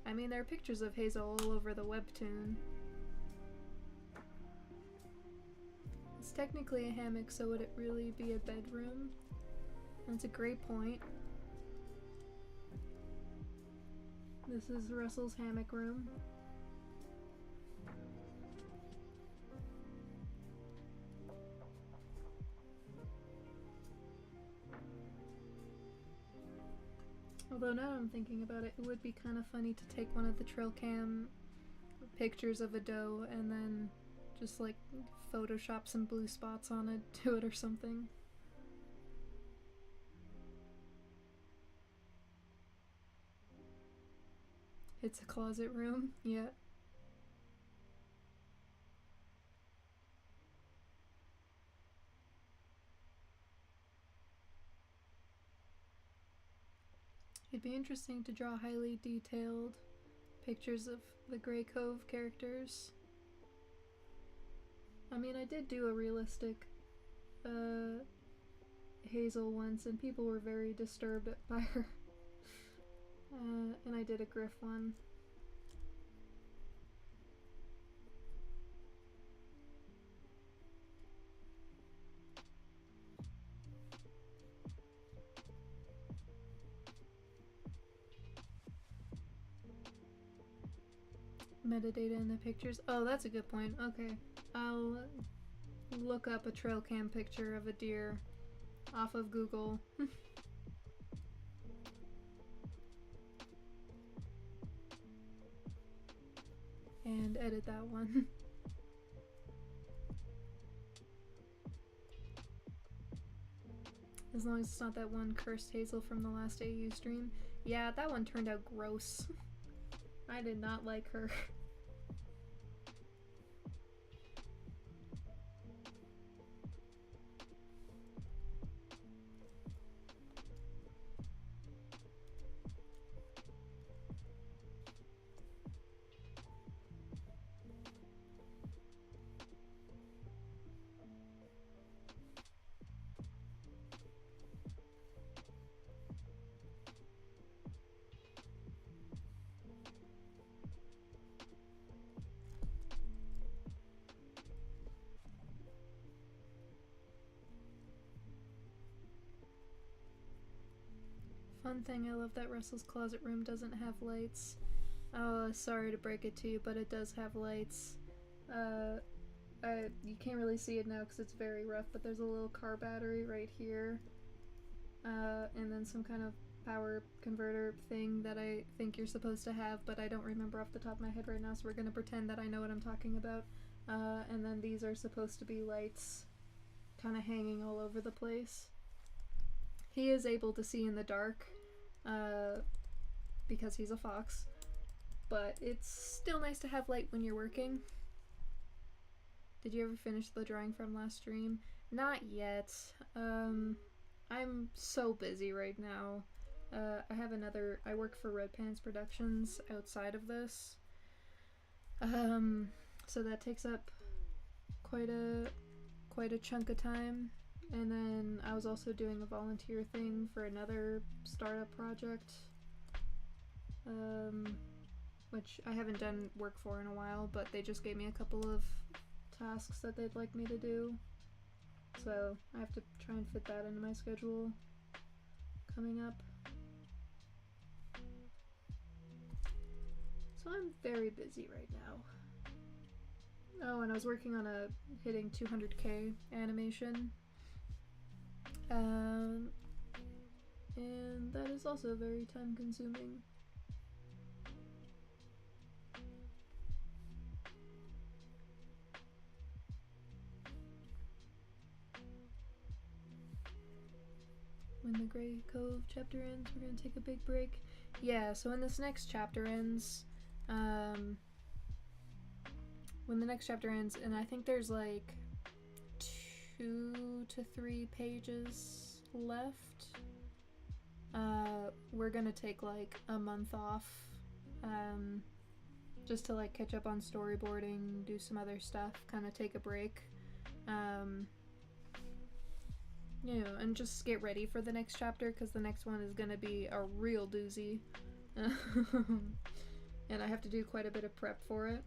I mean, there are pictures of Hazel all over the webtoon. It's technically a hammock, so would it really be a bedroom? That's a great point. This is Russell's hammock room. Although now I'm thinking about it, it would be kind of funny to take one of the trail cam pictures of a doe and then just like Photoshop some blue spots on it to it or something. It's a closet room, yeah. It'd be interesting to draw highly detailed pictures of the Graycove characters. I mean, I did do a realistic Hazel once, and people were very disturbed by her. And I did a Griff one. Metadata in the pictures. Oh, that's a good point. Okay. I'll look up a trail cam picture of a deer off of Google. And edit that one. As long as it's not that one cursed Hazel from the last AU stream. Yeah, that one turned out gross. I did not like her. Fun thing, I love that Russell's closet room doesn't have lights. Oh, sorry to break it to you, but it does have lights. You can't really see it now because it's very rough, but there's a little car battery right here and then some kind of power converter thing that I think you're supposed to have, but I don't remember off the top of my head right now, so we're gonna pretend that I know what I'm talking about. And then these are supposed to be lights kind of hanging all over the place. He is able to see in the dark because he's a fox, but it's still nice to have light when you're working. Did you ever finish the drawing from last stream? Not yet. I'm so busy right now. I work for Red Pants Productions outside of this. So that takes up quite a chunk of time. And then I was also doing a volunteer thing for another startup project, which I haven't done work for in a while, but they just gave me a couple of tasks that they'd like me to do. So I have to try and fit that into my schedule coming up. So I'm very busy right now. Oh, and I was working on a hitting 200k animation. And that is also very time consuming. When the Graycove chapter ends, we're gonna take a big break. Yeah, so when this next chapter ends, and I think there's like 2 to 3 pages left, we're gonna take like a month off, just to like catch up on storyboarding, do some other stuff, kind of take a break, you know, and just get ready for the next chapter, because the next one is gonna be a real doozy. And I have to do quite a bit of prep for it.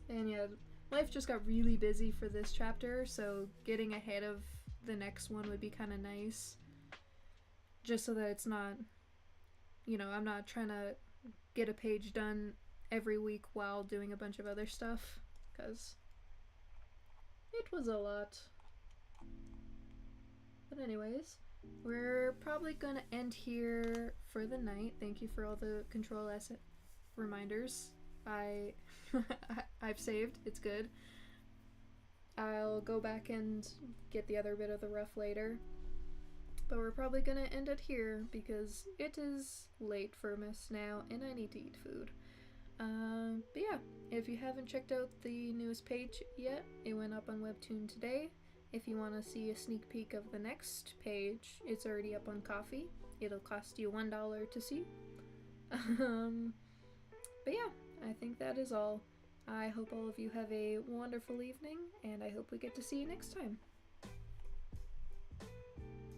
And yeah, life just got really busy for this chapter, so getting ahead of the next one would be kind of nice. Just so that it's not, you know, I'm not trying to get a page done every week while doing a bunch of other stuff, because it was a lot. But anyways, we're probably gonna end here for the night. Thank you for all the Control S reminders. I've saved. It's good. I'll go back and get the other bit of the rough later. But we're probably gonna end it here because it is late for us now and I need to eat food. But yeah, if you haven't checked out the newest page yet, it went up on Webtoon today. If you want to see a sneak peek of the next page, it's already up on Coffee. It'll cost you $1 to see. But yeah, I think that is all. I hope all of you have a wonderful evening, and I hope we get to see you next time.